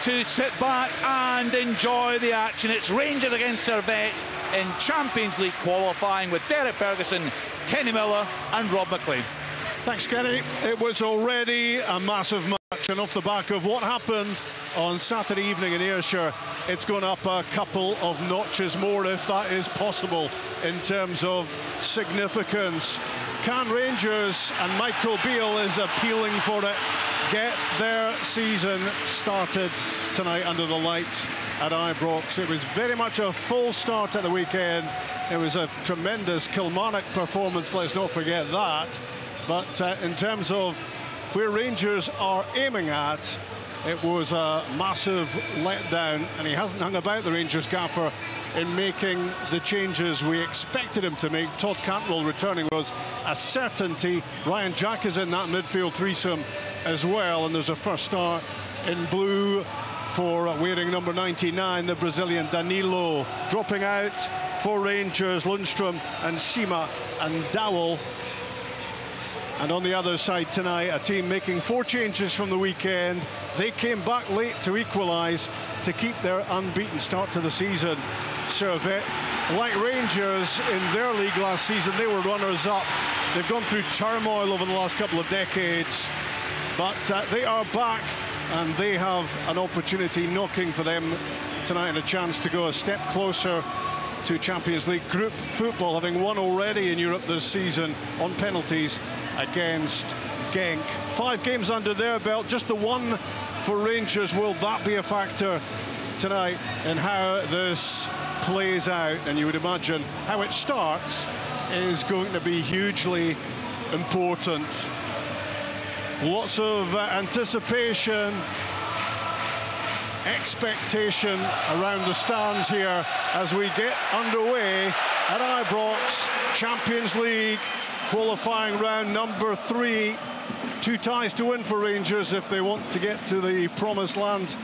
to sit back and enjoy the action. It's Rangers against Servette in Champions League qualifying with Derek Ferguson, Kenny Miller and Rob McLean. Thanks, Kenny. It was already a massive match, and off the back of what happened on Saturday evening in Ayrshire, it's gone up a couple of notches more, if that is possible, in terms of significance. Can Rangers, and Michael Beale is appealing for it, get their season started tonight under the lights at Ibrox? It was very much a full start at the weekend. It was a tremendous Kilmarnock performance, let's not forget that. But in terms of where Rangers are aiming at, it was a massive letdown, and he hasn't hung about, the Rangers gaffer, in making the changes we expected him to make. Todd Cantwell returning was a certainty. Ryan Jack is in that midfield threesome as well, and there's a first start in blue for wearing number 99, the Brazilian Danilo. Dropping out for Rangers, Lundstrom and Sima and Dowell. And on the other side tonight, a team making 4 changes from the weekend. They came back late to equalise to keep their unbeaten start to the season. Servette, like Rangers in their league last season, they were runners-up. They've gone through turmoil over the last couple of decades, but they are back, and they have an opportunity knocking for them tonight, and a chance to go a step closer to Champions League group football, having won already in Europe this season on penalties against Genk. 5 games under their belt, just the one for Rangers. Will that be a factor tonight in how this plays out? And you would imagine how it starts is going to be hugely important. Lots of anticipation, expectation around the stands here as we get underway at Ibrox. Champions League qualifying round number 3. 2 ties to win for Rangers if they want to get to the promised land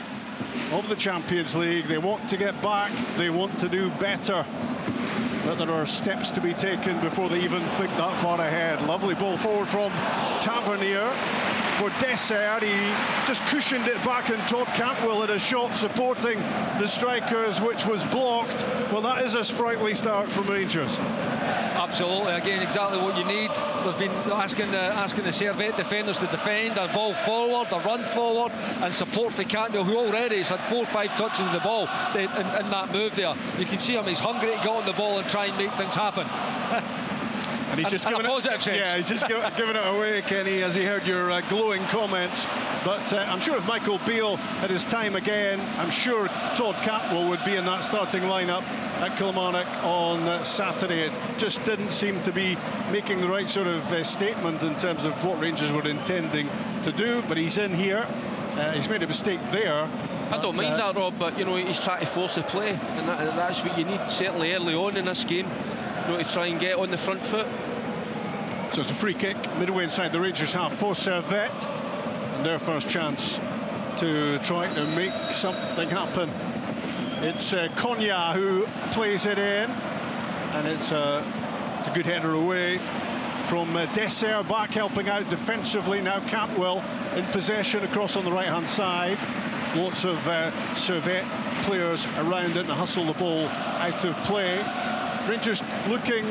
of the Champions League. They want to get back, they want to do better, but there are steps to be taken before they even think that far ahead. Lovely ball forward from Tavernier for Dessert. He just cushioned it back, and Todd Cantwell had a shot supporting the strikers, which was blocked. Well, that is a sprightly start from Rangers. Absolutely, again, exactly what you need. They've been asking the Servette defenders to defend, a ball forward, a run forward, and support for Cantwell, who already has had 4 or 5 touches of the ball in that move there. You can see him, he's hungry to get on the ball and try and make things happen. And he's just giving positive sense. Yeah, he's just giving it away, Kenny, as he heard your glowing comments. But I'm sure if Michael Beale had his time again, I'm sure Todd Cantwell would be in that starting lineup at Kilmarnock on Saturday. It just didn't seem to be making the right sort of statement in terms of what Rangers were intending to do. But he's in here. He's made a mistake there. I don't mind that, Rob, but you know, he's trying to force the play, and that's what you need, certainly early on in this game, you know, to try and get on the front foot. So it's a free kick midway inside the Rangers half for Servette, and their first chance to try to make something happen. It's Konya who plays it in, and it's a good header away from Dessert, back helping out defensively. Now Cantwell in possession across on the right-hand side. Lots of Servette players around it and hustle the ball out of play. Rangers looking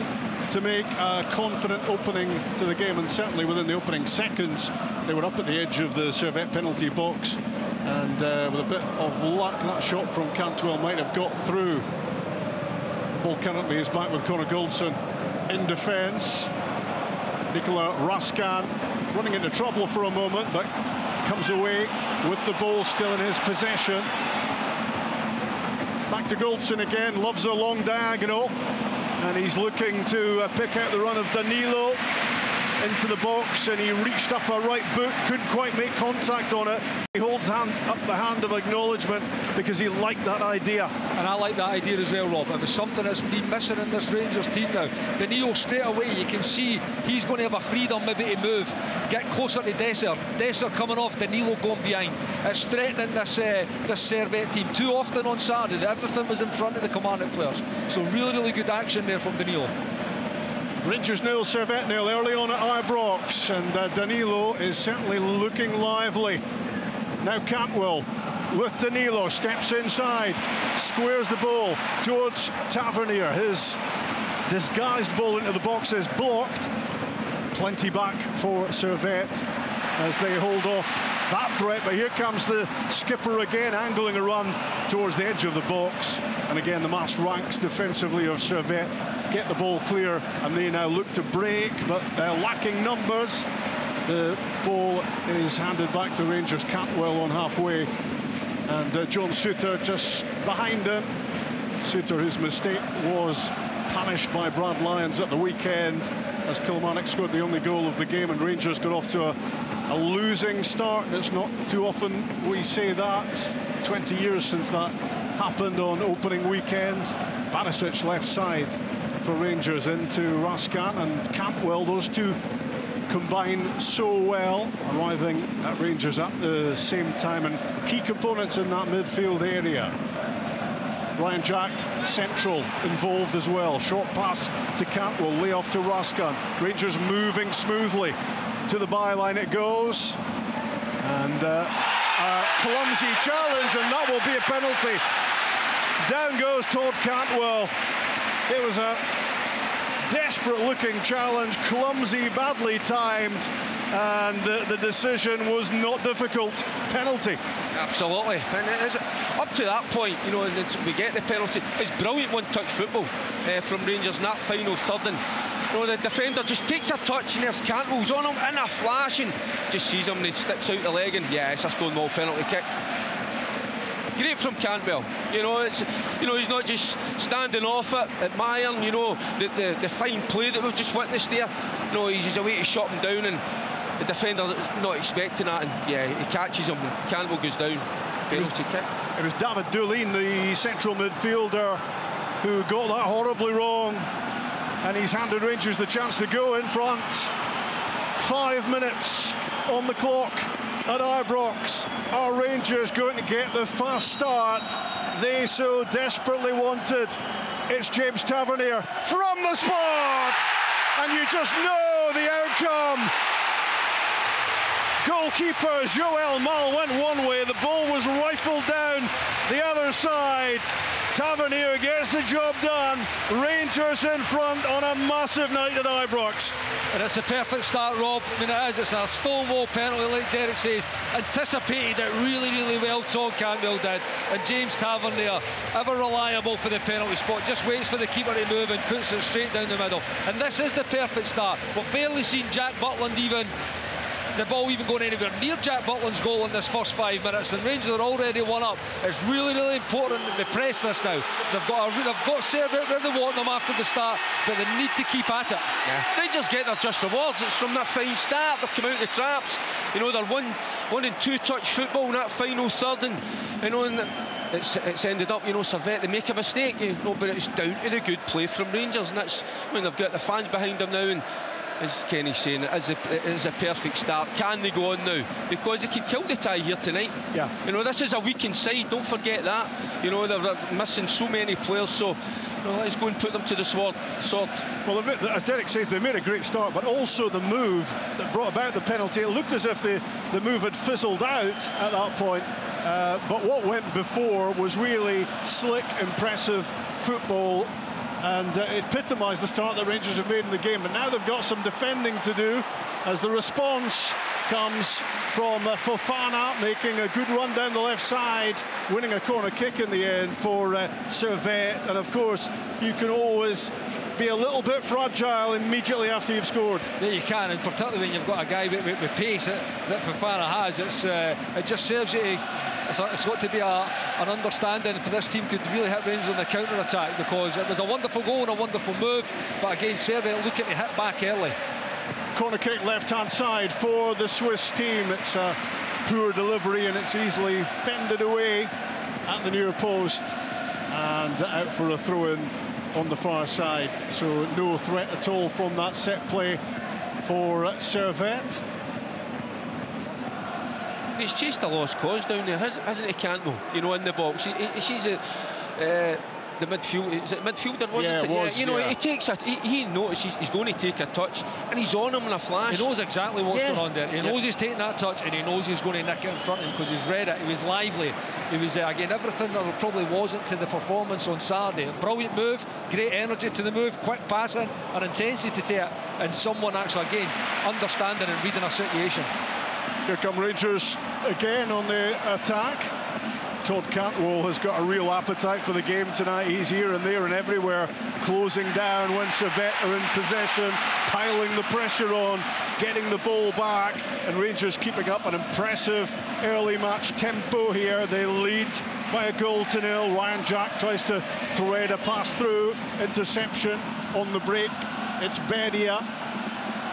to make a confident opening to the game, and certainly within the opening seconds they were up at the edge of the Servette penalty box, and with a bit of luck that shot from Cantwell might have got through. The ball currently is back with Connor Goldson in defence. Nikola Raskan running into trouble for a moment, but comes away with the ball still in his possession. Back to Goldson again, loves a long diagonal, and he's looking to pick out the run of Danilo into the box, and he reached up a right boot, couldn't quite make contact on it. He holds up the hand of acknowledgement because he liked that idea. And I like that idea as well, Rob. It was something that's been missing in this Rangers team now. Danilo straight away, you can see he's going to have a freedom maybe to move, get closer to Dessert. Dessert coming off, Danilo going behind. It's threatening this Servette team. Too often on Saturday, everything was in front of the Kilmarnock players. So really good action there from Danilo. Rangers 0, Servette 0 early on at Ibrox, and Danilo is certainly looking lively. Now Cantwell with Danilo, steps inside, squares the ball. George Tavernier, his disguised ball into the box is blocked. Plenty back for Servette as they hold off that threat, but here comes the skipper again, angling a run towards the edge of the box. And again, the massed ranks defensively of Servette get the ball clear, and they now look to break, but lacking numbers. The ball is handed back to Rangers. Cantwell on halfway, and John Suter just behind him. Suter, whose mistake was punished by Brad Lyons at the weekend as Kilmarnock scored the only goal of the game, and Rangers got off to a losing start. It's not too often we say that. 20 years since that happened on opening weekend. Barisic left side for Rangers into Raskan and Cantwell. Those two combine so well, arriving at Rangers at the same time, and key components in that midfield area. Ryan Jack, central, involved as well. Short pass to Cantwell, lay off to Raskan. Rangers moving smoothly. To the byline it goes. And a clumsy challenge, and that will be a penalty. Down goes Todd Cantwell. It was a desperate-looking challenge, clumsy, badly timed, and the decision was not difficult. Penalty. Absolutely. And up to that point, you know, we get the penalty. It's brilliant one-touch football from Rangers in that final third. And you know, the defender just takes a touch, and there's Cantwell's on him in a flash, and just sees him and he sticks out the leg, and yeah, it's a Stonewall penalty kick. Great from Cantwell. You know, he's not just standing off it, admiring, you know, the fine play that we've just witnessed there. No, he's a way to shut him down, and the defender's not expecting that, and yeah, he catches him, and Cantwell goes down. Penalty kick. It was David Doolin, the central midfielder, who got that horribly wrong, and he's handed Rangers the chance to go in front. 5 minutes on the clock at Ibrox. Are Rangers going to get the fast start they so desperately wanted? It's James Tavernier from the spot, and you just know the outcome. Goalkeeper Joël Mal went one way, the ball was rifled down the other side. Tavernier gets the job done. Rangers in front on a massive night at Ibrox. And it's a perfect start, Rob. I mean, it is. It's a Stonewall penalty, like Derek says. Anticipated it really, really well, Todd Cantwell did. And James Tavernier, ever reliable for the penalty spot, just waits for the keeper to move and puts it straight down the middle. And this is the perfect start. We've barely seen Jack Butland the ball even going anywhere near Jack Butland's goal in this first 5 minutes, and Rangers are already one up. It's really, really important that they press this now. They've got Servette where they want them after the start, but they need to keep at it. Yeah. Rangers get their just rewards. It's from that fine start. They've come out of the traps. You know, they're one and two touch football in that final third, and you know, and it's ended up, you know, Servette, they make a mistake, you know, but it's down to the good play from Rangers, and that's, I mean, they've got the fans behind them now, and as Kenny's saying, it is a perfect start. Can they go on now? Because they can kill the tie here tonight. Yeah. You know, this is a weak inside, don't forget that. You know, they're missing so many players, so you know, let's go and put them to the sword. Well, as Derek says, they made a great start, but also the move that brought about the penalty, it looked as if the move had fizzled out at that point. But what went before was really slick, impressive football, and it epitomised the start that Rangers have made in the game. But now they've got some defending to do, as the response comes from Fofana, making a good run down the left side, winning a corner kick in the end for Servette. And of course, you can always be a little bit fragile immediately after you've scored. Yeah, you can, and particularly when you've got a guy with pace that Fofana has. It just serves you to, it's got to be an understanding for this team could really hit Rangers on the counter-attack, because it was a wonderful goal and a wonderful move, but again, Servette looking to hit back early. Corner kick left-hand side for the Swiss team. It's a poor delivery, and it's easily fended away at the near post and out for a throw-in on the far side. So no threat at all from that set play for Servette. He's chased a lost cause down there, hasn't he, Cantwell? You know, in the box. He sees it. the midfield. Is it midfielder? Was yeah, it? Was, you know, yeah. he takes a. He notices he's going to take a touch, and he's on him in a flash. He knows exactly what's Yeah. going on there. He knows he's taking that touch, and he knows he's going to nick it in front of him because he's read it. He was lively. He was again everything that probably wasn't to the performance on Saturday. A brilliant move, great energy to the move, quick passing, and intensity to it, and someone actually again understanding and reading a situation. Here come Rangers again on the attack. Todd Cantwell has got a real appetite for the game tonight. He's here and there and everywhere, closing down when Servette are in possession, piling the pressure on, getting the ball back, and Rangers keeping up an impressive early match tempo here. They lead by a goal to nil. Ryan Jack tries to thread a pass through, interception on the break. It's Bedia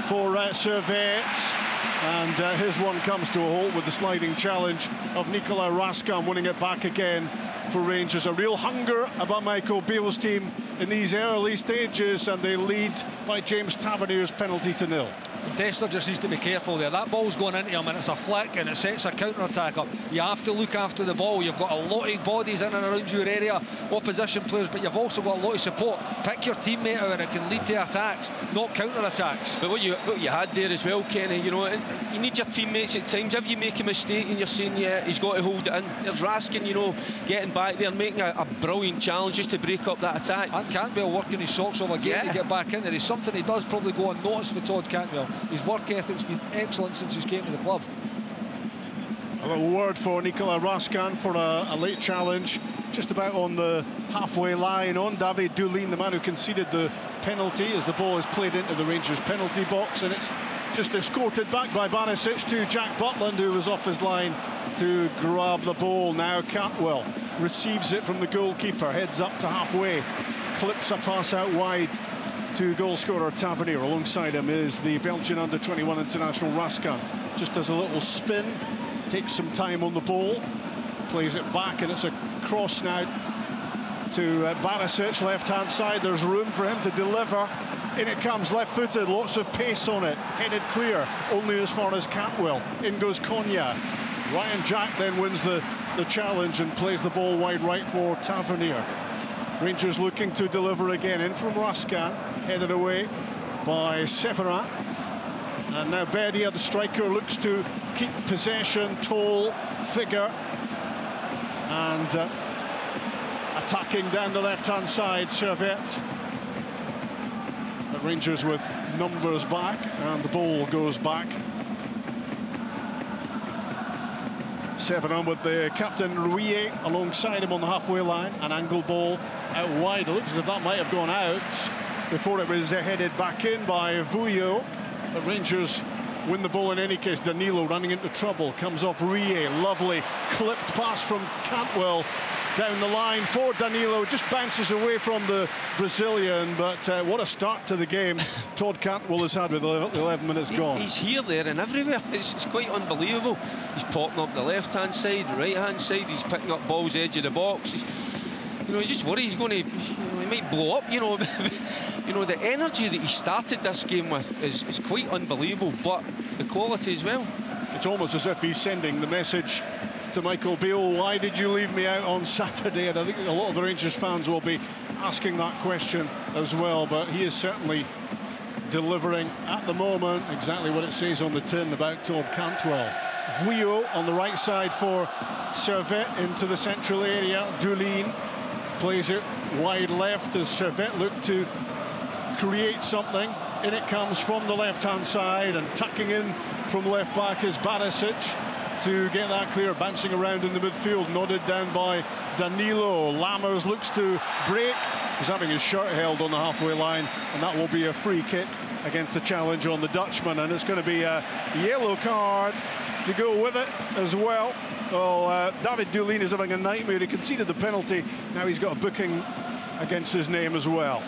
for Servette. And his one comes to a halt with the sliding challenge of Nicolas Raskin, winning it back again for Rangers. A real hunger about Michael Beale's team in these early stages, and they lead by James Tavernier's penalty to nil. Dessler just needs to be careful there. That ball's going into him and it's a flick and it sets a counter-attack up. You have to look after the ball. You've got a lot of bodies in and around your area, opposition players, but you've also got a lot of support. Pick your teammate out and it can lead to attacks, not counter-attacks. But what you had there as well, Kenny, you know, you need your teammates at times. If you make a mistake and you're saying, yeah, he's got to hold it in, there's Raskin, you know, getting back there, making a brilliant challenge just to break up that attack. And Cantwell working his socks off again to get back in there. It's something he does probably go unnoticed for Todd Cantwell. His work ethic's been excellent since he's came to the club. A little word for Nicolas Raskin for a late challenge, just about on the halfway line on David Dulin, the man who conceded the penalty, as the ball is played into the Rangers penalty box, and it's just escorted back by Barisic to Jack Butland, who was off his line to grab the ball. Now Cantwell receives it from the goalkeeper, heads up to halfway, clips a pass out wide to goalscorer Tavernier. Alongside him is the Belgian under-21 international Raskin. Just does a little spin, takes some time on the ball, plays it back, and it's a cross now to Barisic, left-hand side. There's room for him to deliver. In it comes, left-footed, lots of pace on it, headed clear, only as far as Cantwell. In goes Konya. Ryan Jack then wins the challenge and plays the ball wide right for Tavernier. Rangers looking to deliver again. In from Raskin, headed away by Servette. And now Bedia, the striker, looks to keep possession, tall figure. And attacking down the left-hand side, Servette. The Rangers with numbers back, and the ball goes back. 7 with the captain Rouillet alongside him on the halfway line. An angled ball out wide. It looks as if that might have gone out before it was headed back in by Vuyo. But Rangers win the ball in any case. Danilo running into trouble, comes off Rouillet. Lovely clipped pass from Cantwell down the line for Danilo, just bounces away from the Brazilian, but what a start to the game Todd Cantwell has had with 11 minutes gone. He's here, there and everywhere. It's quite unbelievable. He's popping up the left-hand side, the right-hand side, he's picking up balls edge of the box. You know, you just worry he's going to, he might blow up, you know. You know, the energy that he started this game with is quite unbelievable, but the quality as well. It's almost as if he's sending the message to Michael Beale, why did you leave me out on Saturday? And I think a lot of the Rangers fans will be asking that question as well, but he is certainly delivering at the moment exactly what it says on the tin about Todd Cantwell. Vuyo on the right side for Servette into the central area. Dulin plays it wide left as Servette look to create something. In it comes from the left-hand side, and tucking in from left back is Barisic to get that clear, bouncing around in the midfield, nodded down by Danilo. Lammers looks to break. He's having his shirt held on the halfway line, and that will be a free kick against the challenge on the Dutchman, and it's going to be a yellow card to go with it as well. Well, David Dulin is having a nightmare. He conceded the penalty. Now he's got a booking against his name as well.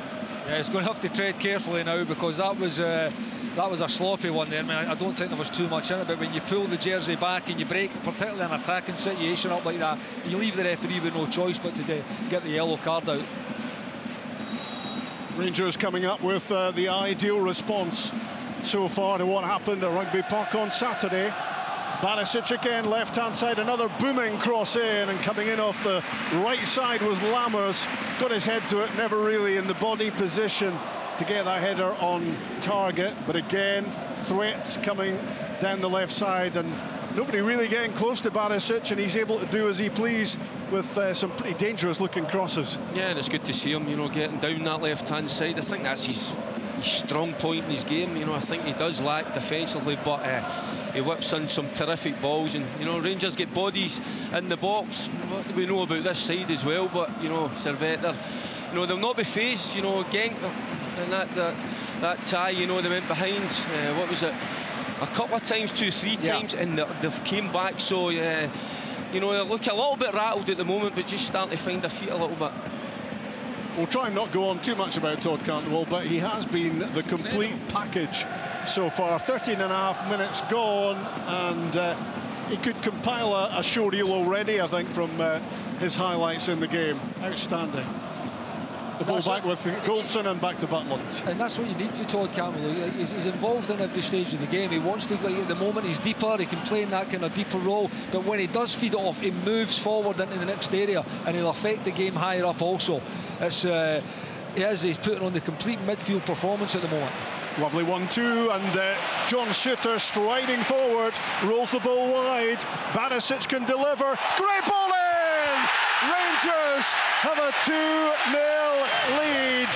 Yeah, he's going to have to tread carefully now, because that was a sloppy one there. I mean, I don't think there was too much in it, but when you pull the jersey back and you break, particularly an attacking situation up like that, you leave the referee with no choice but to get the yellow card out. Rangers coming up with the ideal response so far to what happened at Rugby Park on Saturday. Barisic again, left-hand side, another booming cross in, and coming in off the right side was Lammers. Got his head to it, never really in the body position to get that header on target. But again, threats coming down the left side, and nobody really getting close to Barisic, and he's able to do as he please with some pretty dangerous-looking crosses. Yeah, and it's good to see him, you know, getting down that left-hand side. I think that's his strong point in his game. You know, I think he does lack defensively, but he whips in some terrific balls, and you know, Rangers get bodies in the box. We know about this side as well, but you know, Servette, you know, they'll not be phased. You know, Genk and that tie, you know, they went behind. What was it? A couple of times, 2-3 times, and they've came back. So you know, they look a little bit rattled at the moment, but just starting to find their feet a little bit. We'll try and not go on too much about Todd Cantwell, but he has been the complete package so far. 13.5 minutes gone, and he could compile a show reel already, I think, from his highlights in the game. Outstanding. The ball back with Goldson and back to Butland. And that's what you need for Todd Cantwell. He's involved in every stage of the game. He wants to, like, at the moment he's deeper, he can play in that kind of deeper role, but when he does feed it off, he moves forward into the next area, and he'll affect the game higher up also. It's he's putting on the complete midfield performance at the moment. Lovely 1-2, and John Suter striding forward, rolls the ball wide. Barisic can deliver. Great ball in! Rangers have a 2-0 lead,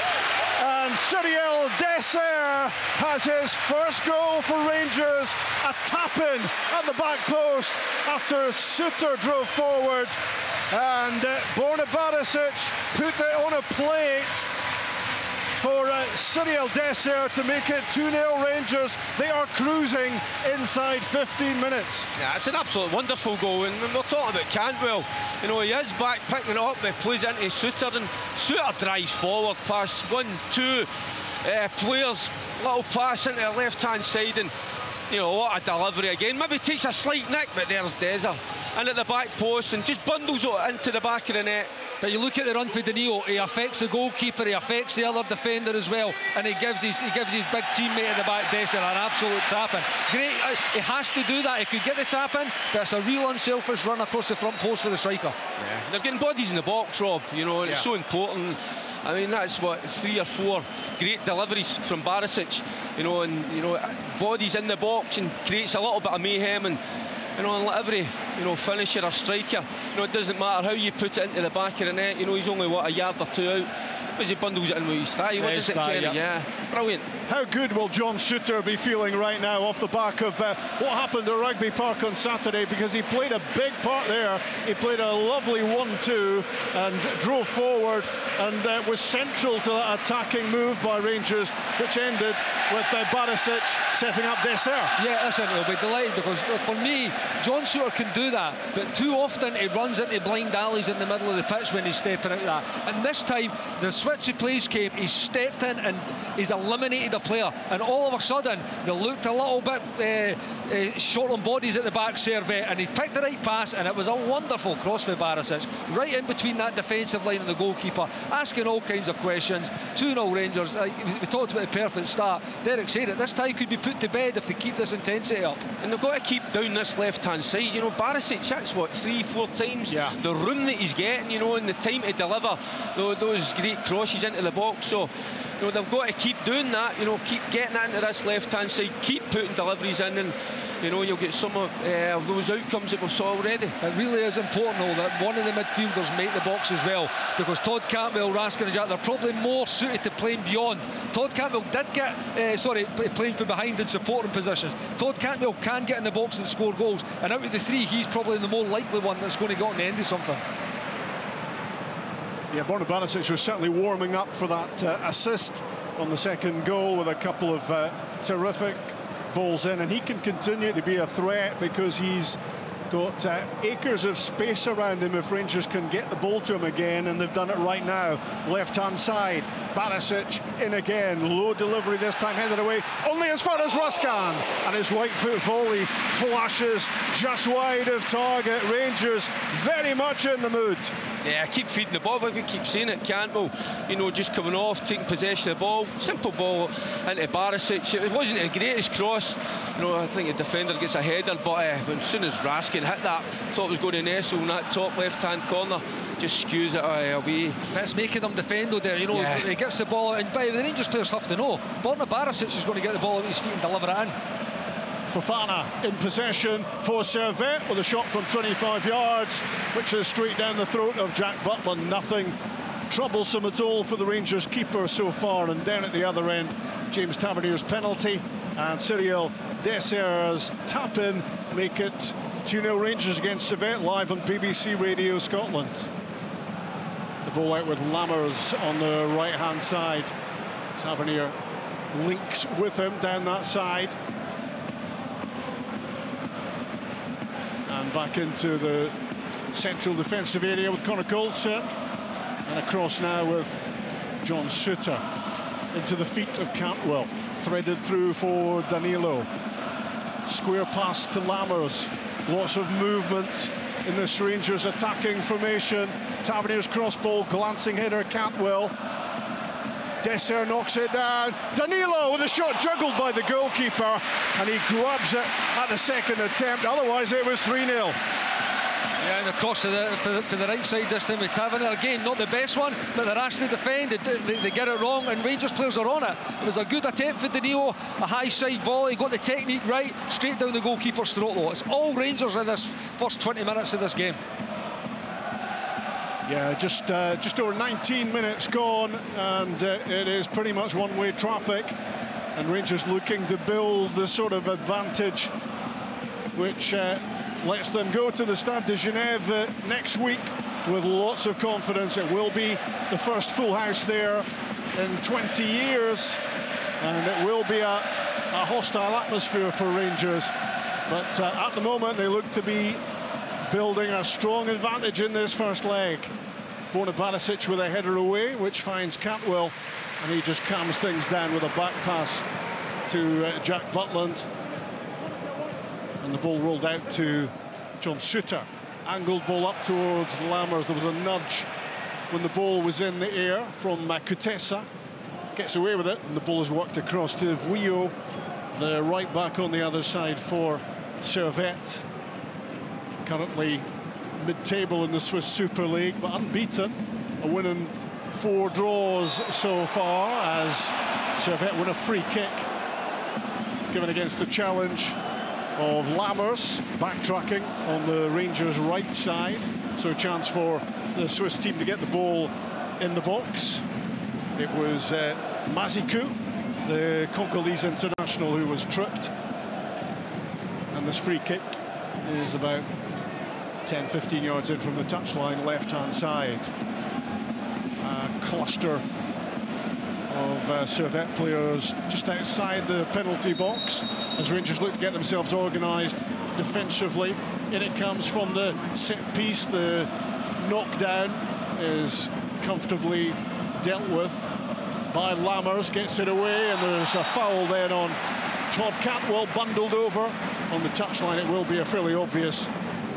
and Cyril Dessert has his first goal for Rangers. A tap-in at the back post after Suter drove forward, and Borna Barisic put it on a plate for Cyril Dessert to make it 2-0 Rangers. They are cruising inside 15 minutes. Yeah, it's an absolute wonderful goal, and we're talking about Cantwell. You know, he is back picking it up, he plays into Suter, and Suter drives forward past 1-2 players, little pass into the left-hand side, and you know, what a delivery again. Maybe takes a slight nick, but there's Dessert in at the back post and just bundles it into the back of the net. But you look at the run for Danilo, he affects the goalkeeper, he affects the other defender as well, and he gives his big teammate at the back, Dessert, an absolute tap-in. Great, he has to do that. He could get the tap-in, but it's a real unselfish run across the front post for the striker. Yeah. They're getting bodies in the box, Rob, you know, and it's so important. I mean, that's what, 3 or 4 great deliveries from Barisic, you know, and you know, bodies in the box, and creates a little bit of mayhem. And you know, and every, you know, finisher or striker, you know, it doesn't matter how you put it into the back of the net. You know, he's only, what, a yard or 2 out, because he bundles it in with his thigh, wasn't it, Kenny? Yeah, brilliant. How good will John Suter be feeling right now off the back of what happened at Rugby Park on Saturday, because he played a big part there. He played a lovely 1-2 and drove forward, and was central to that attacking move by Rangers, which ended with Barisic setting up Dessert. Yeah, listen, he'll be delighted, because for me, John Suter can do that, but too often he runs into blind alleys in the middle of the pitch when he's stepping out of that. And this time, the switch of plays came, he stepped in and he's eliminated a player, and all of a sudden they looked a little bit short on bodies at the back, Servette, and he picked the right pass, and it was a wonderful cross for Barisic, right in between that defensive line and the goalkeeper, asking all kinds of questions. 2-0 Rangers. We talked about the perfect start. Derek said it, this tie could be put to bed if they keep this intensity up. And they've got to keep down this left-hand side. You know, Barisic, that's what, 3-4 times the room that he's getting, you know, and the time to deliver those great crosses into the box. So, you know, they've got to keep doing that, you know, keep getting it into this left-hand side, keep putting deliveries in, and you know, you'll get some of those outcomes that we saw already. It really is important, though, that one of the midfielders make the box as well, because Todd Cantwell, Raskin and Jack, they're probably more suited to playing beyond. Todd Cantwell did get, playing from behind in supporting positions. Todd Cantwell can get in the box and score goals, and out of the 3, he's probably the more likely one that's going to get on the end of something. Yeah, Borna Barisic was certainly warming up for that assist on the second goal with a couple of terrific balls in, and he can continue to be a threat because he's got acres of space around him if Rangers can get the ball to him again, and they've done it right now. Left-hand side, Barisic in again, low delivery this time, headed away only as far as Ruskan, and his right foot volley flashes just wide of target. Rangers very much in the mood. Yeah, keep feeding the ball, but we keep saying it. Cantwell, you know, just coming off, taking possession of the ball, simple ball into Barisic. It wasn't the greatest cross, you know. I think the defender gets a header, but as soon as Raskin hit that, thought it was going to nestle in that top left-hand corner, just skews it away. That's making them defend, though, there. You know, he gets the ball, and by the Rangers players have to know, Borna Barisic is going to get the ball at his feet and deliver it in. Fofana in possession for Servette with a shot from 25 yards, which is straight down the throat of Jack Butland. Nothing troublesome at all for the Rangers keeper so far. And down at the other end, James Tavernier's penalty and Cyril Desser's tap-in make it 2-0 Rangers against Servette, live on BBC Radio Scotland. The ball out with Lammers on the right-hand side. Tavernier links with him down that side. And back into the central defensive area with Conor Goldson. And across now with John Suter. Into the feet of Cantwell. Threaded through for Danilo. Square pass to Lammers. Lots of movement in this Rangers attacking formation. Tavernier's cross ball, glancing header, Cantwell. Desser knocks it down. Danilo with a shot juggled by the goalkeeper, and he grabs it at the second attempt. Otherwise, it was 3-0. Yeah, and across to the right side this time with Tavernier. Again, not the best one, but they're asked to defend. They get it wrong, and Rangers players are on it. It was a good attempt for Danilo, a high side volley, got the technique right, straight down the goalkeeper's throat though. It's all Rangers in this first 20 minutes of this game. Yeah, just over 19 minutes gone, and it is pretty much one-way traffic. And Rangers looking to build the sort of advantage which lets them go to the Stade de Genève next week with lots of confidence. It will be the first full house there in 20 years, and it will be a hostile atmosphere for Rangers. But at the moment, they look to be building a strong advantage in this first leg. Borna Barisic with a header away, which finds Cantwell, and he just calms things down with a back pass to Jack Butland. And the ball rolled out to John Suter. Angled ball up towards Lammers. There was a nudge when the ball was in the air from Kutesa. Gets away with it, and the ball is worked across to Vuillo, the right back on the other side for Servette. Currently mid-table in the Swiss Super League, but unbeaten. A win in 4 draws so far, as Servette win a free kick given against the challenge of Lammers, backtracking on the Rangers' right side. So a chance for the Swiss team to get the ball in the box. It was Mazikou, the Congolese international, who was tripped. And this free kick is about 10-15 yards in from the touchline, left-hand side. A cluster of Servette players just outside the penalty box as Rangers look to get themselves organised defensively. In it comes from the set piece. The knockdown is comfortably dealt with by Lammers, gets it away, and there's a foul then on Todd Cantwell, bundled over on the touchline. It will be a fairly obvious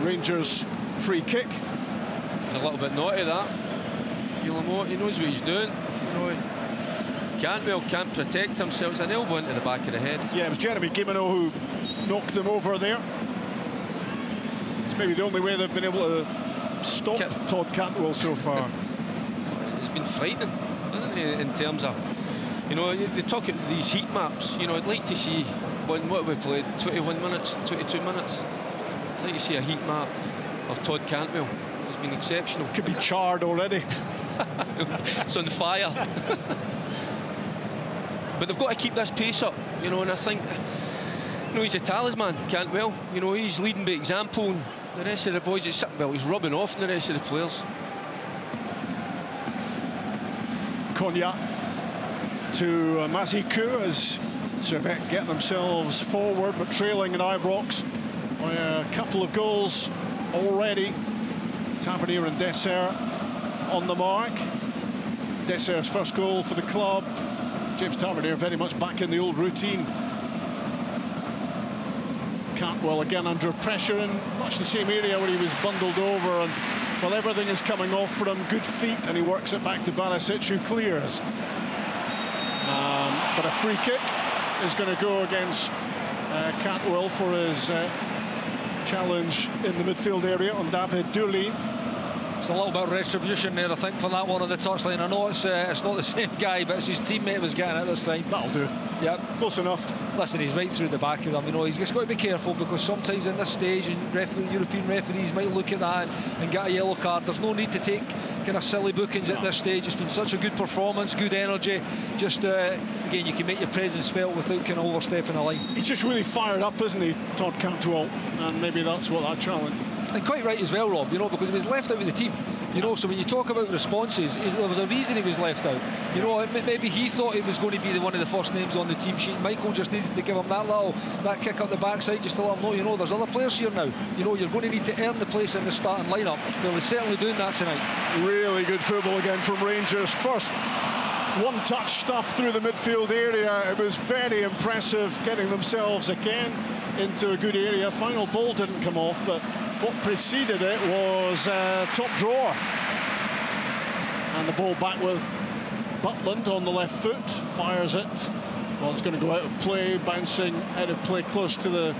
Rangers free kick. It's a little bit naughty, that. He knows what he's doing. Cantwell can't protect himself. It's an elbow into the back of the head. Yeah, it was Jeremy Guimeno who knocked him over there. It's maybe the only way they've been able to stop Todd Cantwell so far. It's been frightening, hasn't it, in terms of, they talk about these heat maps. I'd like to see, what have we played, 21 minutes, 22 minutes. I'd like to see a heat map of Todd Cantwell. It's been exceptional. Could be charred already. It's on fire. But they've got to keep this pace up, and I think, he's a talisman, Cantwell. He's leading by example, and the rest of the boys, he's rubbing off on the rest of the players. Konya to Mazikou as Servette get themselves forward, but trailing in Ibrox by a couple of goals already. Tavernier and Dessert on the mark. Dessert's first goal for the club. James Tavernier very much back in the old routine. Cantwell again under pressure in much the same area where he was bundled over, and well, everything is coming off for him. Good feet, and he works it back to Barisic, who clears. But a free kick is going to go against Cantwell for his challenge in the midfield area on David Dulin. It's a little bit of retribution there, I think, for that one on the touchline. I know it's not the same guy, but it's his teammate was getting it this time. That'll do. Yep. Close enough. Listen, he's right through the back of them. You know, he's just got to be careful, because sometimes in this stage, European referees might look at that and get a yellow card. There's no need to take kind of silly bookings at this stage. It's been such a good performance, good energy. Just, again, you can make your presence felt without kind of overstepping the line. He's just really fired up, isn't he, Todd Cantwell? And maybe that's what that challenge. And quite right as well, Rob, you know, because he was left out of the team. You know, so when you talk about responses, there was a reason he was left out. You know, maybe he thought he was going to be one of the first names on the team sheet. Michael just needed to give him that kick up the backside just to let him know, you know, there's other players here now. You know, you're going to need to earn the place in the starting lineup. Well, he's certainly doing that tonight. Really good football again from Rangers. First one-touch stuff through the midfield area. It was very impressive, getting themselves again into a good area. Final ball didn't come off, but what preceded it was top drawer. And the ball back with Butland on the left foot, fires it. Well, it's going to go out of play, bouncing out of play close to the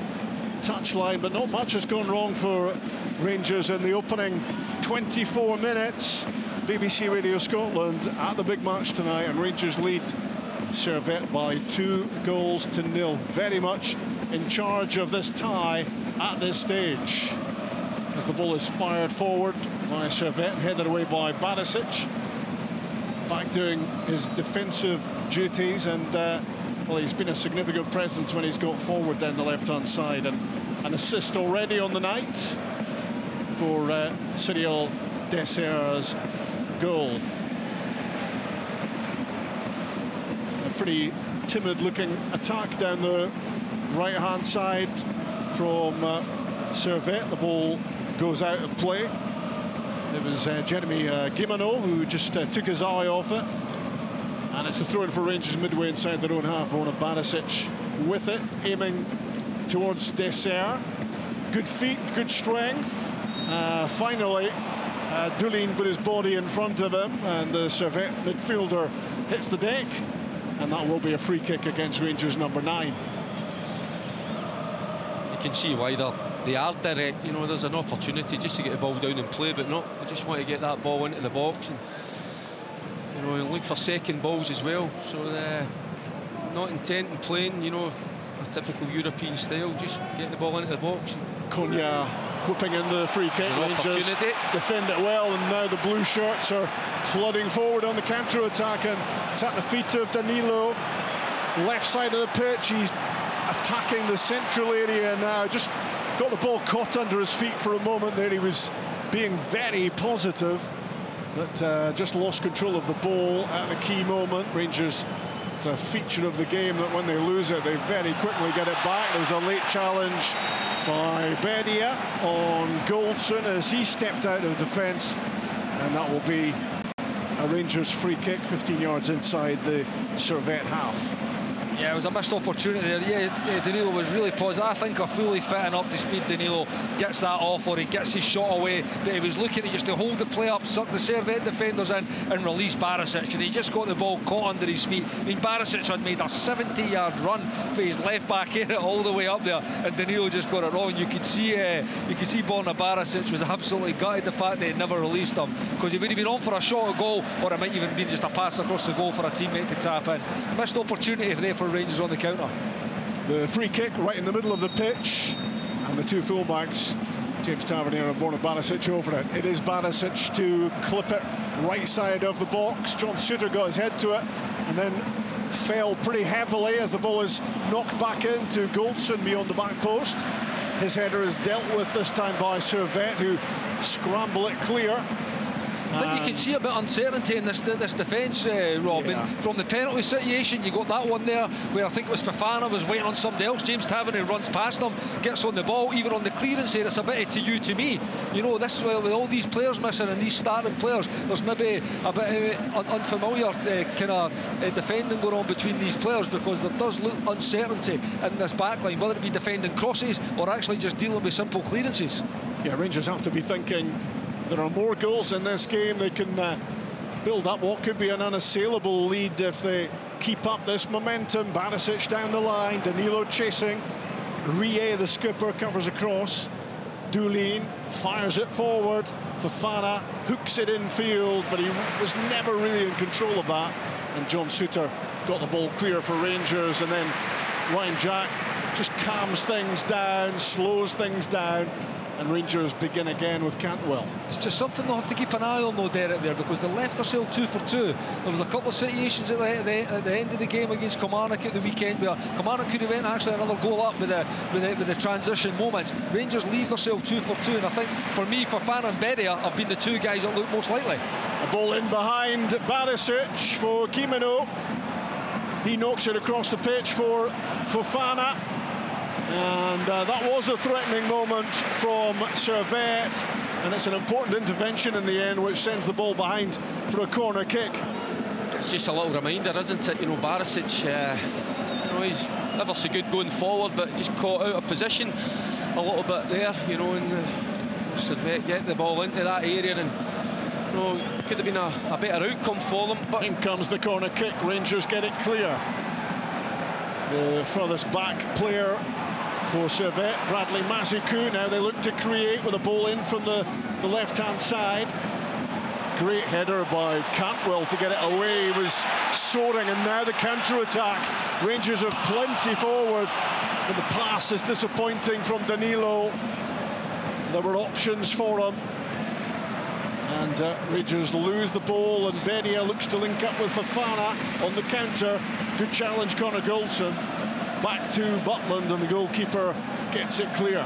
touchline, but not much has gone wrong for Rangers in the opening 24 minutes. BBC Radio Scotland at the big match tonight, and Rangers lead Servette by 2-0. Very much in charge of this tie at this stage. As the ball is fired forward by Servette, headed away by Barisic. Back doing his defensive duties, and well, he's been a significant presence when he's got forward down the left-hand side. And an assist already on the night for Cyril Dessert's goal. A pretty timid-looking attack down the right-hand side from Servette. The ball goes out of play. It was Jeremy Guimeno who just took his eye off it, and it's a throw-in for Rangers midway inside their own half. Bona Barisic with it, aiming towards Dessert. Good feet, good strength. Finally, Dulin put his body in front of him, and the Servette midfielder hits the deck, and that will be a free kick against Rangers number 9. You can see why they are direct. You know, there's an opportunity just to get the ball down and play, but not. They just want to get that ball into the box, and you know, look for second balls as well. So not intent on playing, you know, a typical European style. Just get the ball into the box. Konya whipping in the free kick. Rangers defend it well, and now the blue shirts are flooding forward on the counter attack, and it's at the feet of Danilo, left side of the pitch. He's attacking the central area now. Just got the ball caught under his feet for a moment there. He was being very positive, but just lost control of the ball at a key moment. Rangers, it's a feature of the game that when they lose it, they very quickly get it back. There was a late challenge by Bedia on Goldson as he stepped out of defence, and that will be a Rangers free kick 15 yards inside the Servette half. Yeah, it was a missed opportunity there. Yeah, Danilo was really positive. I think a fully fit and up to speed Danilo gets that off, or he gets his shot away, but he was looking just to hold the play up, suck the Servette defenders in and release Barisic, and he just got the ball caught under his feet. I mean, Barisic had made a 70-yard run for his left back in it all the way up there, and Danilo just got it wrong. You could see Borna Barisic was absolutely gutted the fact that he never released him, because he would have been on for a shot at goal, or it might even been just a pass across the goal for a teammate to tap in. Missed opportunity there for Rangers on the counter. The free kick right in the middle of the pitch, and the two fullbacks, James Tavernier and Borna Barisic, over it. It is Barisic to clip it right side of the box. John Suter got his head to it and then fell pretty heavily as the ball is knocked back into Goldson beyond the back post. His header is dealt with this time by Servette, who scramble it clear. I think you can see a bit of uncertainty in this defence, Rob. Yeah. And from the penalty situation, you got that one there where I think it was Fofana was waiting on somebody else. James Tavernier runs past him, gets on the ball, even on the clearance here. It's a bit of to you, to me. You know, this with all these players missing and these starting players, there's maybe a bit of unfamiliar kind of defending going on between these players, because there does look uncertainty in this backline, whether it be defending crosses or actually just dealing with simple clearances. Yeah, Rangers have to be thinking there are more goals in this game. They can build up what could be an unassailable lead if they keep up this momentum. Barisic down the line, Danilo chasing. Rie, the skipper, covers across. Doulin fires it forward. Fofana hooks it infield, but he was never really in control of that. And John Souttar got the ball clear for Rangers, and then Ryan Jack just calms things down, slows things down, and Rangers begin again with Cantwell. It's just something they'll have to keep an eye on, though, Derek, there, because they left themselves 2 for 2. There was a couple of situations at the end of the game against Kilmarnock at the weekend where Kilmarnock could have went actually another goal up with the transition moments. Rangers leave themselves 2 for 2, and I think for me, Fofana and Bedia have been the two guys that look most likely. A ball in behind Barisic for Kimino. He knocks it across the pitch for Fofana. And that was a threatening moment from Servette, and it's an important intervention in the end, which sends the ball behind for a corner kick. It's just a little reminder, isn't it? You know, Barisic, you know, he's never so good going forward, but just caught out of position a little bit there, you know, and Servette get the ball into that area, and you know, could have been a better outcome for them. But in comes the corner kick. Rangers get it clear. The furthest back player for Servette, Bradley Mazuku. Now they look to create with a ball in from the left-hand side. Great header by Cantwell to get it away. He was soaring, and now the counter-attack. Rangers have plenty forward, but the pass is disappointing from Danilo. There were options for him, and Rangers lose the ball, and Bedia looks to link up with Fofana on the counter. Good challenge, Connor Goldson. Back to Butland, and the goalkeeper gets it clear.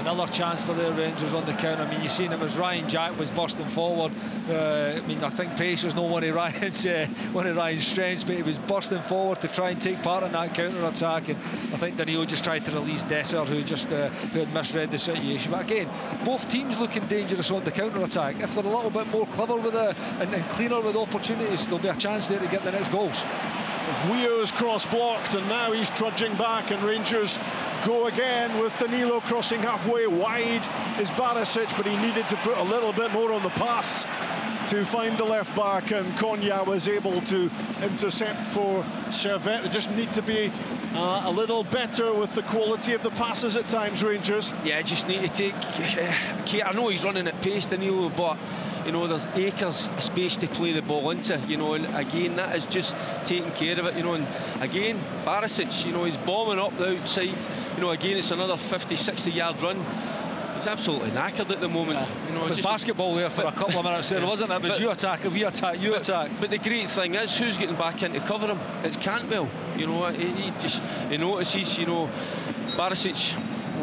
Another chance for the Rangers on the counter. I mean, you've seen him as Ryan Jack was bursting forward. I mean, I think pace was not one of Ryan's strengths, but he was bursting forward to try and take part in that counter-attack. And I think Danilo just tried to release Desser, who had misread the situation. But again, both teams looking dangerous on the counter-attack. If they're a little bit more clever with it and cleaner with opportunities, there'll be a chance there to get the next goals. Vujo's cross blocked, and now he's trudging back, and Rangers go again with Danilo crossing halfway. Wide is Barisic, but he needed to put a little bit more on the pass to find the left back, and Konya was able to intercept for Servette. They just need to be a little better with the quality of the passes at times, Rangers. Yeah, just need to take I know he's running at pace, Danilo, but you know, there's acres of space to play the ball into, you know, and again, that is just taking care of it, you know. And again, Barisic, you know, he's bombing up the outside, you know, again, it's another 50-60 yard run. He's absolutely knackered at the moment. You know, it was basketball there for a couple of minutes there, wasn't it? It was you attack, we attack, you attack. But the great thing is, who's getting back in to cover him? It's Cantwell. You know, he notices, you know, Barisic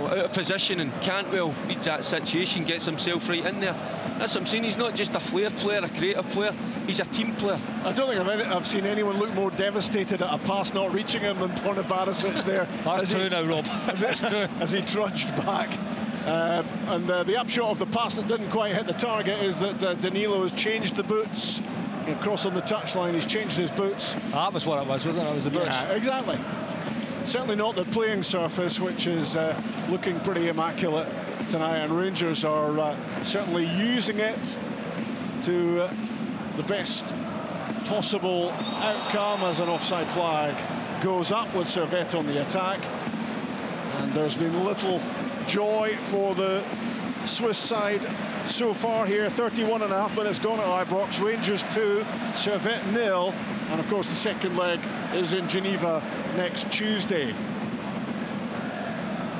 out of position, and Cantwell reads that situation, gets himself right in there. That's what I'm saying. He's not just a flair player, a creative player. He's a team player. I don't think I've seen anyone look more devastated at a pass not reaching him than Borna Barisic there. That's true now, Rob. As he trudged back. And the upshot of the pass that didn't quite hit the target is that Danilo has changed the boots. Across on the touchline, he's changed his boots. That was what it was, wasn't it? It was the boots. Yeah, exactly. Certainly not the playing surface, which is looking pretty immaculate tonight, and Rangers are certainly using it to the best possible outcome, as an offside flag goes up with Servette on the attack. And there's been little joy for the Swiss side so far here. 31.5 minutes gone at Ibrox. Rangers 2, Servette 0, and of course the second leg is in Geneva next Tuesday.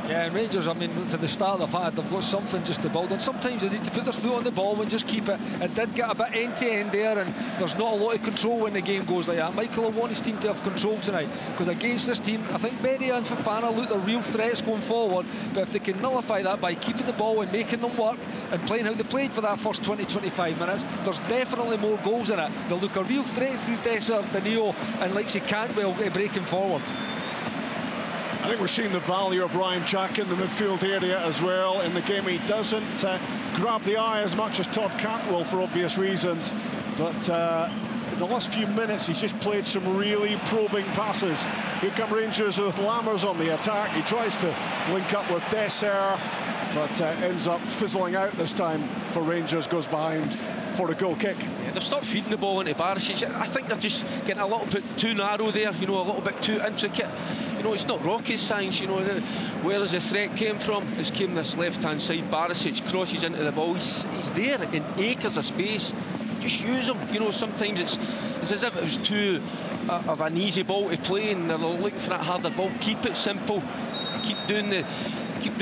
Yeah, and Rangers, I mean, for the start they've got something just to build on. Sometimes they need to put their foot on the ball and just keep it. It did get a bit end-to-end there, and there's not a lot of control when the game goes like that. Michael will want his team to have control tonight, because against this team, I think Bedia and Fofana look the real threats going forward, but if they can nullify that by keeping the ball and making them work and playing how they played for that first 20-25 minutes, there's definitely more goals in it. They'll look a real threat through Dessert, Danilo, and like say Cantwell breaking forward. I think we're seeing the value of Ryan Jack in the midfield area as well. In the game, he doesn't grab the eye as much as Todd Cantwell for obvious reasons, but in the last few minutes he's just played some really probing passes. Here come Rangers with Lammers on the attack. He tries to link up with Dessert, but ends up fizzling out this time for Rangers, goes behind for a goal kick. Yeah, they've stopped feeding the ball into Barisic. I think they're just getting a little bit too narrow there, you know, a little bit too intricate. You know, it's not rocket science, you know, where the threat came from. It's came this left-hand side. Barisic crosses into the ball. He's there in acres of space. Just use him. You know, sometimes it's as if it was too of an easy ball to play, and they're looking for that harder ball. Keep it simple. Keep doing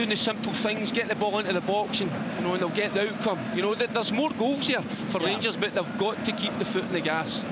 the simple things. Get the ball into the box, and you know, and they'll get the outcome. You know, there's more goals here for Rangers, but they've got to keep the foot in the gas.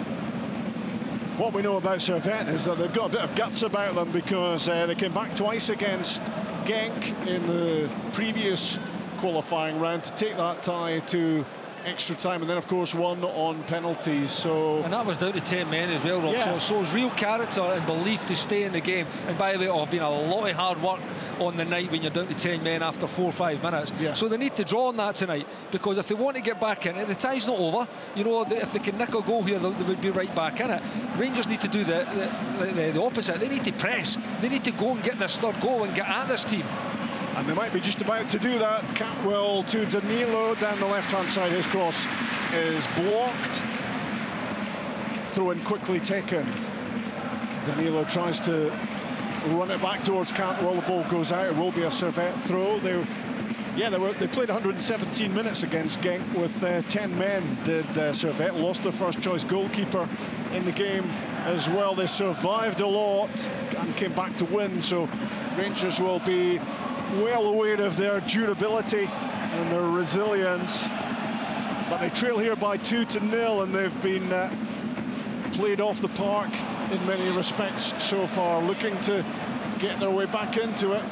What we know about Servette is that they've got a bit of guts about them, because they came back twice against Genk in the previous qualifying round to take that tie to extra time, and then of course won on penalties. So, and that was down to 10 men as well, Rob. Yeah. So it's real character and belief to stay in the game. And by the way, it's been a lot of hard work on the night when you're down to 10 men after 4 or 5 minutes. Yeah. So they need to draw on that tonight, because if they want to get back in it, the tie's not over. You know, if they can nick a goal here, they would be right back in it. Rangers need to do the opposite. They need to press. They need to go and get this third goal and get at this team. And they might be just about to do that. Cantwell to Danilo down the left-hand side. His cross is blocked. Throw in quickly taken. Danilo tries to run it back towards Cantwell. The ball goes out. It will be a Servette throw. They played 117 minutes against Genk with 10 men. Did Servette, lost their first choice goalkeeper in the game as well. They survived a lot and came back to win. So Rangers will be well aware of their durability and their resilience, but they trail here by 2-0, and they've been played off the park in many respects so far, looking to get their way back into it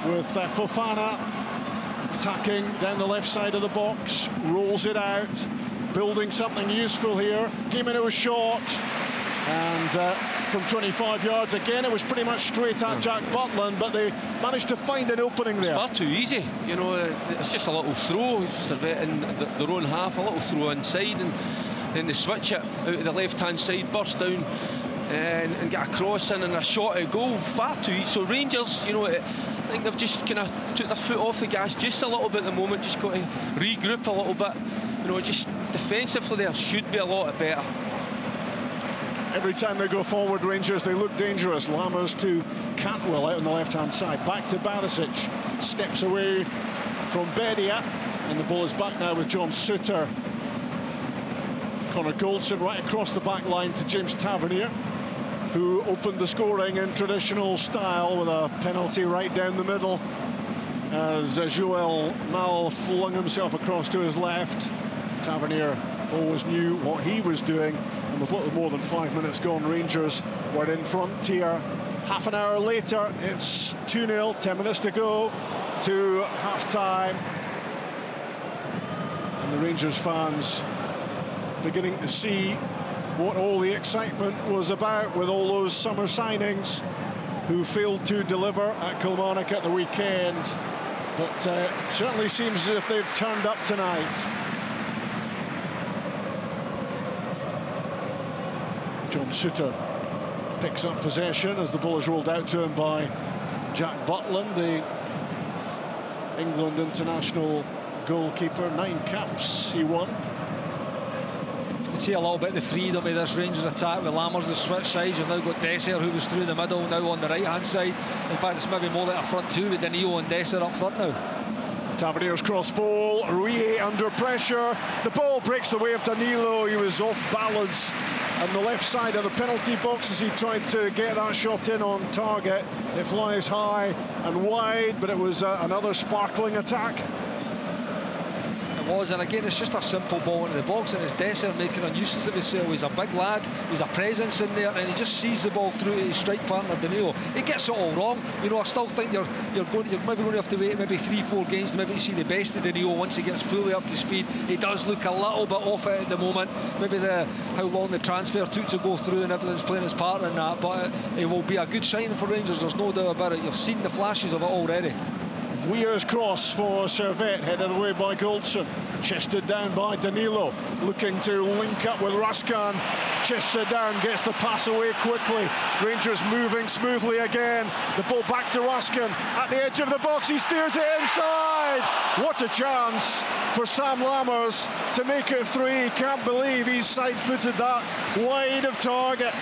with Fofana attacking down the left side of the box, rolls it out, building something useful here, came into a shot, and from 25 yards again, it was pretty much straight at Jack Butland, but they managed to find an opening there. It's far too easy, you know. It's just a little throw, Servette in their own half, a little throw inside, and then they switch it out of the left-hand side, burst down and get a cross in and a shot at goal. Far too easy. So Rangers, you know, I think they've just kind of took their foot off the gas just a little bit at the moment, just got to regroup a little bit. You know, just defensively there should be a lot better. Every time they go forward, Rangers, they look dangerous. Lammers to Cantwell out on the left-hand side. Back to Barisic. Steps away from Bedia. And the ball is back now with John Suter. Connor Goldson right across the back line to James Tavernier, who opened the scoring in traditional style with a penalty right down the middle, as Joel Mal flung himself across to his left. Tavernier always knew what he was doing, and with a little more than 5 minutes gone, Rangers were in front here. Half an hour later, it's 2-0, 10 minutes to go to half-time, and the Rangers fans beginning to see what all the excitement was about with all those summer signings who failed to deliver at Kilmarnock at the weekend, but certainly seems as if they've turned up tonight. John Suter picks up possession as the ball is rolled out to him by Jack Butland, the England international goalkeeper. 9 caps he won. You can see a little bit of the freedom of this Rangers attack with Lammers the switch sides. You've now got Dessert, who was through the middle, now on the right hand side. In fact, it's maybe more like a front two with Danilo and Dessert up front now. Tavernier's cross ball, Rie under pressure. The ball breaks the way of Danilo. He was off balance on the left side of the penalty box as he tried to get that shot in on target. It flies high and wide, but it was another sparkling attack. It was, and again, it's just a simple ball into the box, and it's Dessert making a nuisance of himself. He's a big lad, he's a presence in there, and he just sees the ball through to his strike partner Danilo. He gets it all wrong. You know, I still think you're maybe going to have to wait maybe 3-4 games to maybe see the best of Danilo once he gets fully up to speed. He does look a little bit off it at the moment. Maybe how long the transfer took to go through and everything's playing its part in that, but it will be a good signing for Rangers. There's no doubt about it. You've seen the flashes of it already. Weir's cross for Servette, headed away by Goldson, chested down by Danilo, looking to link up with Raskan, chested down, gets the pass away quickly. Rangers moving smoothly again, the ball back to Raskan, at the edge of the box, he steers it inside. What a chance for Sam Lammers to make it 3. Can't believe he's side-footed that wide of target.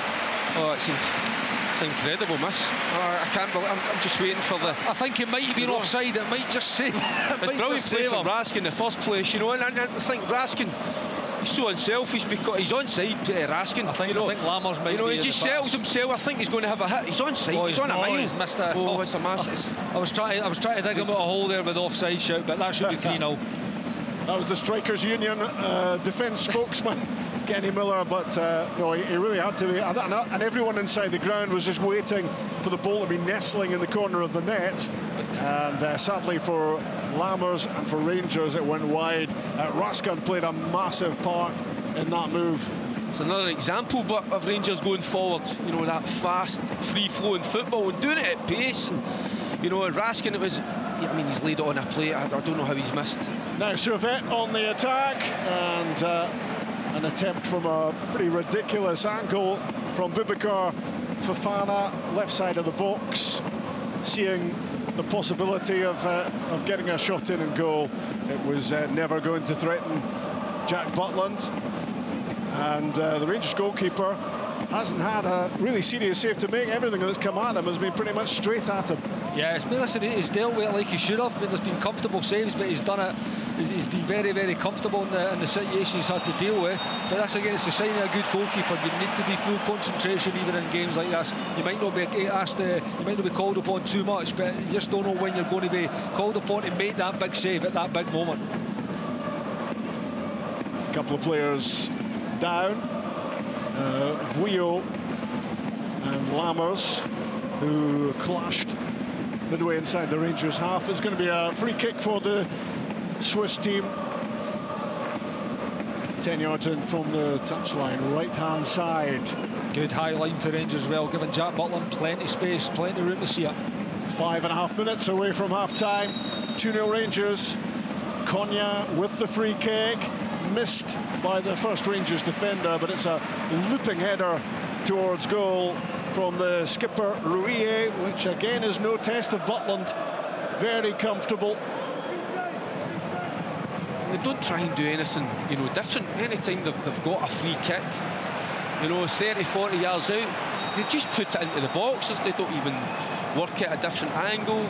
Oh, it's incredible miss. I can't believe. I'm just waiting for the. I think it might have been offside. It might just save. It's brilliant play from Raskin in the first place, you know. And I think Raskin, he's so unselfish because he's onside. Raskin, I think Lammers might. You know, be he just sells himself. I think he's going to have a hit. He's onside. He's on a mile. He's missed it. Oh, it's a massive. I was trying to dig him out a hole there with the offside shout, but that should be 3-0. That was the Strikers Union defence spokesman, Kenny Miller, but no, he really had to be. And everyone inside the ground was just waiting for the ball to be nestling in the corner of the net. And sadly for Lammers and for Rangers, it went wide. Raskan played a massive part in that move. It's another example of Rangers going forward. You know, that fast, free-flowing football and doing it at pace. And, you know, Raskin, it was. I mean, he's laid it on a plate. I don't know how he's missed. Now Servette on the attack, and an attempt from a pretty ridiculous angle from Boubacar Fofana, left side of the box, seeing the possibility of getting a shot in and goal. It was never going to threaten Jack Butland, and the Rangers goalkeeper hasn't had a really serious save to make. Everything that's come at him has been pretty much straight at him. Yeah, he's dealt with it like he should have. I mean, there's been comfortable saves, but he's done it. He's been very, very comfortable in the situation he's had to deal with. But that's again, it's a sign of a good goalkeeper. You need to be full concentration even in games like this. You might not be asked, you might not be called upon too much, but you just don't know when you're going to be called upon to make that big save at that big moment. A couple of players down. Vuillo and Lammers, who clashed midway inside the Rangers half. It's going to be a free kick for the Swiss team. 10 yards in from the touchline, right-hand side. Good high line for Rangers as well, giving Jack Butland plenty space, plenty of room to see it. 5.5 minutes away from half-time. 2-0 Rangers. Konya with the free kick. Missed by the first Rangers defender, but it's a looping header towards goal from the skipper Rie, which again is no test of Butland. Very comfortable. They don't try and do anything, you know, different. Anytime they've got a free kick, you know, 30-40 yards out, they just put it into the box. They don't even work at a different angle.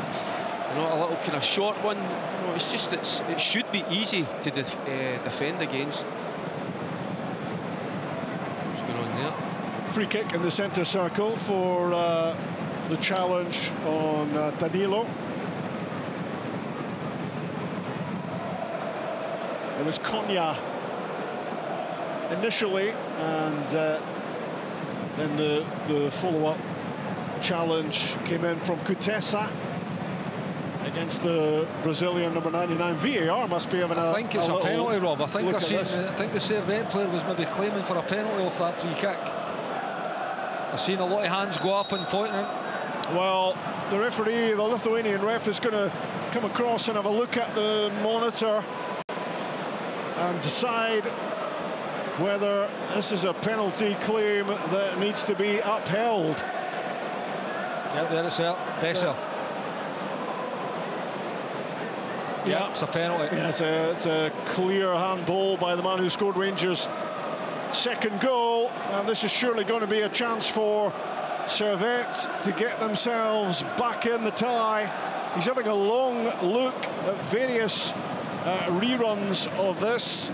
You know, a little kind of short one. You know, it's just it should be easy to defend against. What's going on there? Free kick in the centre circle for the challenge on Danilo. It was Konya initially, and then the follow-up challenge came in from Kutesa against the Brazilian number 99. VAR must be having I think it's a penalty, Rob. I think the Servette player was maybe claiming for a penalty off that free kick. I've seen a lot of hands go up and pointing. Well, the referee, the Lithuanian ref, is going to come across and have a look at the monitor and decide whether this is a penalty claim that needs to be upheld. Yeah, there it's there. Dessel. Yeah, it's a penalty. Yeah, it's a clear handball by the man who scored Rangers' second goal, and this is surely going to be a chance for Servette to get themselves back in the tie. He's having a long look at various reruns of this.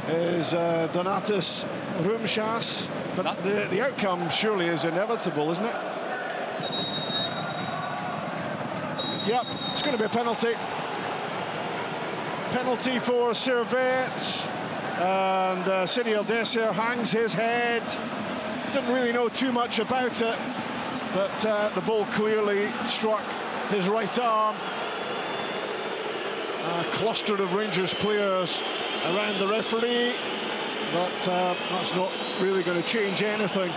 Is Donatas Rumšas, but the outcome surely is inevitable, isn't it? Yep, it's going to be a penalty. Penalty for Servette, and Cyril Dessers hangs his head. Didn't really know too much about it, but the ball clearly struck his right arm. A cluster of Rangers players around the referee, but that's not really going to change anything.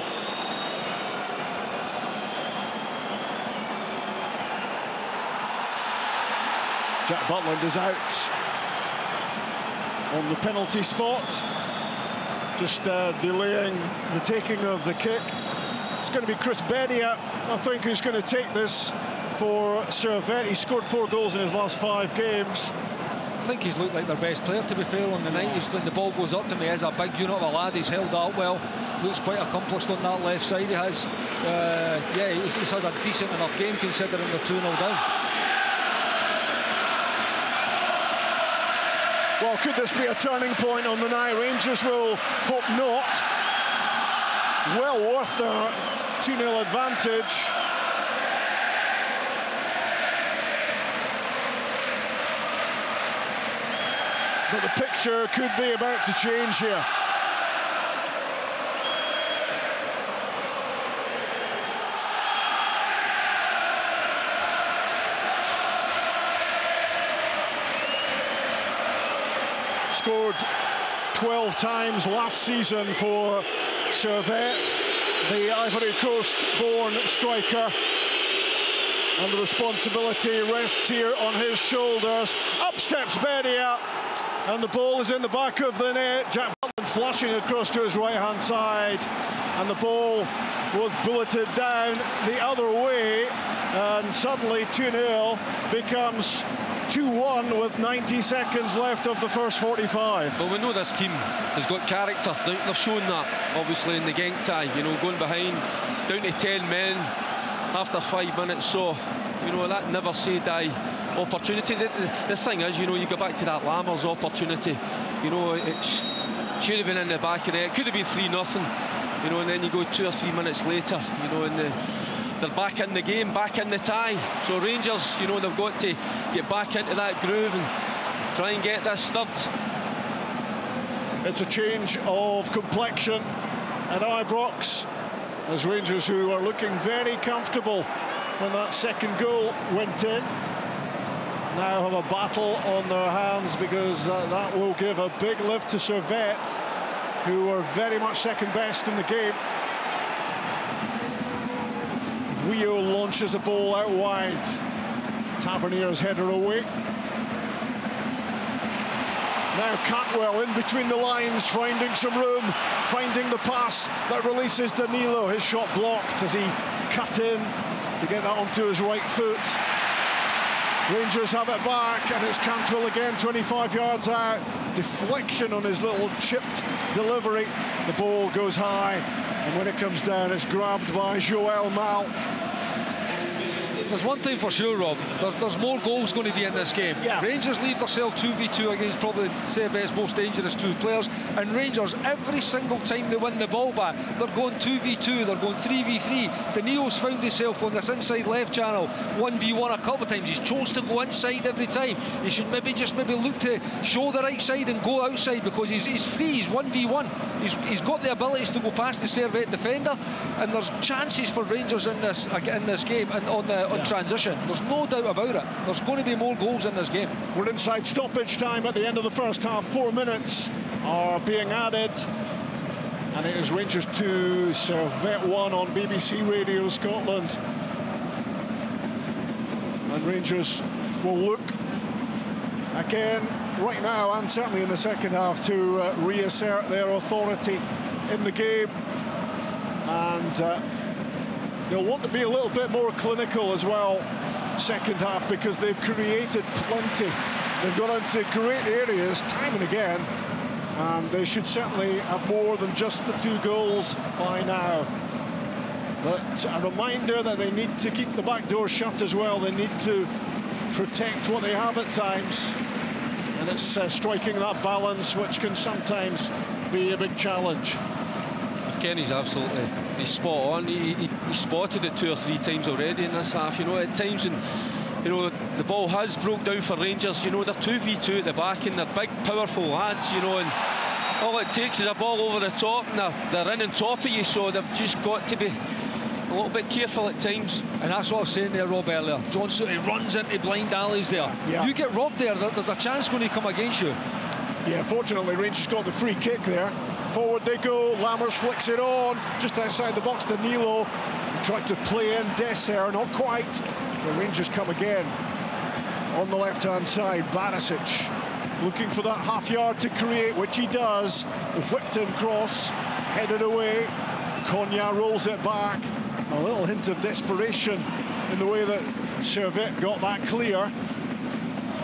Jack Butland is out on the penalty spot, just delaying the taking of the kick. It's going to be Chris Bedia, I think, who's going to take this for Servette. He scored 4 goals in his last 5 games. I think he's looked like their best player, to be fair, on the night. When the ball goes up to me, he is a big unit of a lad. He's held up well, looks quite accomplished on that left side. He has, yeah, he's had a decent enough game considering they're 2-0 down. Well, could this be a turning point on the night? Rangers will hope not. Well worth their 2-0 advantage. But the picture could be about to change here. Scored 12 times last season for Servette, the Ivory Coast-born striker, and the responsibility rests here on his shoulders. Up steps Bedia, and the ball is in the back of the net. Jack Butland flushing across to his right-hand side, and the ball was bulleted down the other way, and suddenly 2-0 becomes 2-1 with 90 seconds left of the first 45. Well, we know this team has got character. They've shown that, obviously, in the Genk tie, you know, going behind, down to 10 men after 5 minutes. So, you know, that never say die opportunity. The thing is, you know, you go back to that Lammers opportunity, you know, it should have been in the back of the net. It could have been 3-0, you know, and then you go 2 or 3 minutes later, you know, and they're back in the game, back in the tie. So Rangers, you know, they've got to get back into that groove and try and get this stirred. It's a change of complexion at Ibrox, as Rangers, who are looking very comfortable when that second goal went in, now have a battle on their hands, because that will give a big lift to Servette, who are very much second best in the game. Vio launches a ball out wide. Tavernier's header away. Now Cantwell in between the lines, finding some room, finding the pass that releases Danilo. His shot blocked as he cut in to get that onto his right foot. Rangers have it back, and it's Cantwell again, 25 yards out. Deflection on his little chipped delivery. The ball goes high, and when it comes down, it's grabbed by Joel Mal. There's one thing for sure, Rob, there's more goals going to be in this game. Yeah. Rangers leave themselves 2v2 against probably Servette's most dangerous 2 players, and Rangers, every single time they win the ball back, they're going 2v2, they're going 3v3. Danilo's found himself on this inside left channel 1v1 a couple of times. He's chose to go inside every time. He should maybe look to show the right side and go outside, because he's free, he's 1v1. He's got the abilities to go past the Servette defender, and there's chances for Rangers in this game and on transition. There's no doubt about it. There's going to be more goals in this game. We're inside stoppage time at the end of the first half. 4 minutes are being added, and it is Rangers 2, Servette 1 on BBC Radio Scotland. And Rangers will look again right now, and certainly in the second half, to reassert their authority in the game, and they'll want to be a little bit more clinical as well second half, because they've created plenty. They've got into great areas time and again, and they should certainly have more than just the 2 goals by now. But a reminder that they need to keep the back door shut as well. They need to protect what they have at times. And it's striking that balance, which can sometimes be a big challenge. Kenny's absolutely, he's spot on. He spotted it 2 or 3 times already in this half. You know, at times, and you know, the ball has broke down for Rangers. You know, they're 2v2 at the back, and they're big, powerful lads. You know, and all it takes is a ball over the top, and they're in on top of you. So they've just got to be a little bit careful at times. And that's what I was saying there, Rob, earlier. John Sutton runs into blind alleys there. Yeah. You get robbed there, there's a chance going to come against you. Yeah, fortunately, Rangers got the free kick there. Forward they go. Lammers flicks it on just outside the box. Danilo tried to play in Dessert, not quite. The Rangers come again on the left-hand side. Barisic looking for that half yard to create, which he does. The whipped-in cross, headed away. Konya rolls it back. A little hint of desperation in the way that Servette got that clear.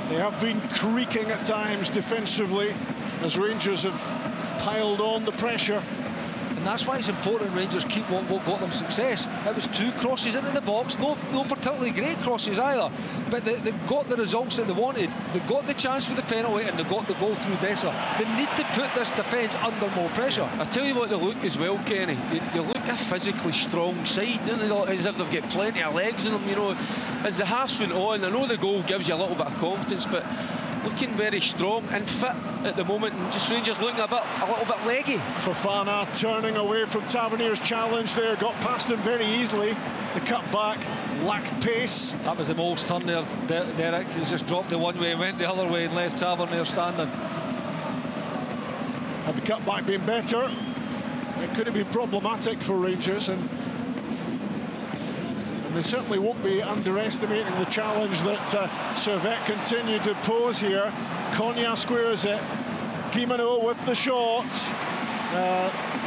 They have been creaking at times defensively as Rangers have piled on the pressure. And that's why it's important Rangers keep what got them success. It was 2 crosses into the box, no particularly great crosses either, but they got the results that they wanted. They got the chance for the penalty and they got the goal through Dessert. They need to put this defence under more pressure. I tell you what they look as well, Kenny. They look a physically strong side, don't they? As if they've got plenty of legs in them, you know. As the half's went on, I know the goal gives you a little bit of confidence, but looking very strong and fit at the moment, and just Rangers looking a little bit leggy. Fofana turning away from Tavernier's challenge there, got past him very easily. The cut back lacked pace. That was the most turn there, Derek. He just dropped it one way and went the other way and left Tavernier standing. Had the cut back been better, it could have been problematic for Rangers, and they certainly won't be underestimating the challenge that Servette continue to pose here. Konya squares it. Guimeno with the shot.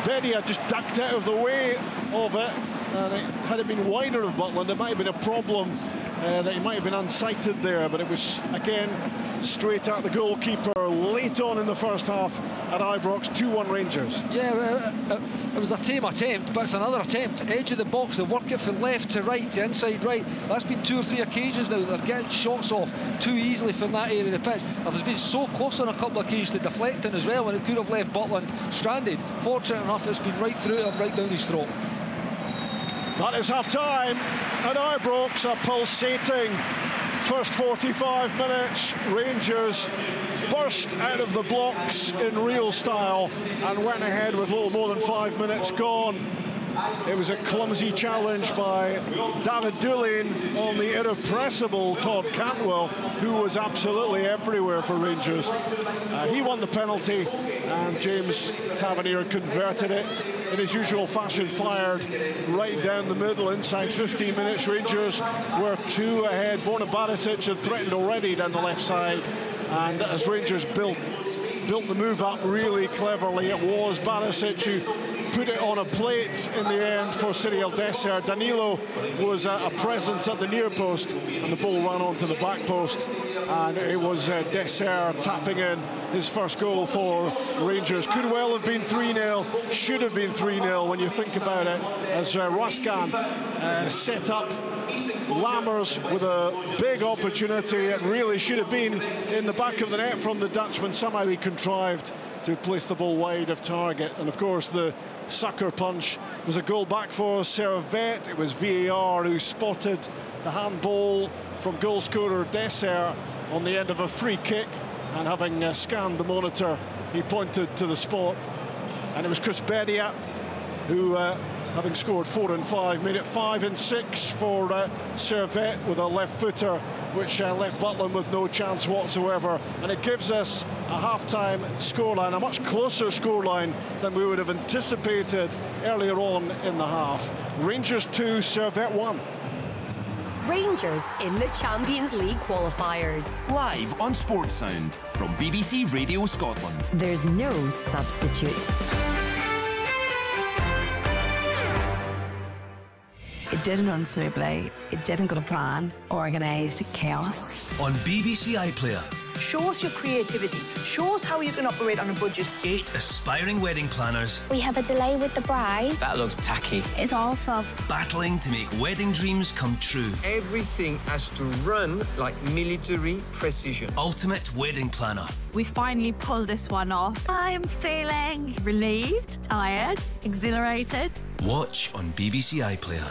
Bedia just ducked out of the way of it. And had it been wider of Butland, it might have been a problem that he might have been unsighted there. But it was, again, straight at the goalkeeper late on in the first half at Ibrox. 2-1 Rangers. Yeah, it was a tame attempt, but it's another attempt. Edge of the box, they work it from left to right to inside right. That's been 2 or 3 occasions now. They're getting shots off too easily from that area of the pitch. There's been so close on a couple of occasions to deflecting as well, when it could have left Butland stranded. Fortunate enough, it's been right through him, right down his throat. That is half-time at Ibrox, a pulsating first 45 minutes. Rangers burst out of the blocks in real style and went ahead with a little more than 5 minutes gone. It was a clumsy challenge by David Dulin on the irrepressible Todd Cantwell, who was absolutely everywhere for Rangers. He won the penalty, and James Tavernier converted it in his usual fashion, fired right down the middle. Inside 15 minutes, Rangers were 2 ahead. Borna Barisic had threatened already down the left side, and as Rangers built the move up really cleverly, it was Barisic who put it on a plate in the end for Cyril Dessert. Danilo was a presence at the near post, and the ball ran onto the back post, and it was Dessert tapping in his first goal for Rangers. Could well have been 3-0, should have been 3-0 when you think about it, as Raskan set up Lammers with a big opportunity. It really should have been in the back of the net from the Dutchman. Somehow he contrived to place the ball wide of target, and of course the sucker punch was a goal back for Servette. It was VAR who spotted the handball from goal scorer Dessert on the end of a free kick, and having scanned the monitor, he pointed to the spot, and it was Chris Bedia who, having scored 4 and 5, made it 5 and 6 for Servette with a left footer, which left Butland with no chance whatsoever. And it gives us a half-time scoreline, a much closer scoreline than we would have anticipated earlier on in the half. Rangers 2, Servette 1. Rangers in the Champions League qualifiers. Live on Sports Sound from BBC Radio Scotland. There's no substitute. It didn't run smoothly, it didn't go to plan, organised chaos. On BBC iPlayer, Show us your creativity. Show us how you can operate on a budget. 8 aspiring wedding planners. We have a delay with the bride. That looks tacky. It's awful. Battling to make wedding dreams come true. Everything has to run like military precision. Ultimate wedding planner. We finally pulled this one off. I'm feeling relieved, tired, exhilarated. Watch on BBC iPlayer.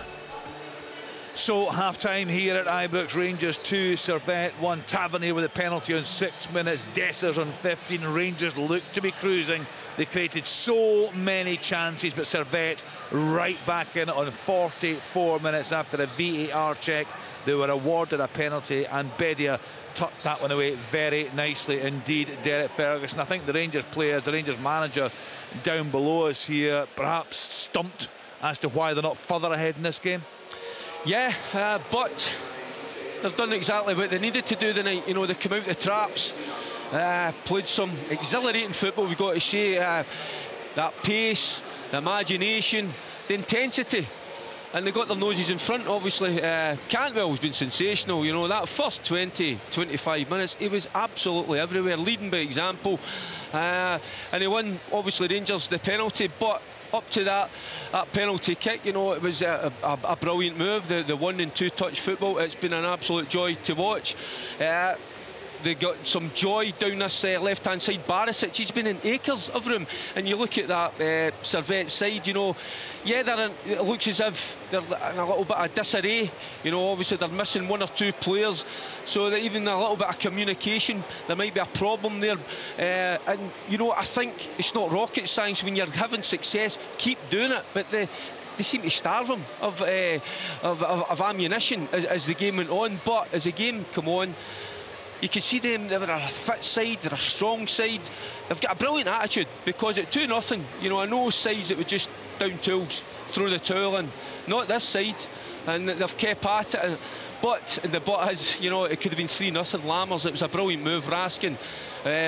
So, half-time here at Ibrox. Rangers 2, Servette 1. Tavernier with a penalty on 6 minutes. Dessers on 15. Rangers looked to be cruising. They created so many chances, but Servette right back in on 44 minutes after a VAR check. They were awarded a penalty, and Bedia tucked that one away very nicely indeed, Derek Ferguson. I think the Rangers players, the Rangers manager down below us here, perhaps stumped as to why they're not further ahead in this game. Yeah, but they've done exactly what they needed to do tonight. You know, they come out the traps, played some exhilarating football, we've got to say. That pace, the imagination, the intensity, and they got their noses in front, obviously. Cantwell's been sensational, you know, that first 20-25 minutes, he was absolutely everywhere, leading by example. And he won, obviously, Rangers the penalty, but up to that penalty kick, you know, it was a brilliant move, the 1 and 2 touch football. It's been an absolute joy to watch. They got some joy down this left-hand side. Barisic, he's been in acres of room, and you look at that Servette side, you know, yeah, it looks as if they're in a little bit of disarray. You know, obviously they're missing 1 or 2 players, so that even a little bit of communication, there might be a problem there. And you know, I think it's not rocket science. When you're having success, keep doing it, but they seem to starve him of ammunition as the game went on. But as the game come on, you can see them, they're a fit side, they're a strong side. They've got a brilliant attitude, because at 2-0, you know, I know sides that would just down tools, throw the towel in. Not this side, and they've kept at it. But the but is, you know, it could have been 3-0 Lammers. It was a brilliant move. Raskin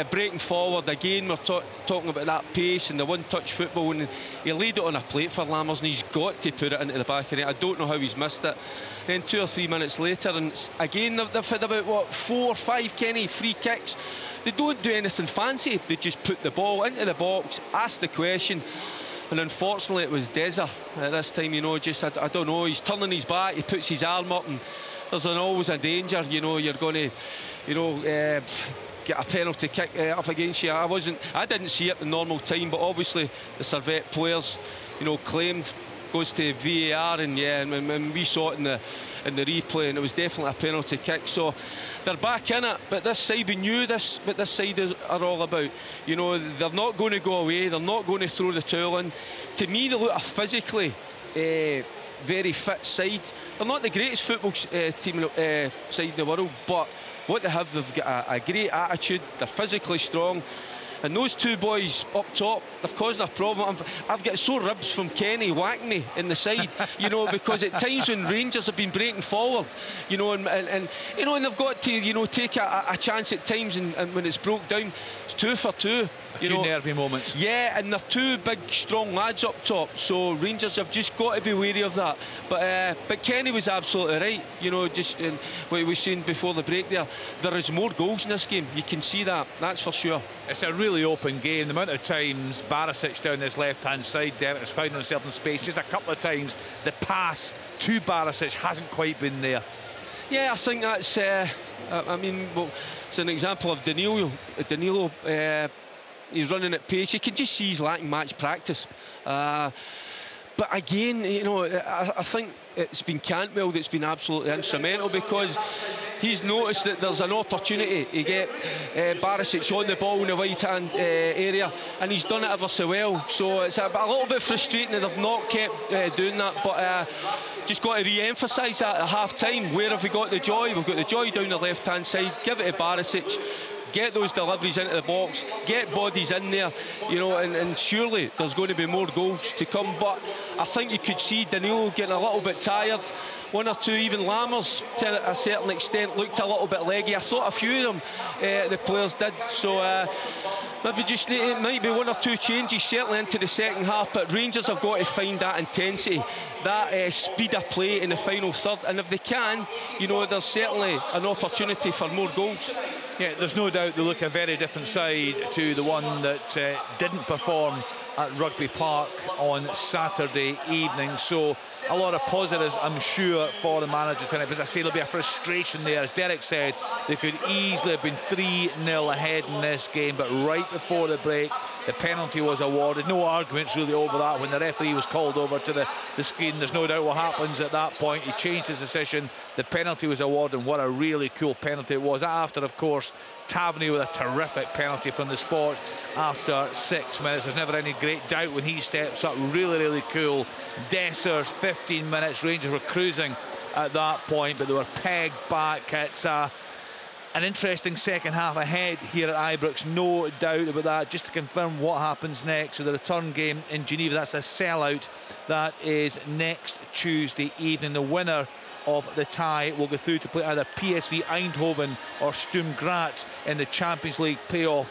breaking forward again. We're talking about that pace and the one-touch football, and he laid it on a plate for Lammers, and he's got to put it into the back of the net. I don't know how he's missed it. Then 2 or 3 minutes later, and again they've had about, what, 4 or 5, Kenny, free kicks. They don't do anything fancy, they just put the ball into the box, ask the question, and unfortunately it was Deza at this time, you know, just, I don't know, he's turning his back, he puts his arm up, and there's always a danger, you know, you're going to, you know, get a penalty kick up against you. I didn't see it the normal time, but obviously the Servette players, you know, claimed, goes to VAR, and yeah, and we saw it in the replay, and it was definitely a penalty kick. So they're back in it, but this side, we knew this, what this side are all about. You know, they're not going to go away, they're not going to throw the towel in. To me, they look a physically very fit side. They're not the greatest football team side in the world, but what they have, they've got a great attitude, they're physically strong. And those 2 boys up top, they're causing a problem. I've got sore ribs from Kenny whacking me in the side, you know, because at times when Rangers have been breaking forward, you know, and you know, and they've got to, you know, take a chance at times, and when it's broke down, it's 2 for 2. You know, nervy moments. Yeah, and they're 2 big, strong lads up top, so Rangers have just got to be wary of that. But Kenny was absolutely right. You know, just what he was saying before the break there is more goals in this game. You can see that, that's for sure. It's a really open game. The amount of times Barisic down this left-hand side, Derek has found himself in space. Just a couple of times the pass to Barisic hasn't quite been there. Yeah, I think that's. I mean, well, it's an example of Danilo. He's running at pace. You can just see he's lacking match practice. But again, you know, I think it's been Cantwell that's been absolutely instrumental, because he's noticed that there's an opportunity to get Barisic on the ball in the right-hand area, and he's done it ever so well. So it's a little bit frustrating that they've not kept doing that, but just got to re-emphasise that at half-time. Where have we got the joy? We've got the joy down the left-hand side. Give it to Barisic. Get those deliveries into the box, get bodies in there, you know, and surely there's going to be more goals to come. But I think you could see Danilo getting a little bit tired. 1 or 2, even Lammers to a certain extent looked a little bit leggy. I thought a few of them, the players did. So maybe just it might be 1 or 2 changes certainly into the second half, but Rangers have got to find that intensity, that speed of play in the final third, and if they can, you know, there's certainly an opportunity for more goals. Yeah, there's no doubt they look a very different side to the one that didn't perform at Rugby Park on Saturday evening. So a lot of positives, I'm sure, for the manager tonight. But as I say, there'll be a frustration there. As Derek said, they could easily have been 3-0 ahead in this game, but right before the break, the penalty was awarded. No arguments really over that. When the referee was called over to the screen, there's no doubt what happens at that point. He changed his decision. The penalty was awarded, and what a really cool penalty it was. After, of course, Tavernier with a terrific penalty from the spot after 6 minutes. There's never any great doubt when he steps up. Really, really cool. Dessers, 15 minutes. Rangers were cruising at that point, but they were pegged back. It's an interesting second half ahead here at Ibrox, no doubt about that. Just to confirm what happens next with the return game in Geneva, that's a sellout. That is next Tuesday evening. The winner of the tie will go through to play either PSV Eindhoven or Sturm Graz in the Champions League playoff.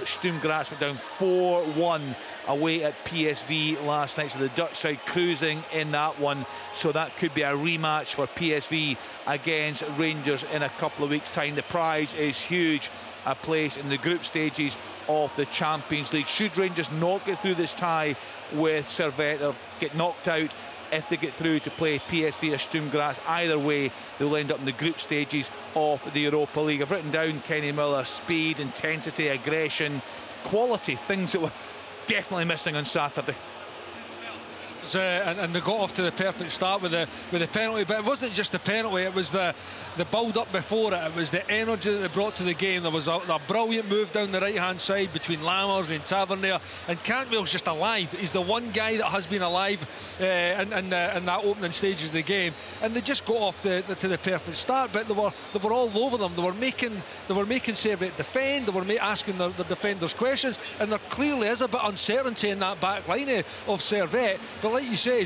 Sturm Graz went down 4-1 away at PSV last night, so the Dutch side cruising in that one. So that could be a rematch for PSV against Rangers in a couple of weeks' time. The prize is huge, a place in the group stages of the Champions League. Should Rangers not get through this tie with Servette or get knocked out, if they get through to play PSV or Sturm Graz, either way they'll end up in the group stages of the Europa League. I've written down Kenny Miller: speed, intensity, aggression, quality, things that were definitely missing on Saturday. And they got off to the perfect start with the penalty, but it wasn't just the penalty, it was the build up before it. It was the energy that they brought to the game. There was a brilliant move down the right hand side between Lammers and Tavernier, and Cantwell's just alive. He's the one guy that has been alive in that opening stages of the game, and they just got off to the perfect start. But they were all over them. They were making Servette defend. They were asking the defenders questions, and there clearly is a bit of uncertainty in that back line of Servette. But like you say,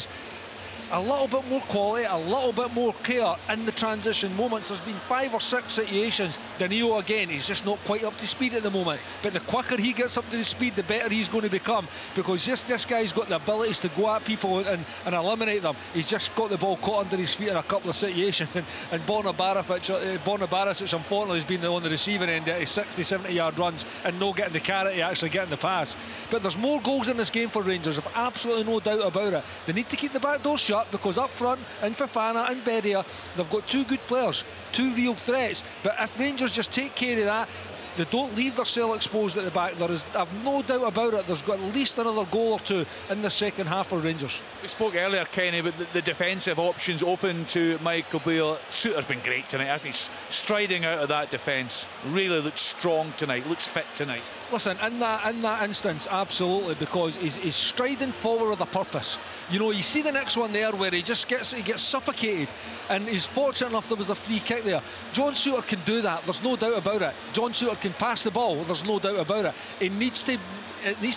a little bit more quality, a little bit more care in the transition moments. There's been 5 or 6 situations. Danilo, again, he's just not quite up to speed at the moment, but the quicker he gets up to the speed, the better he's going to become, because this guy's got the abilities to go at people and eliminate them. He's just got the ball caught under his feet in a couple of situations, and Borna Barisic unfortunately has been on the receiving end at his 60-70 yard runs and not getting the carrot, actually getting the pass. But there's more goals in this game for Rangers, I've absolutely no doubt about it. They need to keep the back door shut, because up front, in Fofana and Bedia, they've got 2 good players, 2 real threats. But if Rangers just take care of that, they don't leave their cell exposed at the back, I've no doubt about it, there's got at least another goal or 2 in the second half for Rangers. We spoke earlier, Kenny, about the defensive options open to Michael Beale. Suter's been great tonight, hasn't he? Striding out of that defence, really looks strong tonight, looks fit tonight. Listen, in that instance, absolutely, because he's striding forward with a purpose. You know, you see the next one there where he gets suffocated, and he's fortunate enough there was a free kick there. John Suter can do that, there's no doubt about it. John Suter can pass the ball, there's no doubt about it. It needs to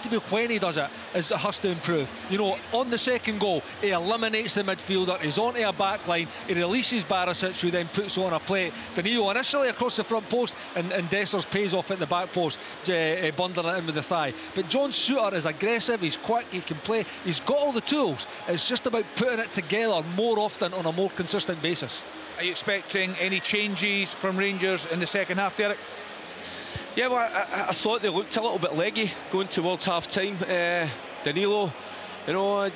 be when he does it, it has to improve. You know, on the second goal, he eliminates the midfielder, he's onto a back line, he releases Barisic, who then puts on a play. Danilo initially across the front post, and Dessers pays off at the back post, bundling it in with the thigh. But John Suter is aggressive, he's quick, he can play, he's got all the tools. It's just about putting it together more often on a more consistent basis. Are you expecting any changes from Rangers in the second half, Derek? Yeah, well, I thought they looked a little bit leggy going towards half-time. Danilo, you know,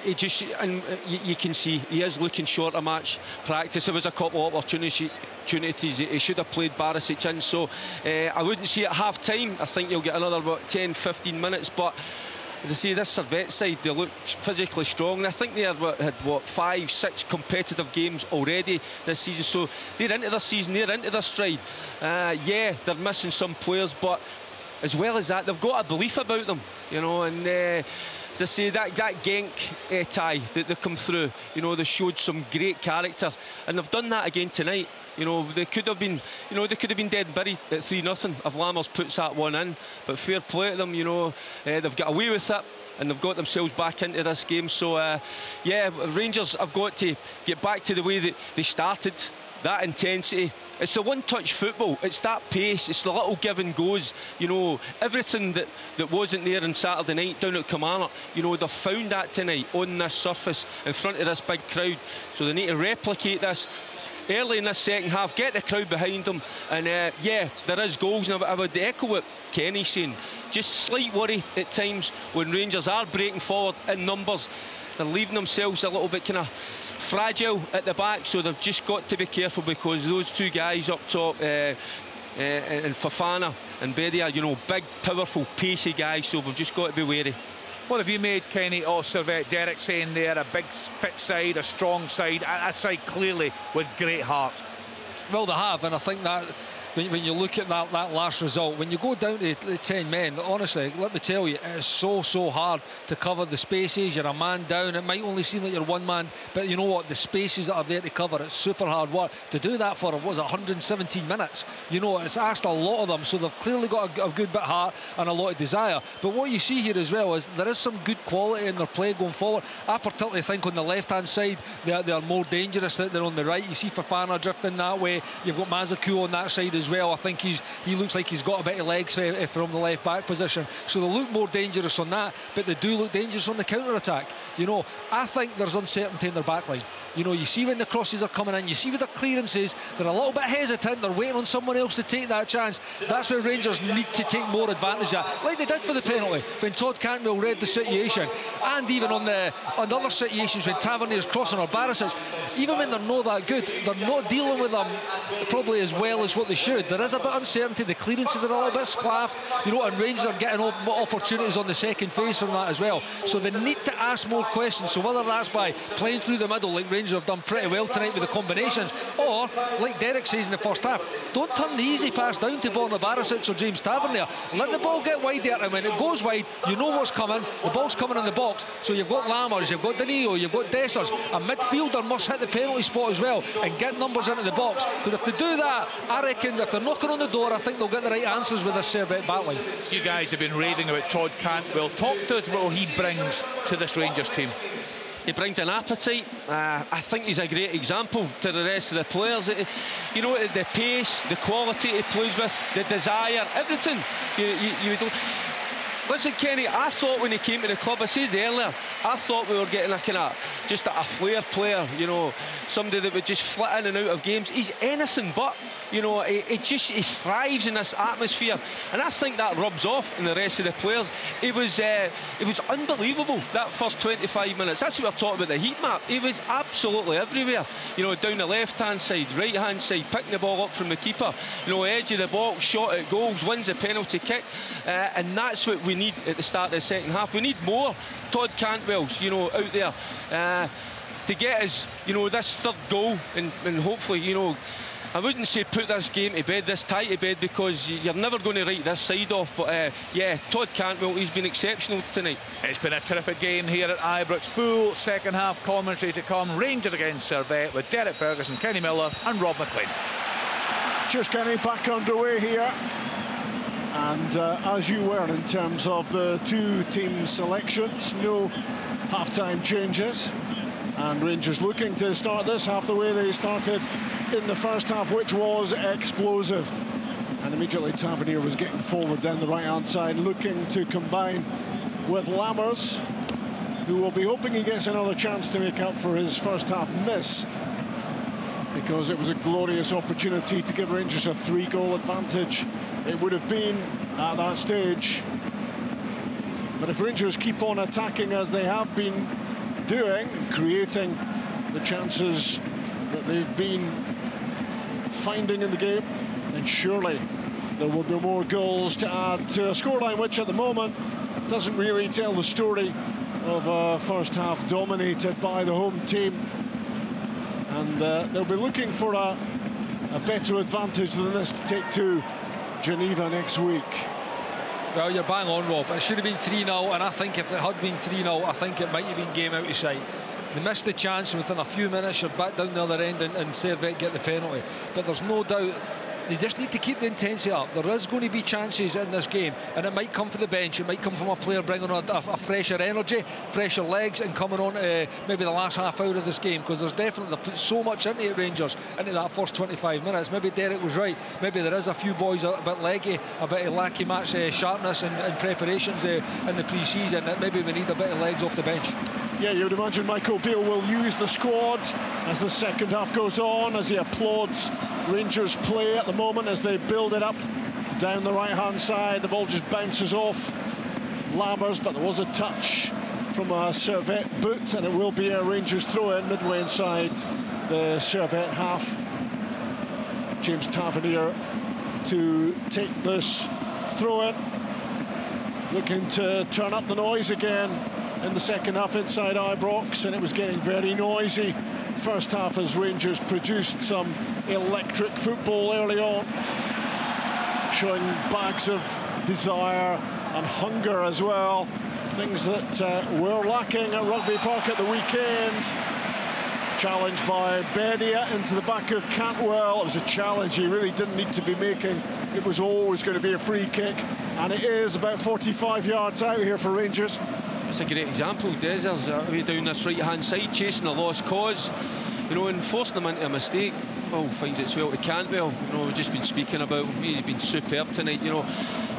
he just, and you can see he is looking short of match practice. There was a couple of opportunities he should have played Barisic in, so I wouldn't see at half-time. I think you'll get another 10-15 minutes, but as I say, this Servette side, they look physically strong, and I think they had 5-6 competitive games already this season, so they're into their season, they're into their stride. Yeah, they're missing some players, but as well as that, they've got a belief about them, you know, and as I say, that Genk tie that they come through, you know, they showed some great character, and they've done that again tonight. You know, they could have been dead and buried at 3-0 if Lammers puts that one in. But fair play to them, you know, they've got away with it and they've got themselves back into this game. So, yeah, Rangers have got to get back to the way that they started. That intensity, it's the one-touch football, it's that pace, it's the little give and goes, you know, everything that wasn't there on Saturday night down at Kilmarnock, you know, they've found that tonight on this surface in front of this big crowd, so they need to replicate this early in this second half, get the crowd behind them, and yeah, there is goals, and I would echo what Kenny's saying. Just slight worry at times when Rangers are breaking forward in numbers. They're leaving themselves a little bit kind of fragile at the back, so they've just got to be careful, because those two guys up top, and Fofana and Bedia, you know, big, powerful, pacey guys, so we've just got to be wary. What have you made, Kenny, of Servette? Derek saying there, a big fit side, a strong side, a side clearly with great heart. Well, they have, and I think that when you look at that last result, when you go down to 10 men, honestly, let me tell you, it is so hard to cover the spaces. You're a man down. It might only seem like you're one man, but you know what? The spaces that are there to cover, it's super hard work. To do that for, 117 minutes? You know, it's asked a lot of them, so they've clearly got a good bit of heart and a lot of desire. But what you see here as well is there is some good quality in their play going forward. I particularly think on the left-hand side, they are more dangerous than on the right. You see Fofana drifting that way. You've got Mazaku on that side as well. I think he looks like he's got a bit of legs from the left back position, so they look more dangerous on that, but they do look dangerous on the counter attack. You know, I think there's uncertainty in their back line. You know, you see when the crosses are coming in, you see with the clearances, they're a little bit hesitant, they're waiting on someone else to take that chance. That's where Rangers need to take more advantage of, like they did for the penalty when Todd Cantwell read the situation, and even on other situations when Tavernier's crossing or Barisic. Even when they're not that good, they're not dealing with them probably as well as what they should. There is a bit of uncertainty, the clearances are a little bit sclaffed, you know, and Rangers are getting opportunities on the second phase from that as well. So they need to ask more questions. So whether that's by playing through the middle, like Rangers have done pretty well tonight with the combinations, or like Derek says in the first half, don't turn the easy pass down to Borna Barisic or James Tavernier. Let the ball get wide there, and when it goes wide, you know what's coming. The ball's coming in the box. So you've got Lammers, you've got Danilo, you've got Dessers. A midfielder must hit the penalty spot as well and get numbers into the box. Because if they do that, I reckon if they're knocking on the door, I think they'll get the right answers with this Servette battling. You guys have been raving about Todd Cantwell. Talk to us what he brings to this Rangers team. He brings an appetite. I think he's a great example to the rest of the players. You know, the pace, the quality he plays with, the desire, everything. You don't... Listen, Kenny, I thought when he came to the club, I said earlier, I thought we were getting a kind of just a flair player, you know, somebody that would just flit in and out of games. He's anything but, you know, he thrives in this atmosphere, and I think that rubs off in the rest of the players. It was unbelievable, that first 25 minutes. That's what we're talking about, the heat map. He was absolutely everywhere, you know, down the left-hand side, right-hand side, picking the ball up from the keeper, you know, edge of the box, shot at goals, wins a penalty kick, and that's what we need at the start of the second half. We need more Todd Cantwells, you know, out there to get us, you know, this third goal, and hopefully, you know, I wouldn't say put this game to bed, this tie to bed, because you're never going to write this side off. But yeah, Todd Cantwell, he's been exceptional tonight. It's been a terrific game here at Ibrox. Full second half commentary to come. Rangers against Servette with Derek Ferguson, Kenny Miller and Rob McLean. Cheers, Kenny. Back underway here. And as you were in terms of the two team selections, no half-time changes. And Rangers looking to start this half the way they started in the first half, which was explosive. And immediately Tavernier was getting forward down the right-hand side, looking to combine with Lammers, who will be hoping he gets another chance to make up for his first half miss, because it was a glorious opportunity to give Rangers a 3-goal advantage. It would have been at that stage. But if Rangers keep on attacking as they have been doing, and creating the chances that they've been finding in the game, then surely there will be more goals to add to a scoreline which at the moment doesn't really tell the story of a first half dominated by the home team. And they'll be looking for a better advantage than this to take to Geneva next week. Well, you're bang on, Rob. It should have been 3-0, and I think if it had been 3-0, I think it might have been game out of sight. They missed the chance, within a few minutes you're back down the other end and Servette get the penalty. But there's no doubt They just need to keep the intensity up. There is going to be chances in this game, and it might come from the bench. It might come from a player bringing on a fresher energy, fresher legs, and coming on maybe the last half hour of this game, because there's definitely, they put so much into it, Rangers, into that first 25 minutes. Maybe Derek was right. Maybe there is a few boys a bit leggy, a bit of lacky match sharpness and preparations in the pre-season, that maybe we need a bit of legs off the bench. Yeah, you would imagine Michael Beale will use the squad as the second half goes on, as he applauds Rangers' play at the moment as they build it up down the right-hand side. The ball just bounces off Lammers, but there was a touch from a Servette boot, and it will be a Rangers throw-in midway inside the Servette half. James Tavernier to take this throw-in, looking to turn up the noise again in the second half inside Ibrox, and it was getting very noisy first half as Rangers produced some electric football early on, showing bags of desire and hunger as well, things that were lacking at Rugby Park at the weekend. Challenged by Bedia into the back of Cantwell. It was a challenge he really didn't need to be making. It was always going to be a free kick, and it is about 45 yards out here for Rangers. It's a great example. Desert's way down this right-hand side, chasing a lost cause, you know, and forcing them into a mistake. Well, finds its way out to Cantwell. You know, we've just been speaking about him. He's been superb tonight. You know,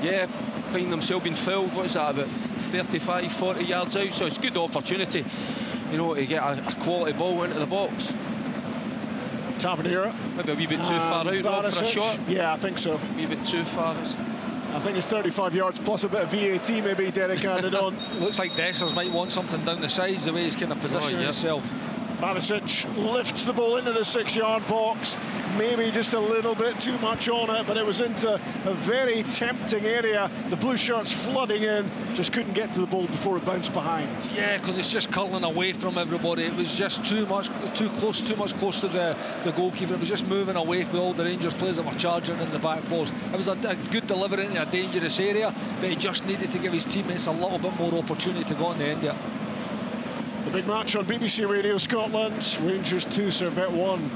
yeah, find themselves being fouled. What's that, about 35, 40 yards out? So it's a good opportunity, you know, to get a quality ball into the box. Tavernier. Maybe a wee bit too far out, Rob, for a shot. Yeah, I think so. A wee bit too far. I think it's 35 yards plus a bit of VAT maybe Derek added on. Looks like Dessers might want something down the sides, the way he's kind of positioning himself. Barisic lifts the ball into the 6-yard box, maybe just a little bit too much on it, but it was into a very tempting area. The blue shirts flooding in, just couldn't get to the ball before it bounced behind. Yeah, because it's just curling away from everybody. It was just too much close to the goalkeeper. It was just moving away from all the Rangers players that were charging in the back post. It was a good delivery into a dangerous area, but he just needed to give his teammates a little bit more opportunity to go on the end of it. The big match on BBC Radio Scotland. Rangers 2, Servette 1.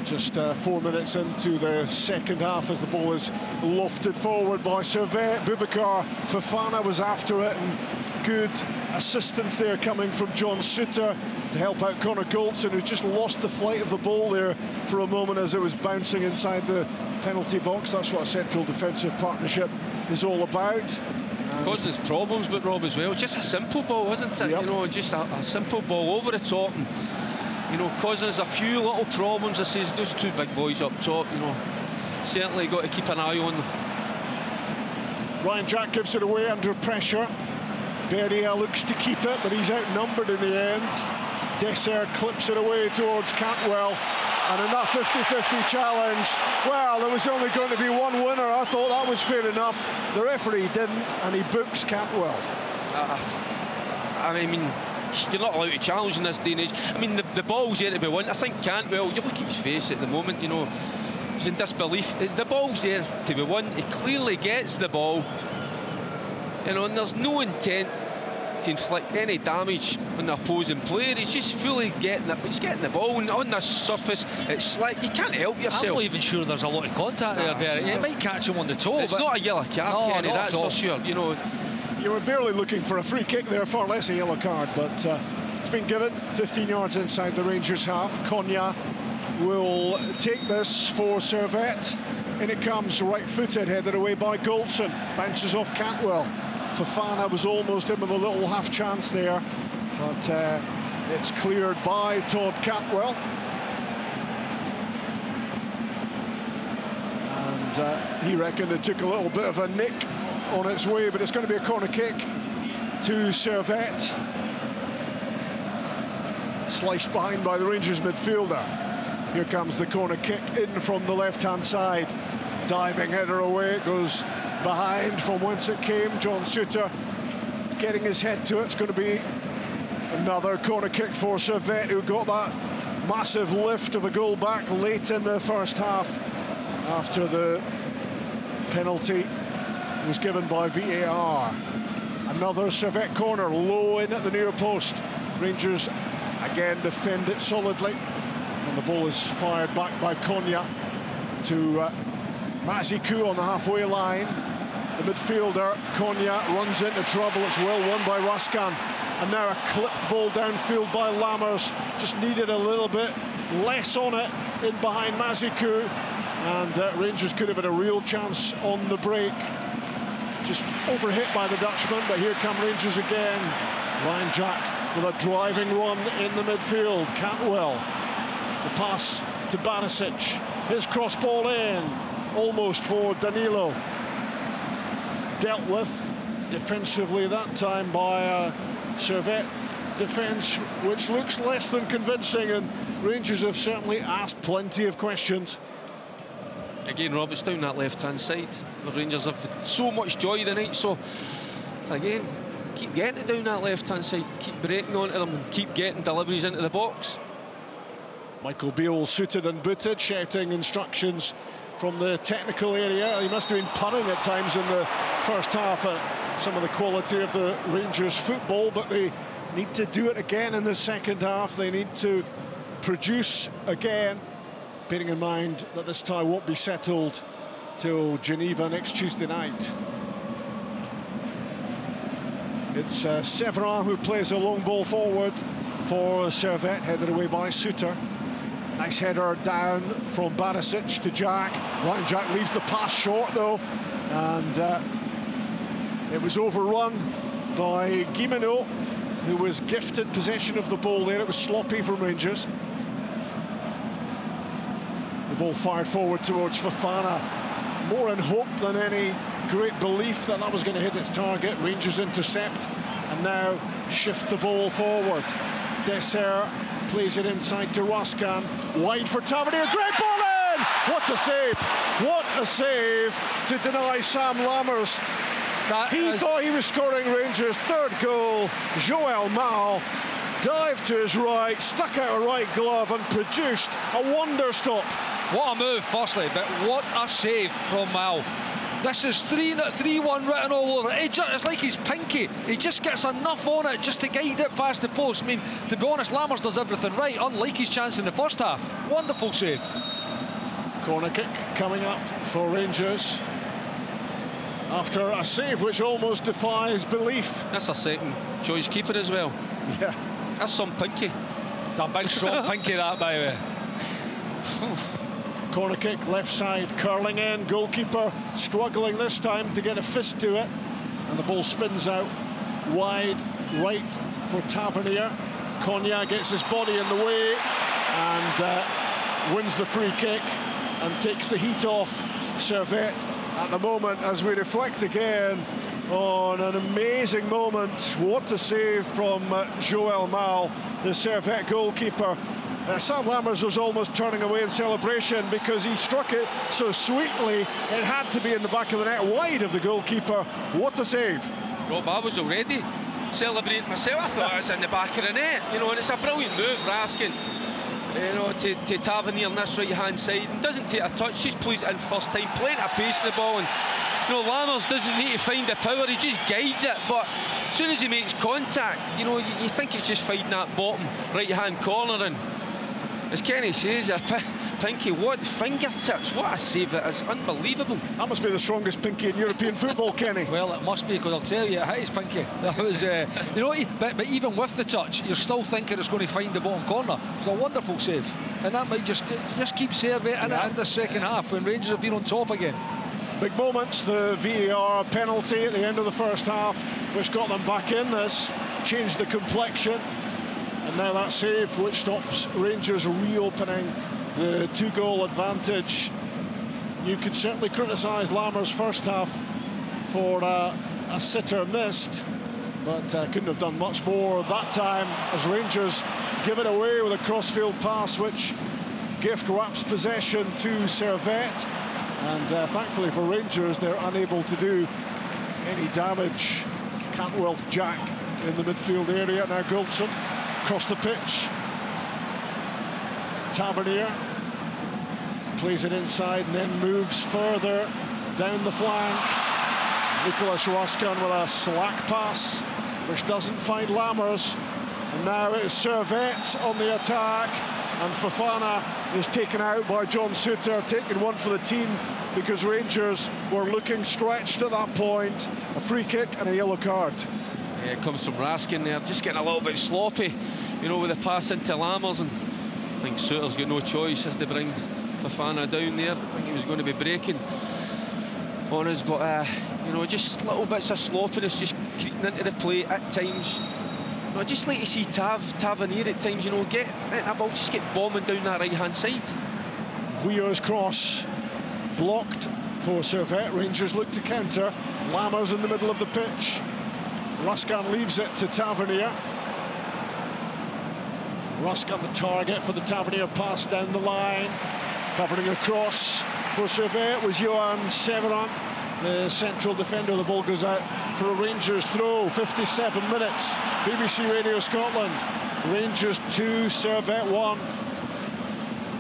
Just 4 minutes into the second half as the ball is lofted forward by Servette. Boubacar Fofana was after it, and good assistance there coming from John Suter to help out Connor Goldson, who just lost the flight of the ball there for a moment as it was bouncing inside the penalty box. That's what a central defensive partnership is all about. Causing us problems, but Rob, as well, just a simple ball, wasn't it? Yep. You know, just a simple ball over the top, and, you know, causing us a few little problems. I says those two big boys up top, you know, certainly got to keep an eye on them. Ryan Jack gives it away under pressure. Beria looks to keep it, but he's outnumbered in the end. Dessert clips it away towards Cantwell. And in that 50-50 challenge, well, there was only going to be one winner. I thought that was fair enough. The referee didn't, and he books Cantwell. I mean, you're not allowed to challenge in this day and age. I mean, the ball's there to be won. I think Cantwell, you look at his face at the moment, you know, he's in disbelief. The ball's there to be won. He clearly gets the ball, you know, and there's no intent to inflict any damage on the opposing player. He's just fully getting it. He's getting the ball, and on this surface, it's slick. You can't help yourself. I'm not even sure there's a lot of contact there. It might catch him on the toe. It's not a yellow card, Kenny, that's for sure. You know, you were barely looking for a free kick there, far less a yellow card, but it's been given 15 yards inside the Rangers half. Konya will take this for Servette. In it comes, right-footed, headed away by Goldson. Bounces off Cantwell. Fofana was almost in with a little half chance there, but it's cleared by Todd Cantwell. And he reckoned it took a little bit of a nick on its way, but it's going to be a corner kick to Servette. Sliced behind by the Rangers midfielder. Here comes the corner kick in from the left-hand side. Diving header away, it goes behind from whence it came. John Suter getting his head to it. It's going to be another corner kick for Servette, who got that massive lift of a goal back late in the first half after the penalty was given by VAR. Another Servette corner, low in at the near post. Rangers again defend it solidly, and the ball is fired back by Konya to Mazikou on the halfway line. The midfielder, Konya, runs into trouble. It's well won by Raskan. And now a clipped ball downfield by Lammers. Just needed a little bit less on it in behind Mazikou. And Rangers could have had a real chance on the break. Just overhit by the Dutchman, but here come Rangers again. Ryan Jack with a driving run in the midfield. Cantwell, the pass to Barisic. His cross ball in, almost for Danilo. Dealt with defensively that time by Servette defence, which looks less than convincing, and Rangers have certainly asked plenty of questions. Again, Rob, it's down that left-hand side. The Rangers have had so much joy tonight, so again, keep getting it down that left-hand side, keep breaking onto them and keep getting deliveries into the box. Michael Beale suited and booted, shouting instructions from the technical area. He must have been punning at times in the first half at some of the quality of the Rangers football, but they need to do it again in the second half. They need to produce again, bearing in mind that this tie won't be settled till Geneva next Tuesday night. It's Severin who plays a long ball forward for Servette, headed away by Suter. Nice header down from Barisic to Jack. Ryan Jack leaves the pass short though, and it was overrun by Guimeno, who was gifted possession of the ball there. It was sloppy from Rangers. The ball fired forward towards Fofana, more in hope than any great belief that was going to hit its target. Rangers intercept and now shift the ball forward. Dessert plays it inside to Raskan, wide for Tavernier, great ball in! What a save! What a save to deny Sam Lammers. He thought he was scoring Rangers' third goal. Joel Mal dived to his right, stuck out a right glove and produced a wonder stop. What a move, firstly, but what a save from Mal. This is 3-1 written all over it. It's like his pinky. He just gets enough on it just to guide it past the post. I mean, to be honest, Lammers does everything right, unlike his chance in the first half. Wonderful save. Corner kick coming up for Rangers after a save which almost defies belief. That's a second choice keeper as well. Yeah. That's some pinky. It's a big strong pinky that, by the way. Corner kick, left side, curling in. Goalkeeper struggling this time to get a fist to it. And the ball spins out wide right for Tavernier. Konya gets his body in the way and wins the free kick and takes the heat off Servette at the moment, as we reflect again on an amazing moment. What a save from Joel Mal, the Servette goalkeeper. Sam Lammers was almost turning away in celebration because he struck it so sweetly. It had to be in the back of the net, wide of the goalkeeper. What a save. Rob, I was already celebrating myself. I thought it was in the back of the net, you know, and it's a brilliant move, Raskin, you know, to Tavernier on this right-hand side. And doesn't take a touch, just plays it in first time, plenty of pace in the ball. And, you know, Lammers doesn't need to find the power, he just guides it. But as soon as he makes contact, you know, you think it's just finding that bottom right-hand corner. And as Kenny says, pinky, what fingertips, what a save, it is unbelievable. That must be the strongest pinky in European football, Kenny. Well, it must be, because I'll tell you, it hit his pinky. That was, you know, but even with the touch, you're still thinking it's going to find the bottom corner. It's a wonderful save, and that might just keep Servette in it in the second half when Rangers have been on top again. Big moments, the VAR penalty at the end of the first half, which got them back in this, changed the complexion. And now that save, which stops Rangers reopening the 2-goal advantage. You could certainly criticise Lammers' first half for a sitter missed, but couldn't have done much more that time as Rangers give it away with a crossfield pass which gift wraps possession to Servette. And thankfully for Rangers, they're unable to do any damage. Cantwell Jack in the midfield area, now Goldson across the pitch. Tavernier plays it inside and then moves further down the flank. Nicolas Raskan with a slack pass which doesn't find Lammers. And now it's Servette on the attack. and Fofana is taken out by John Souttar, taking one for the team because Rangers were looking stretched at that point. A free kick and a yellow card. Yeah, it comes from Raskin there, just getting a little bit sloppy, you know, with the pass into Lammers, and I think Souttar's got no choice as to bring Fofana down there. I think he was going to be breaking on us, but you know, just little bits of sloppiness just creeping into the play at times. You know, I just like to see Tavernier at times, you know, get a ball, just get bombing down that right hand side. Vujo's cross blocked for Servette. Rangers look to counter. Lammers in the middle of the pitch. Raskin leaves it to Tavernier. Raskin the target for the Tavernier pass down the line. Covering across for Servette was Johan Severin, the central defender. The ball goes out for a Rangers throw. 57 minutes. BBC Radio Scotland. Rangers 2, Servette 1.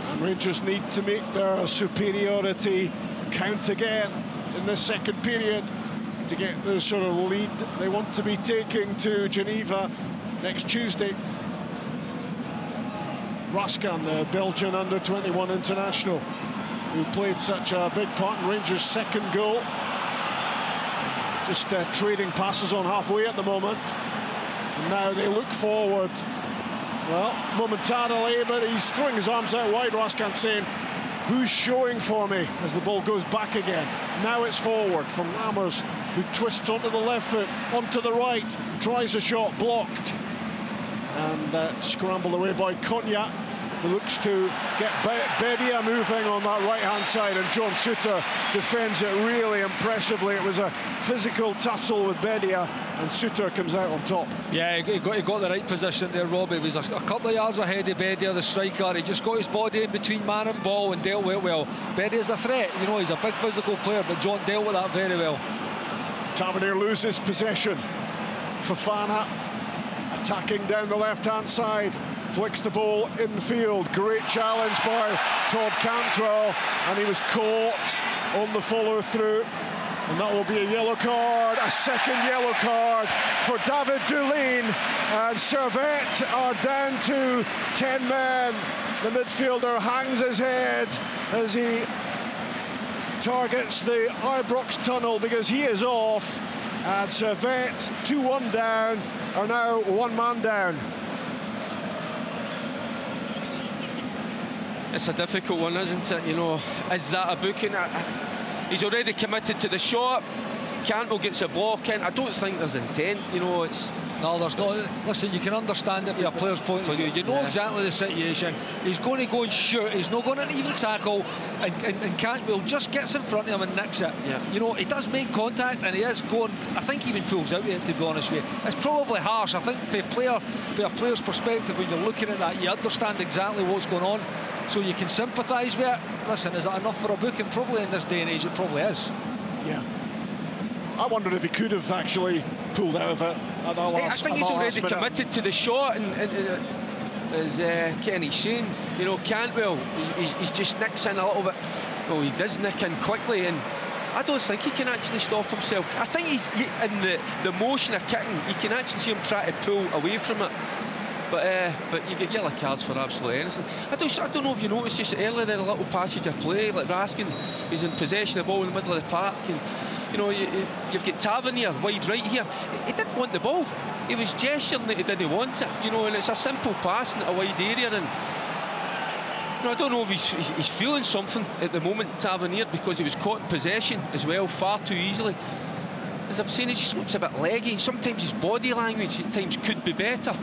And Rangers need to make their superiority count again in the second period to get the sort of lead they want to be taking to Geneva next Tuesday. Raskin, the Belgian under-21 international, who played such a big part in Rangers' second goal. Just trading passes on halfway at the moment. And now they look forward. Well, momentarily, but he's throwing his arms out wide, Raskin, saying, who's showing for me, as the ball goes back again. Now it's forward from Lammers, who twists onto the left foot, onto the right, tries a shot, blocked. And scrambled away by Cognac, who looks to get Bedia moving on that right-hand side, and John Souttar defends it really impressively. It was a physical tussle with Bedia, and Souttar comes out on top. Yeah, he got the right position there, Robbie. He was a couple of yards ahead of Bedia, the striker. He just got his body in between man and ball and dealt with it well. Bedia's a threat, you know, he's a big physical player, but John dealt with that very well. Tavernier loses possession. Fofana attacking down the left-hand side, flicks the ball infield. Great challenge by Todd Cantwell, and he was caught on the follow-through, and that will be a yellow card, a second yellow card for David Dulin, and Servette are down to 10 men. The midfielder hangs his head as he targets the Ibrox tunnel because he is off, and Servette, 2-1 down, are now one man down. It's a difficult one, isn't it? You know, is that a booking? He's already committed to the shot. Cantwell gets a block in. I don't think there's intent. You know, it's... No, there's not. Listen, you can understand it from a player's point of view. You know exactly the situation. He's going to go and shoot. He's not going to even tackle. And Cantwell just gets in front of him and nicks it. Yeah. You know, he does make contact and he is going... I think he even pulls out with it, to be honest with you. It's probably harsh. I think from a player's perspective, when you're looking at that, you understand exactly what's going on. So you can sympathise with it. Listen, is that enough for a booking? Probably in this day and age, it probably is. Yeah. I wondered if he could have actually pulled out of it at the last I think he's already minute. committed to the shot, and as Kenny's saying, you know, Cantwell, he's just nicks in a little bit. Well, he does nick in quickly, and I don't think he can actually stop himself. I think he's in the motion of kicking, you can actually see him try to pull away from it. But you get yellow cards for absolutely anything. I don't know if you noticed just earlier there, a little passage of play, like Raskin is in possession of the ball in the middle of the park, and you know, you've got Tavernier wide right here. He didn't want the ball. He was gesturing that he didn't want it, you know, and it's a simple pass in a wide area. And you know, I don't know if he's feeling something at the moment, Tavernier, because he was caught in possession as well far too easily. As I'm saying, he just looks a bit leggy. Sometimes his body language at times could be better.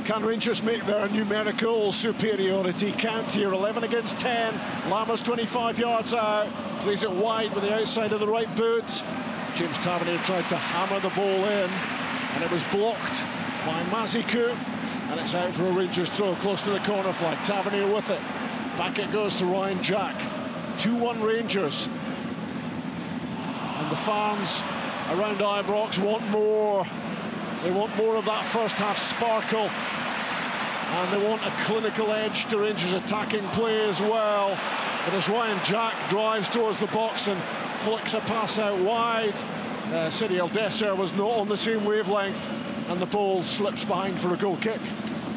Can Rangers make their numerical superiority count here? 11 against 10. Lammers 25 yards out. Plays it wide with the outside of the right boot. James Tavernier tried to hammer the ball in, and it was blocked by Mazikou. And it's out for a Rangers throw close to the corner flag. Tavernier with it. Back it goes to Ryan Jack. 2-1 Rangers. And the fans around Ibrox want more. They want more of that first half sparkle, and they want a clinical edge to Rangers' attacking play as well. But as Ryan Jack drives towards the box and flicks a pass out wide, Cyril Dessert was not on the same wavelength, and the ball slips behind for a goal kick.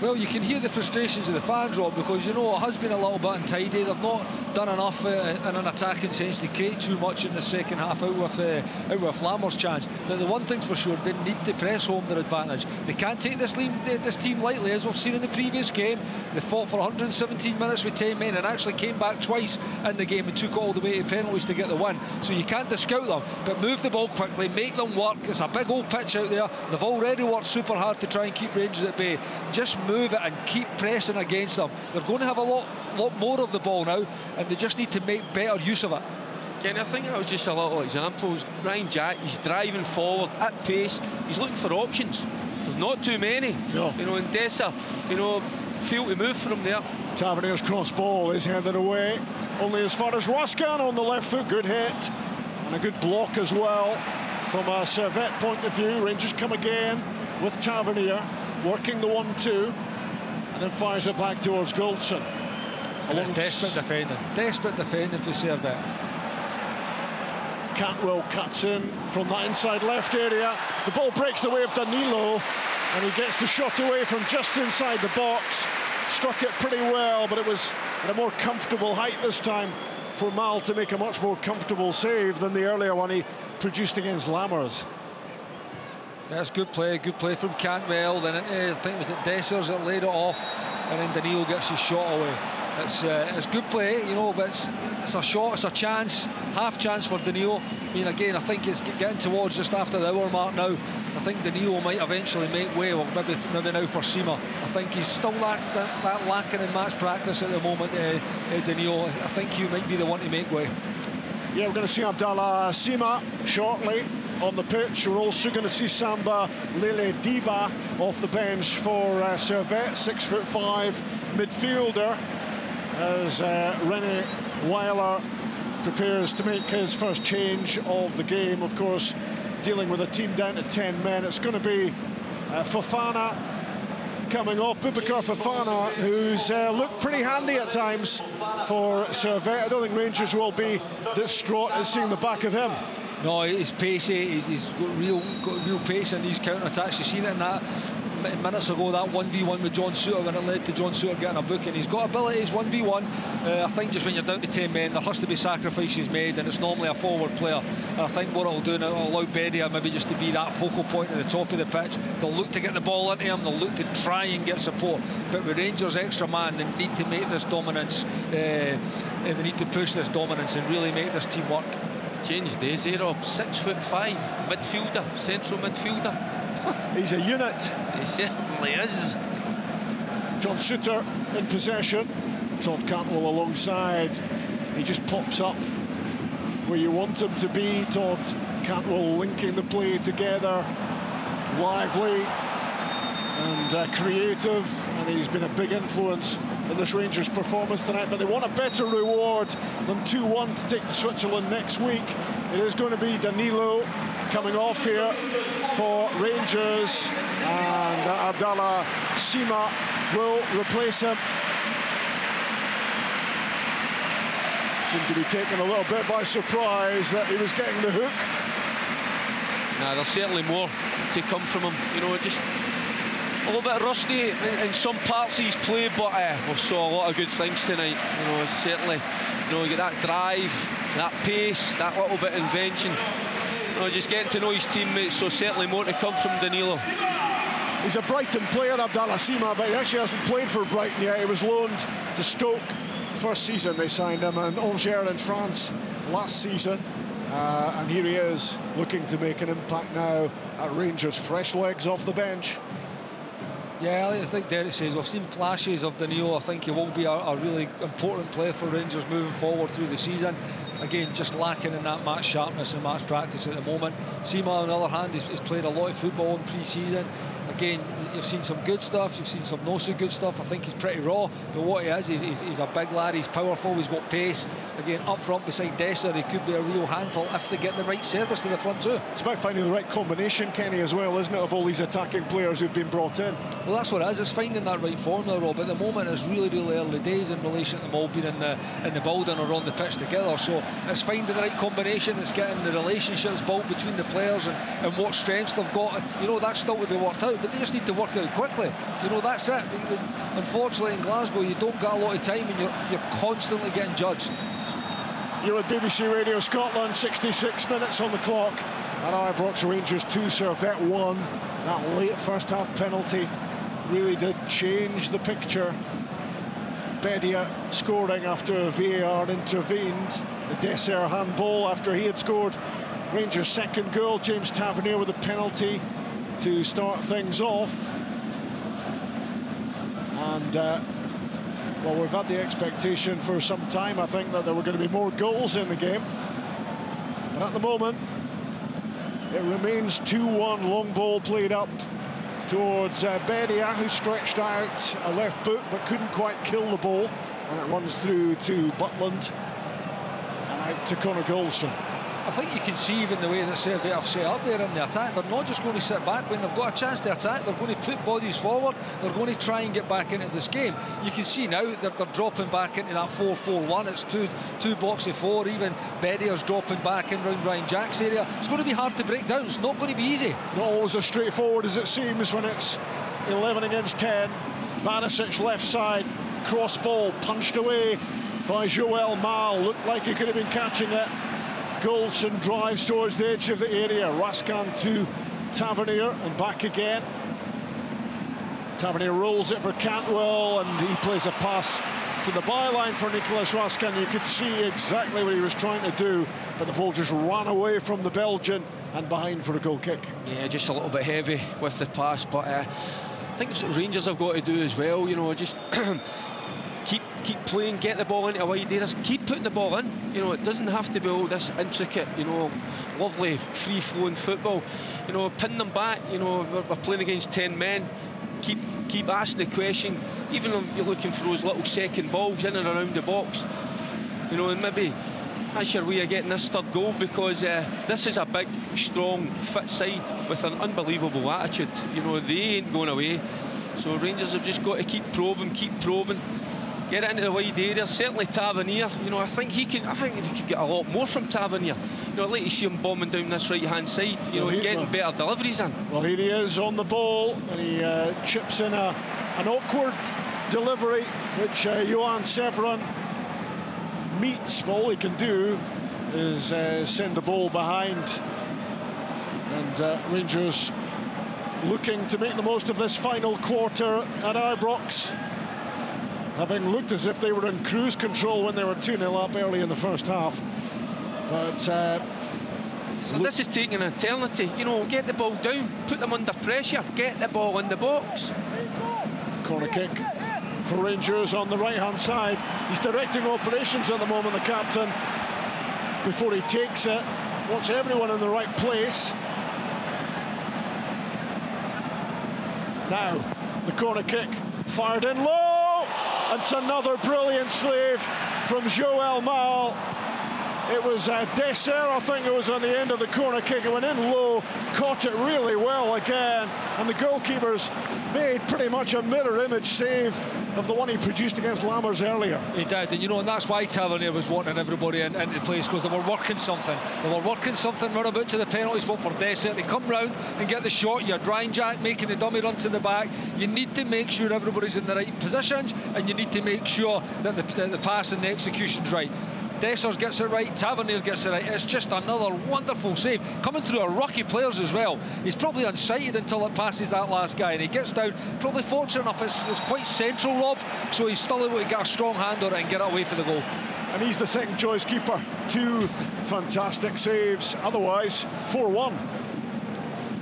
Well, you can hear the frustrations of the fans, Rob, because you know it has been a little bit untidy. They've not done enough in an attacking sense to create too much in the second half out with Lammer's chance. But the one thing's for sure, they need to press home their advantage. They can't take this team lightly, as we've seen in the previous game. They fought for 117 minutes with 10 men and actually came back twice in the game and took all the way to penalties to get the win. So you can't discount them, but move the ball quickly, make them work. It's a big old pitch out there. They've already worked super hard to try and keep Rangers at bay. Just move it and keep pressing against them. They're going to have a lot more of the ball now, and they just need to make better use of it. Again, I think that was just a little example. Ryan Jack, he's driving forward at pace. He's looking for options. There's not too many. No. You know, and Dessers, you know, feel to move from there. Tavernier's cross ball is handed away only as far as Roscan on the left foot. Good hit and a good block as well from a Servette point of view. Rangers come again with Tavernier working the 1-2 and then fires it back towards Goldson. It's desperate defending for Servette. Cantwell cuts in from that inside left area. The ball breaks the way of Danilo and he gets the shot away from just inside the box. Struck it pretty well, but it was at a more comfortable height this time for Mal to make a much more comfortable save than the earlier one he produced against Lammers. That's good play from Cantwell. Then I think it was Dessers that laid it off, and then Danilo gets his shot away. It's good play, you know, but it's a shot, it's a chance, half chance for Danilo. I mean, again, I think it's getting towards just after the hour mark now. I think Danilo might eventually make way, or maybe now for Sima. I think he's still that lacking in match practice at the moment, Danilo. I think he might be the one to make way. Yeah, we're going to see Abdallah Sima shortly on the pitch. We're also going to see Samba Lele Diba off the bench for Servette, 6'5" midfielder, as René Weiler prepares to make his first change of the game. Of course, dealing with a team down to 10 men. It's going to be Fofana coming off. Boubacar Fofana, who's looked pretty handy at times for Servette. I don't think Rangers will be distraught at seeing the back of him. No, he's pacey. He's got real pace in these counter-attacks. You've seen it in that minutes ago, that 1v1 with John Souttar, when it led to John Souttar getting a booking. He's got abilities 1v1. I think just when you're down to 10 men, there has to be sacrifices made, and it's normally a forward player. And I think what it'll do now, it'll allow Bedia maybe just to be that focal point at the top of the pitch. They'll look to get the ball into him, they'll look to try and get support. But with Rangers' extra man, they need to make this dominance, they need to push this dominance and really make this team work. Change days here, Rob. 6'5" midfielder, central midfielder. He's a unit. He certainly is. John Souttar in possession. Todd Cantwell alongside. He just pops up where you want him to be. Todd Cantwell linking the play together. Lively and creative, and he's been a big influence in this Rangers performance tonight. But they want a better reward than 2-1 to take to Switzerland next week. It is going to be Danilo coming off here for Rangers, and Abdallah Sima will replace him. Seemed to be taken a little bit by surprise that he was getting the hook. Nah, there's certainly more to come from him. You know, just a little bit rusty in some parts of his play, but we saw a lot of good things tonight. You know, certainly, you know, you get that drive, that pace, that little bit of invention. You know, just getting to know his teammates, so certainly more to come from Danilo. He's a Brighton player, Abdallah Sima, but he actually hasn't played for Brighton yet. He was loaned to Stoke first season. They signed him, and Angers in France last season. And here he is, looking to make an impact now at Rangers. Fresh legs off the bench. Yeah, I think Derek says we've seen flashes of Danilo. I think he will be a really important player for Rangers moving forward through the season. Again, just lacking in that match sharpness and match practice at the moment. Sima, on the other hand, has played a lot of football in pre-season. Again, you've seen some good stuff, you've seen some not so good stuff. I think he's pretty raw, but what he is, he's a big lad, he's powerful, he's got pace. Again, up front beside Dessers, he could be a real handful if they get the right service to the front too. It's about finding the right combination, Kenny, as well, isn't it, of all these attacking players who've been brought in? Well, that's what it is, it's finding that right formula, Rob. At the moment, it's really early days in relation to them all being in the building or on the pitch together. So it's finding the right combination, it's getting the relationships built between the players and what strengths they've got. You know, that's still to be worked out, but They just need to work out quickly. You know, that's it. Unfortunately, in Glasgow, you don't get a lot of time, and you're constantly getting judged. You're with BBC Radio Scotland, 66 minutes on the clock. At Ibrox, Rangers 2, Servette 1. That late first half penalty really did change the picture. Bedia scoring after VAR intervened. The Dessert handball after he had scored Rangers' second goal. James Tavernier with a penalty to start things off. And well, we've had the expectation for some time, I think, that there were going to be more goals in the game. But at the moment, it remains 2-1. Long ball played up towards Bedia, who stretched out a left boot but couldn't quite kill the ball. And it runs through to Butland and out to Conor Goldson. I think you can see even the way that Servette have set up there in the attack. They're not just going to sit back when they've got a chance to attack. They're going to put bodies forward. They're going to try and get back into this game. You can see now that they're dropping back into that 4-4-1. It's two blocks of four. Even Bedia's dropping back in round Ryan Jack's area. It's going to be hard to break down. It's not going to be easy. Not always as straightforward as it seems when it's 11 against 10. Barisic left side, cross ball punched away by Joel Mal. Looked like he could have been catching it. Goldson drives towards the edge of the area. Raskin to Tavernier and back again. Tavernier rolls it for Cantwell and he plays a pass to the byline for Nicolas Raskin. You could see exactly what he was trying to do, but the ball just ran away from the Belgian and behind for a goal kick. Yeah, just a little bit heavy with the pass, but I think it's what Rangers have got to do as well, you know, just keep playing, get the ball into wide areas, keep putting the ball in. You know, it doesn't have to be all this intricate, you know, lovely free-flowing football. You know, pin them back. You know, we're playing against 10 men. Keep asking the question, even if you're looking for those little second balls in and around the box. You know, and maybe that's your way of getting this third goal, because this is a big, strong, fit side with an unbelievable attitude. You know, they ain't going away. So Rangers have just got to keep probing, get it into the wide area. Certainly Tavernier, you know, I think he could get a lot more from Tavernier. You know, I'd like to see him bombing down this right-hand side, you know, getting better deliveries in. Well, here he is on the ball, and he chips in an awkward delivery, which Johan Severin meets. All he can do is send the ball behind. And Rangers looking to make the most of this final quarter at Ibrox, having looked as if they were in cruise control when they were 2-0 up early in the first half. But so this is taking an eternity. You know, get the ball down, put them under pressure, get the ball in the box. Corner kick for Rangers on the right-hand side. He's directing operations at the moment, the captain. Before he takes it, wants everyone in the right place. Now, the corner kick fired in low. It's another brilliant save from Joel Mal. It was Dessert, I think it was on the end of the corner kick. It went in low, caught it really well again, and the goalkeeper's made pretty much a mirror image save of the one he produced against Lammers earlier. He did, and you know, and that's why Tavernier was wanting everybody into place, because they were working something. Run about to the penalty spot for Dessert to come round and get the shot. You're Ryan Jack making the dummy run to the back. You need to make sure everybody's in the right positions, and you need to make sure that the pass and the execution's right. Dessers gets it right, Tavernier gets it right. It's just another wonderful save, coming through our rookie players as well. He's probably unsighted until it passes that last guy, and he gets down, probably fortunate enough, it's quite central, Rob, so he's still able to get a strong hand on it and get it away for the goal. And he's the second choice keeper. Two fantastic saves, otherwise 4-1.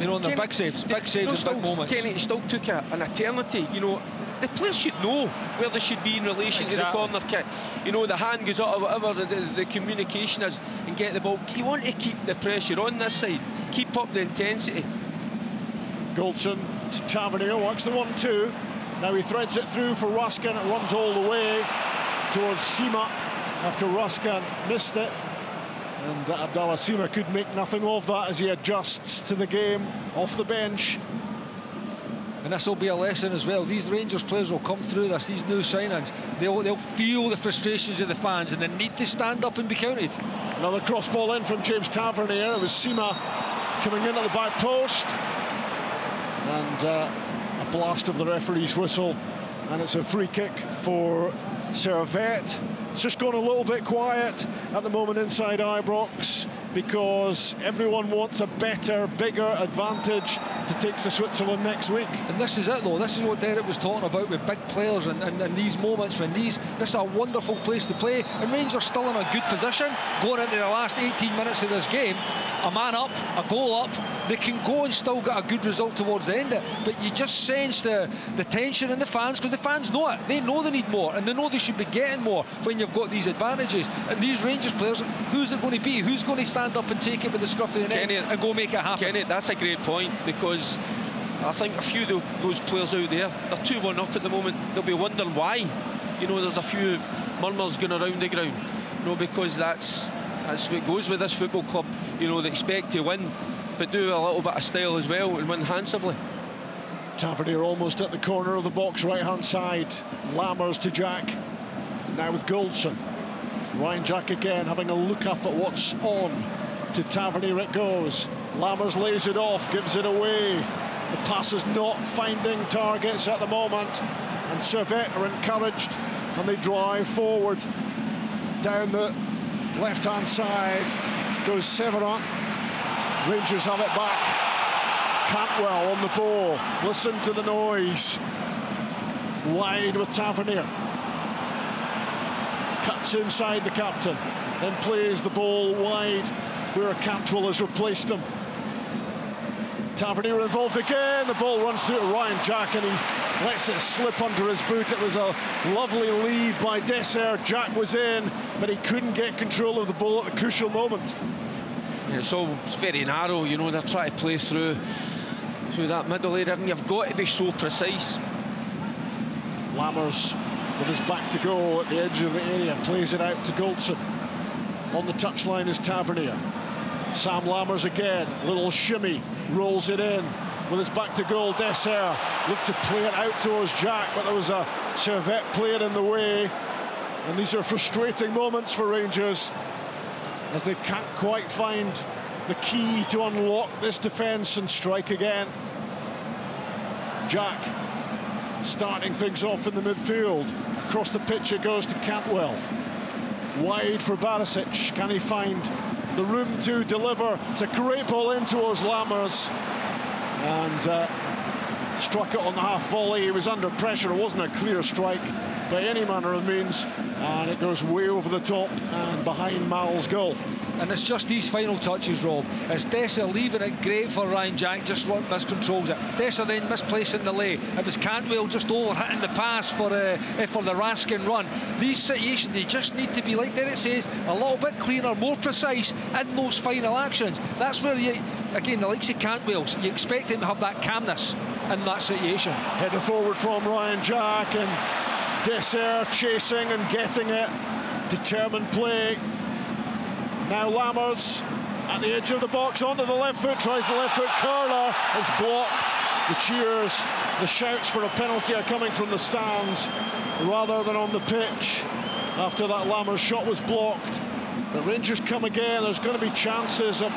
You know, and they're big saves and big moments. Kenny still took an eternity, you know. The players should know where they should be in relation to the corner kick. You know, the hand goes up or whatever the communication is, and get the ball. You want to keep the pressure on this side, keep up the intensity. Goldson to Tavernier, works the 1-2. Now he threads it through for Raskin. It runs all the way towards Sima after Raskin missed it. And Abdallah Sima could make nothing of that as he adjusts to the game off the bench. And this will be a lesson as well. These Rangers players will come through this, these new signings. They'll feel the frustrations of the fans, and they need to stand up and be counted. Another cross ball in from James Tavernier. It was Sima coming in at the back post. And and a blast of the referee's whistle, and it's a free kick for Servette. It's just gone a little bit quiet at the moment inside Ibrox because everyone wants a better, bigger advantage to take to Switzerland next week. And this is it though, this is what Derek was talking about with big players and these moments when this is a wonderful place to play, and Rangers still in a good position going into the last 18 minutes of this game. A man up, a goal up, they can go and still get a good result towards the end of it, but you just sense the tension in the fans, because the fans know it, they know they need more and they know they should be getting more when you've got these advantages. And these Rangers players, who's it going to be? Who's going to stand up and take it with the scruff of the neck and go make it happen? Kenny, that's a great point, because I think a few of those players out there, they're 2-1 up at the moment. They'll be wondering why. You know, there's a few murmurs going around the ground. You know, because that's what goes with this football club. You know, they expect to win, but do a little bit of style as well and win handsomely. Tavernier almost at the corner of the box, right-hand side. Lammers to Jack. Now with Goldson. Ryan Jack again having a look up at what's on. To Tavernier it goes. Lammers lays it off, gives it away. The pass is not finding targets at the moment, and Servette are encouraged and they drive forward. Down the left-hand side goes Servette. Rangers have it back. Cantwell on the ball. Listen to the noise. Wide with Tavernier. Cuts inside the captain. Then plays the ball wide where Cantwell has replaced him. Tavernier involved again. The ball runs through to Ryan Jack and he lets it slip under his boot. It was a lovely lead by Dessert. Jack was in, but he couldn't get control of the ball at the crucial moment. Yeah, it's very narrow, you know, they're trying to play through that middle area, and you've got to be so precise. Lammers with his back to goal at the edge of the area, plays it out to Goldson. On the touchline is Tavernier. Sam Lammers again, little shimmy, rolls it in with his back to goal. Dessert looked to play it out towards Jack, but there was a Servette player in the way, and these are frustrating moments for Rangers as they can't quite find the key to unlock this defence and strike again. Jack starting things off in the midfield. Across the pitch it goes to Cantwell. Wide for Barisic. Can he find the room to deliver? It's a great ball in towards Lammers, and struck it on the half volley. He was under pressure. It wasn't a clear strike by any manner of means, and it goes way over the top and behind Mal's goal. And it's just these final touches, Rob. It's Dessert leaving it great for Ryan Jack, just miscontrols it. Dessert then misplacing the lay. It was Cantwell just over hitting the pass for the Raskin run. These situations, they just need to be, like Derek says, a little bit cleaner, more precise in those final actions. That's where you, again, the likes of Cantwell's, you expect him to have that calmness in that situation. Headed forward from Ryan Jack, and Dessert chasing and getting it. Determined play. Now Lammers at the edge of the box, onto the left foot, tries the left foot curler, is blocked. The cheers, the shouts for a penalty are coming from the stands rather than on the pitch after that Lammers shot was blocked. The Rangers come again. There's going to be chances of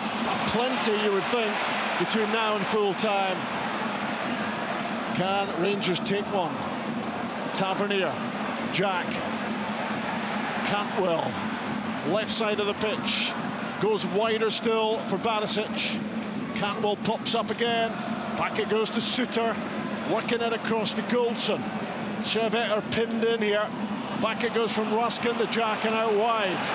plenty, you would think, between now and full time. Can Rangers take one? Tavernier, Jack, Cantwell, left side of the pitch, goes wider still for Barisic. Cantwell pops up again, back it goes to Suter, working it across to Goldson. Servette are pinned in here, back it goes from Raskin to Jack and out wide.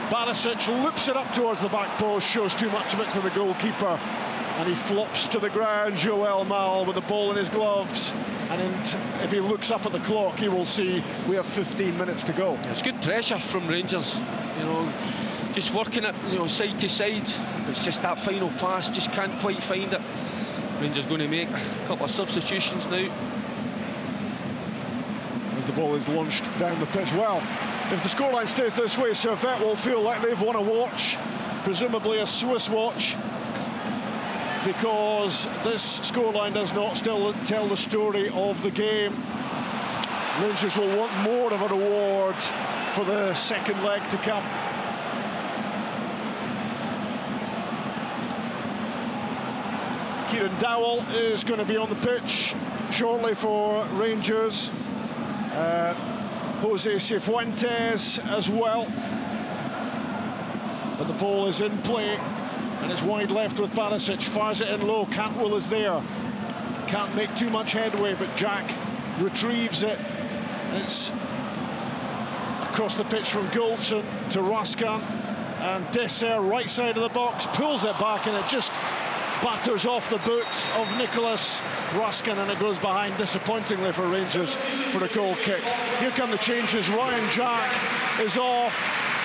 Barisic loops it up towards the back post, shows too much of it to the goalkeeper, and he flops to the ground. Joel Mal with the ball in his gloves, and if he looks up at the clock he will see we have 15 minutes to go. It's good pressure from Rangers, you know, just working it, you know, side to side, but it's just that final pass, just can't quite find it. Rangers going to make a couple of substitutions now. As the ball is launched down the pitch. Well, if the scoreline stays this way, Servette will feel like they've won a watch, presumably a Swiss watch, because this scoreline does not still tell the story of the game. Rangers will want more of a reward for the second leg to come. Kieran Dowell is going to be on the pitch shortly for Rangers. Jose Cifuentes as well. But the ball is in play, and it's wide left with Barisic. Fires it in low. Cantwell is there. Can't make too much headway, but Jack retrieves it. And it's across the pitch from Goldson to Raskan. And Dessert, right side of the box, pulls it back, and it just batters off the boots of Nicholas Raskan, and it goes behind disappointingly for Rangers for a goal kick. Here come the changes. Ryan Jack is off,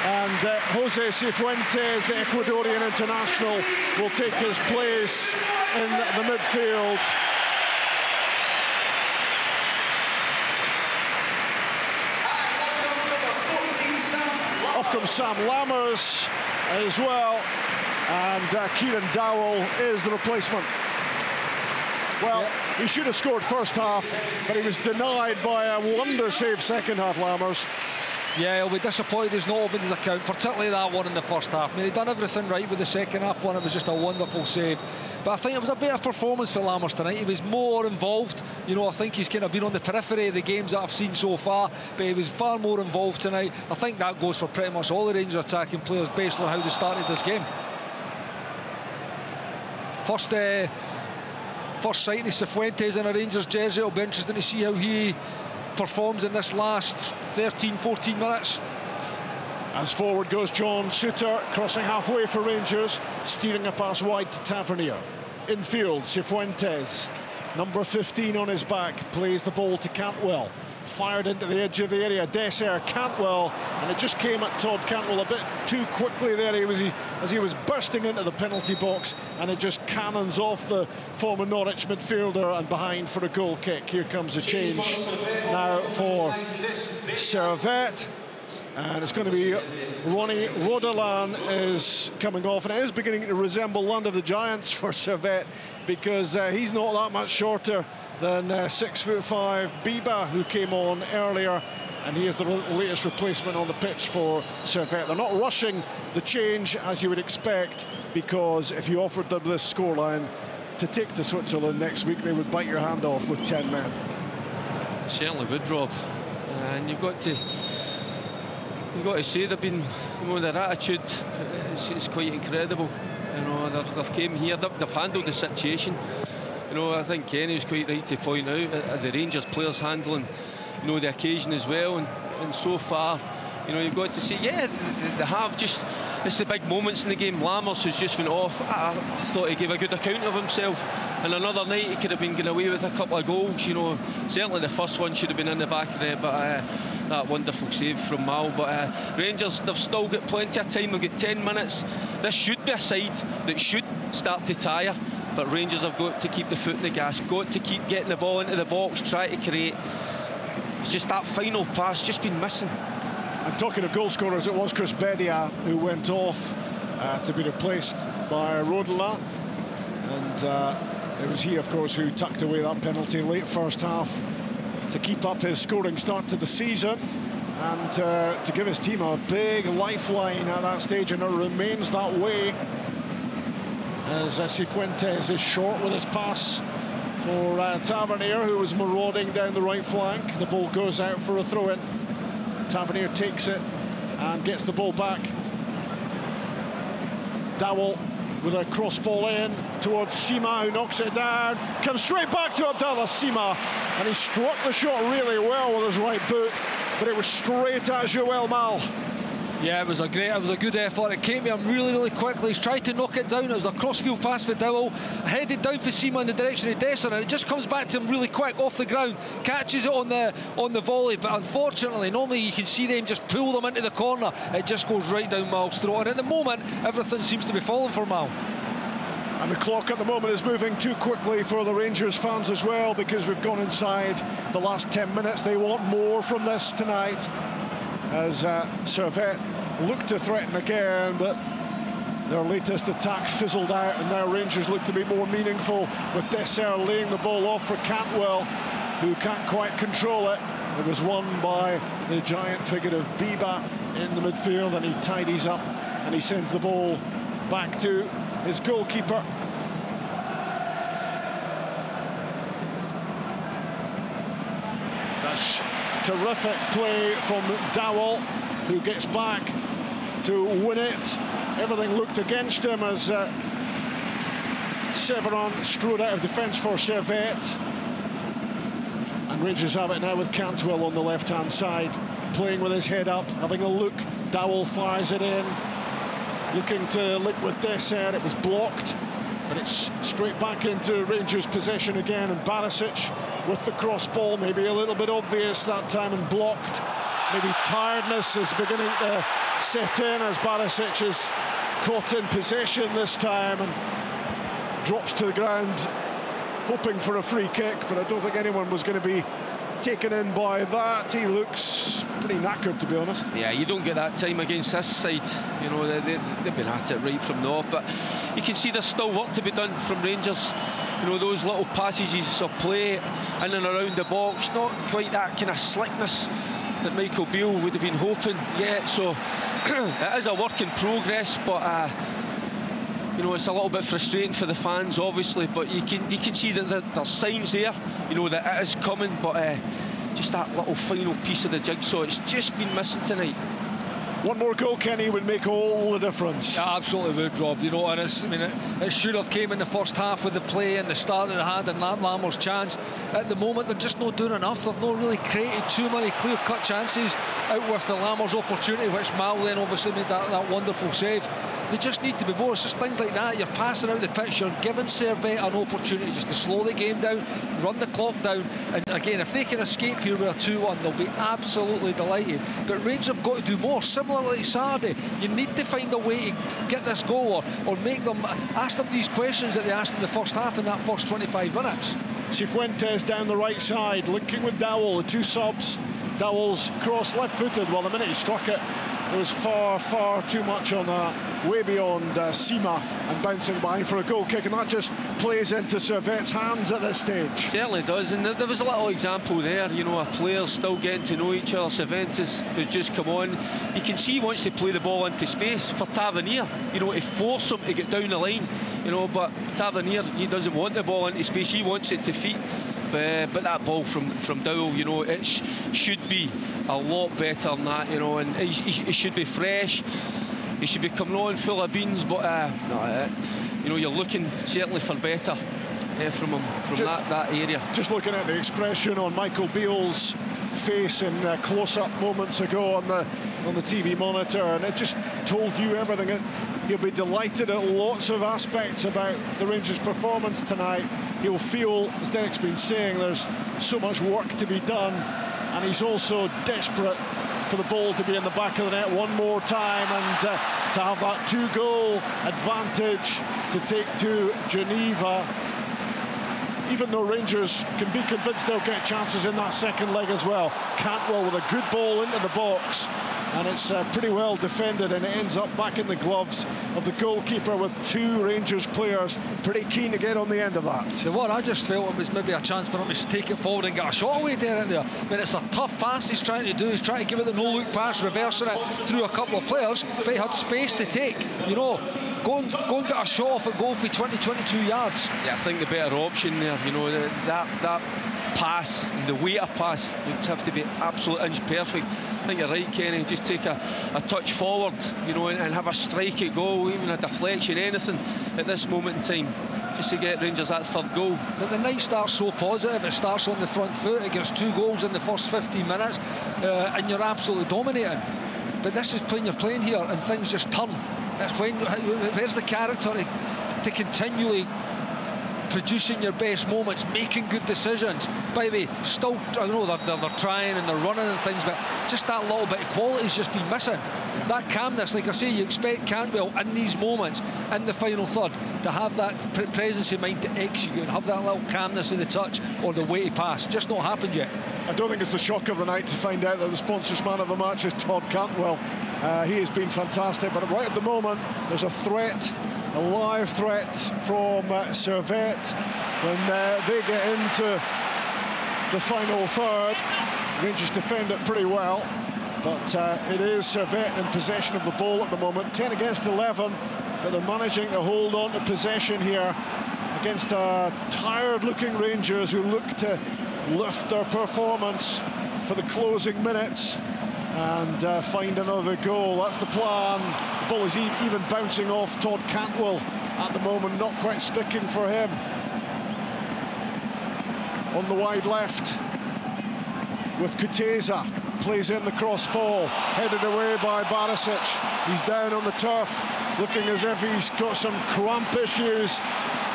and Jose Cifuentes, the Ecuadorian international, will take his place in the midfield. Off comes Sam Lammers as well, and Kieran Dowell is the replacement. Well, he should have scored first half, but he was denied by a wonder save second half, Lammers. Yeah, he'll be disappointed he's not opened his account, particularly that one in the first half. I mean, he'd done everything right with the second half one. It was just a wonderful save. But I think it was a better performance for Lammers tonight. He was more involved. You know, I think he's kind of been on the periphery of the games that I've seen so far, but he was far more involved tonight. I think that goes for pretty much all the Rangers attacking players based on how they started this game. First sighting of Cifuentes in a Rangers jersey. It'll be interesting to see how he performs in this last 13-14 minutes. As forward goes John Suter, crossing halfway for Rangers, steering a pass wide to Tavernier. Infield, Cifuentes, number 15 on his back, plays the ball to Cantwell. Fired into the edge of the area. Dessert, Cantwell, and it just came at Todd Cantwell a bit too quickly there. As he was bursting into the penalty box, and it just cannons off the former Norwich midfielder and behind for a goal kick. Here comes a change now for Servette, and it's going to be Ronnie Rodelan is coming off, and it is beginning to resemble Land of the Giants for Servette, because he's not that much shorter than 6'5" Biba, who came on earlier, and he is the latest replacement on the pitch for Servette. They're not rushing the change as you would expect, because if you offered them this scoreline to take to Switzerland next week, they would bite your hand off with 10 men. Certainly would, Rob. And you've got to say they've been, you know, their attitude is quite incredible. You know, they've came here, they've handled the situation. You know, I think Kenny was quite right to point out the Rangers players handling, you know, the occasion as well, and so far, you know, you've got to say, yeah, they have just, it's the big moments in the game. Lammers has just went off. I thought he gave a good account of himself, and another night he could have been getting away with a couple of goals. You know, certainly the first one should have been in the back of the net, but that wonderful save from Mal. But Rangers, they've still got plenty of time. They've got 10 minutes. This should be a side that should start to tire. But Rangers have got to keep the foot in the gas, got to keep getting the ball into the box, try to create. It's just that final pass just been missing. And talking of goal scorers, it was Chris Bedia who went off to be replaced by Rodelan. And it was he, of course, who tucked away that penalty late first half to keep up his scoring start to the season, and to give his team a big lifeline at that stage, and it remains that way. As Cifuentes is short with his pass for Tavernier, who was marauding down the right flank. The ball goes out for a throw-in. Tavernier takes it and gets the ball back. Dowell with a cross ball in towards Sima, who knocks it down. Comes straight back to Abdallah Sima, and he struck the shot really well with his right boot, but it was straight at Joel Mal. Yeah, it was a good effort. It came to him really quickly. He's tried to knock it down. It was a crossfield pass for Dowell, headed down for Sima in the direction of Dessert, and it just comes back to him really quick off the ground, catches it on the volley, but unfortunately, normally you can see them just pull them into the corner. It just goes right down Mal's throat, and at the moment, everything seems to be falling for Mal. And the clock at the moment is moving too quickly for the Rangers fans as well, because we've gone inside the last 10 minutes. They want more from this tonight, as Servette look to threaten again, but their latest attack fizzled out, and now Rangers look to be more meaningful, with Dessert laying the ball off for Cantwell, who can't quite control it. It was won by the giant figure of Biba in the midfield, and he tidies up and he sends the ball back to his goalkeeper. That's terrific play from Dowell, who gets back to win it. Everything looked against him as Severin strode out of defence for Servette. And Rangers have it now with Cantwell on the left-hand side, playing with his head up, having a look. Dowell fires it in, looking to link with Dessert. It was blocked, but it's straight back into Rangers' possession again. And Barisic with the cross ball, maybe a little bit obvious that time and blocked. Maybe tiredness is beginning to set in as Barisic is caught in possession this time and drops to the ground, hoping for a free kick, but I don't think anyone was going to be taken in by that. He looks pretty knackered, to be honest. Yeah, you don't get that time against this side. You know, they've been at it right from the off, but you can see there's still work to be done from Rangers. You know, those little passages of play in and around the box, not quite that kind of slickness that Michael Beale would have been hoping yet. So it is a work in progress, but you know, it's a little bit frustrating for the fans, obviously, but you can see that there's signs there, you know, that it is coming, but just that little final piece of the jigsaw, it's just been missing tonight. One more goal, Kenny, would make all the difference. Yeah, absolutely would, Rob. You know, and it should have came in the first half with the play and the start that they had and that Lamer's chance. At the moment, they're just not doing enough. They've not really created too many clear-cut chances out with the Lamer's opportunity, which Mal then obviously made that wonderful save. They just need to be more. It's just things like that. You're passing out the pitch. You're giving Servette an opportunity just to slow the game down, run the clock down. And again, if they can escape here with a 2-1, they'll be absolutely delighted. But Rangers have got to do more. Similarly, Saturday, you need to find a way to get this goal or make them ask them these questions that they asked in the first half in that first 25 minutes. Cifuentes down the right side, linking with Dowell, the two subs. Dowell's cross left-footed. Well, the minute he struck it, there was far too much on that, way beyond Sima, and bouncing behind for a goal kick, and that just plays into Servette's hands at this stage. Certainly does, and there was a little example there, you know, a player still getting to know each other. Cervantes, who's just come on, you can see he wants to play the ball into space for Tavernier, you know, to force him to get down the line, you know, but Tavernier, he doesn't want the ball into space, he wants it to feet. But that ball from Dowell, you know, it should be a lot better than that, you know, and he should be fresh. He should be coming on full of beans, but no, you know, you're looking certainly for better from him from that area. Just looking at the expression on Michael Beale's face in close-up moments ago on the TV monitor, and it just told you everything. He'll be delighted at lots of aspects about the Rangers' performance tonight. He'll feel, as Derek's been saying, there's so much work to be done, and he's also desperate for the ball to be in the back of the net one more time and to have that 2-goal advantage to take to Geneva. Even though Rangers can be convinced they'll get chances in that second leg as well. Cantwell with a good ball into the box, and it's pretty well defended, and it ends up back in the gloves of the goalkeeper with two Rangers players pretty keen to get on the end of that. So what I just felt it was maybe a chance for him to take it forward and get a shot away there. I mean, it's a tough pass he's trying to do. He's trying to give it the no-look pass, reversing it through a couple of players, but he had space to take. You know, go and get a shot off at goal for 20-22 yards. Yeah, I think the better option there, you know, that pass, the weight of pass would have to be absolute inch perfect. I think you're right, Kenny. Just take a touch forward, you know, and have a strike at goal, even a deflection, anything at this moment in time, just to get Rangers that third goal. But the night starts so positive. It starts on the front foot. It gets 2 goals in the first 15 minutes, and you're absolutely dominating. But this is when you're playing here, and things just turn. That's when there's the character to continually producing your best moments, making good decisions. By the way, still, I know they're trying and they're running and things, but just that little bit of quality's just been missing. That calmness, like I say, you expect Cantwell in these moments, in the final third, to have that presence of mind to execute and have that little calmness of the touch or the way to pass. Just not happened yet. I don't think it's the shock of the night to find out that the sponsors man of the match is Todd Cantwell. He has been fantastic, but right at the moment, there's a threat, a live threat from Servette when they get into the final third. Rangers defend it pretty well, but it is Servette in possession of the ball at the moment. 10 against 11, but they're managing to hold on to possession here against tired-looking Rangers who look to lift their performance for the closing minutes and find another goal. That's the plan. The ball is even bouncing off Todd Cantwell at the moment, not quite sticking for him. On the wide left with Kuteza, plays in the cross ball, headed away by Barisic. He's down on the turf, looking as if he's got some cramp issues.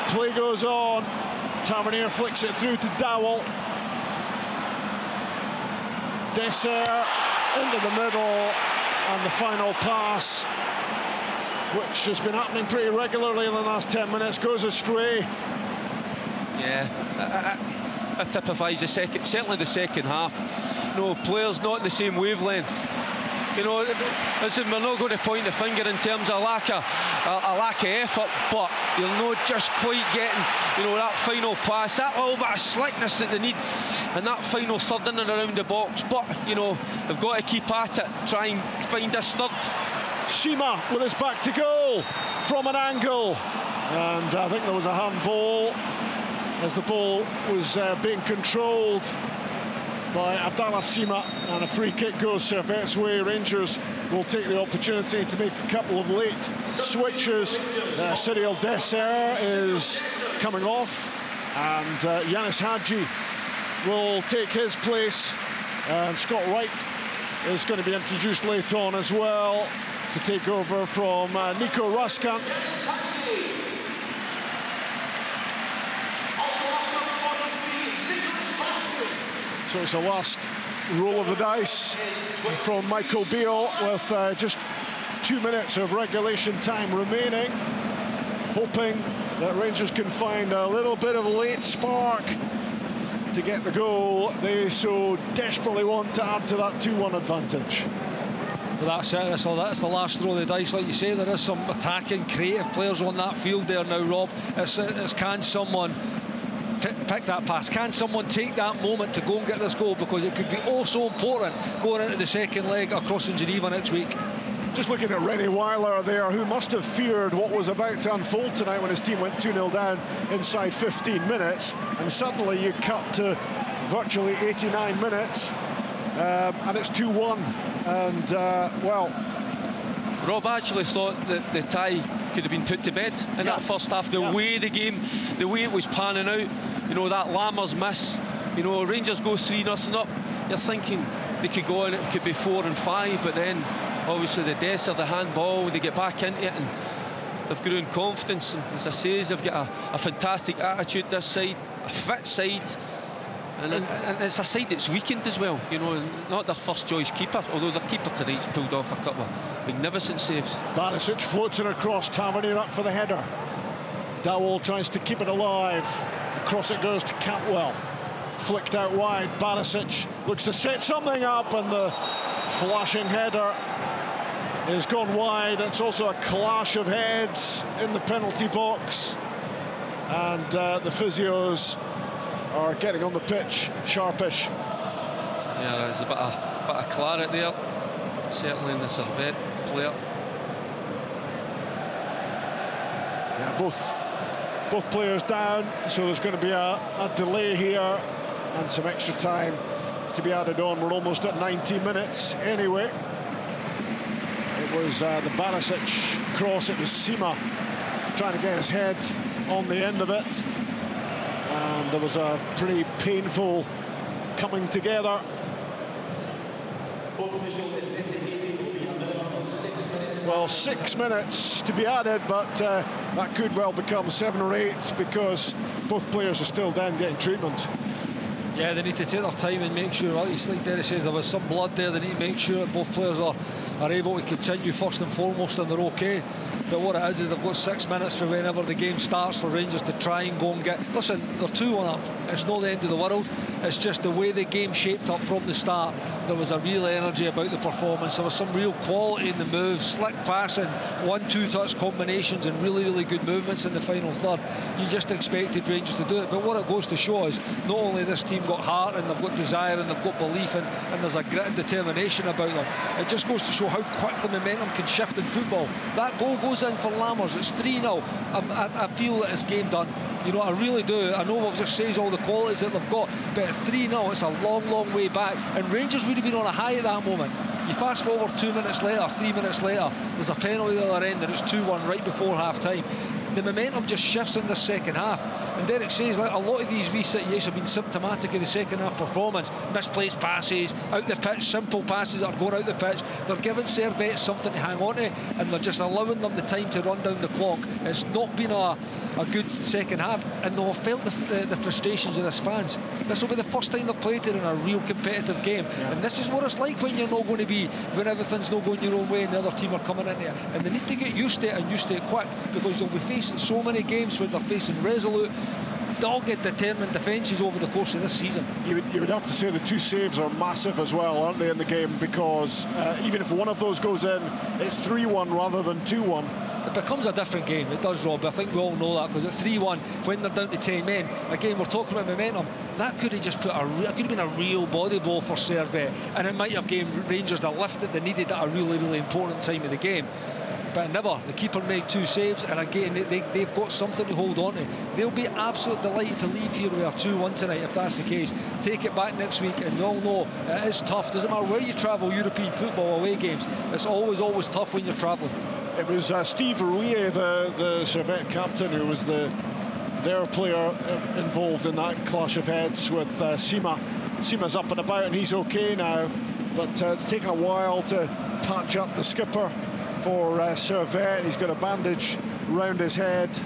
Play goes on. Tavernier flicks it through to Dowell. Dessert into the middle, and the final pass, which has been happening pretty regularly in the last 10 minutes, goes astray. Yeah, that typifies certainly the second half. No, players not in the same wavelength. You know, listen, we're not going to point the finger in terms of a lack of effort, but you're not just quite getting, you know, that final pass, that little bit of slickness that they need, and that final third in and around the box. But, you know, they've got to keep at it, try and find this third. Shima with his back to goal from an angle, and I think there was a handball as the ball was being controlled by Abdallah Sima, and a free kick goes Servette's way. Rangers will take the opportunity to make a couple of late switches. Cyril Dessert is coming off, and Yanis Hadji will take his place, and Scott Wright is going to be introduced late on as well to take over from Nico Raskan. So it's a last roll of the dice from Michael Beale with just 2 minutes of regulation time remaining, hoping that Rangers can find a little bit of a late spark to get the goal they so desperately want to add to that 2-1 advantage. Well, that's it. That's the last throw of the dice. Like you say, there is some attacking, creative players on that field there now, Rob. It's can someone pick that pass? Can someone take that moment to go and get this goal? Because it could be oh so important going into the second leg across in Geneva next week. Just looking at Rennie Weiler there, who must have feared what was about to unfold tonight when his team went 2-0 down inside 15 minutes, and suddenly you cut to virtually 89 minutes, and it's 2-1, and well, Rob actually thought that the tie could have been put to bed in that first half. The way the game, the way it was panning out, you know, that Lammers miss, you know, Rangers go 3-0 up, you're thinking they could go on, it could be 4 and 5, but then obviously the Dessert, the handball, they get back into it and they've grown confidence, and as I say, they've got a fantastic attitude this side, a fit side, and it's a side that's weakened as well, you know, not their first choice keeper, although their keeper tonight's pulled off a couple of magnificent saves. Barisic floats it across, Tavernier up for the header. Dowell tries to keep it alive, across it goes to Cantwell, flicked out wide. Barisic looks to set something up, and the flashing header is gone wide. It's also a clash of heads in the penalty box, and the physios are getting on the pitch, sharpish. Yeah, there's a bit of claret there, certainly in the Servette player. Yeah, both players down, so there's going to be a delay here and some extra time to be added on. We're almost at 90 minutes anyway. It was the Barisic cross, it was Sima trying to get his head on the end of it, and there was a pretty painful coming together. Well, 6 minutes to be added, but that could well become 7 or 8 because both players are still down getting treatment. Yeah, they need to take their time and make sure, like Derry says, there was some blood there. They need to make sure that both players are able to continue first and foremost, and they're okay. But what it is they've got 6 minutes for whenever the game starts for Rangers to try and go and get... Listen, they're 2-1 up. It's not the end of the world. It's just the way the game shaped up from the start. There was a real energy about the performance. There was some real quality in the moves, slick passing, 1-2 touch combinations, and really, really good movements in the final third. You just expected Rangers to do it. But what it goes to show is not only this team team got heart and they've got desire and they've got belief and there's a grit and determination about them. It just goes to show how quickly momentum can shift in football. That goal goes in for Lammers. It's 3-0. I feel that it's game done. You know, I really do. I know what just says all the qualities that they've got, but at 3-0, it's a long, long way back. And Rangers would have been on a high at that moment. You fast forward 2 minutes later, 3 minutes later, there's a penalty at the other end and it's 2-1 right before half-time. The momentum just shifts in the second half. And Derek says, like, a lot of these recent years have been symptomatic of the second half performance. Misplaced passes, out the pitch, simple passes that are going out the pitch. They're giving Servette something to hang on to, and they're just allowing them the time to run down the clock. It's not been a good second half, and they'll have felt the frustrations of this fans. This will be the first time they've played it in a real competitive game. Yeah. And this is what it's like when you're not going to be, when everything's not going your own way and the other team are coming in there. And they need to get used to it and used to it quick, because they'll be facing so many games where they're facing resolute, dogged, determined defences over the course of this season. You would have to say the 2 saves are massive as well, aren't they, in the game? Because even if one of those goes in, it's 3-1 rather than 2-1. It becomes a different game. It does, Rob. I think we all know that, because at 3-1, when they're down to 10 men, again, we're talking about momentum. That could have just it could have been a real body blow for Servette, and it might have given Rangers the lift that they needed at a really, really important time of the game. But never. The keeper made 2 saves, and again, they've got something to hold on to. They'll be absolutely delighted to leave here with a 2-1 tonight, if that's the case. Take it back next week, and you all know it is tough. Doesn't matter where you travel, European football, away games, it's always tough when you're travelling. It was Steve Rouillet, the Servette captain, who was their player involved in that clash of heads with Sima. Sima's up and about, and he's okay now, but it's taken a while to patch up the skipper for Servette. He's got a bandage round his head,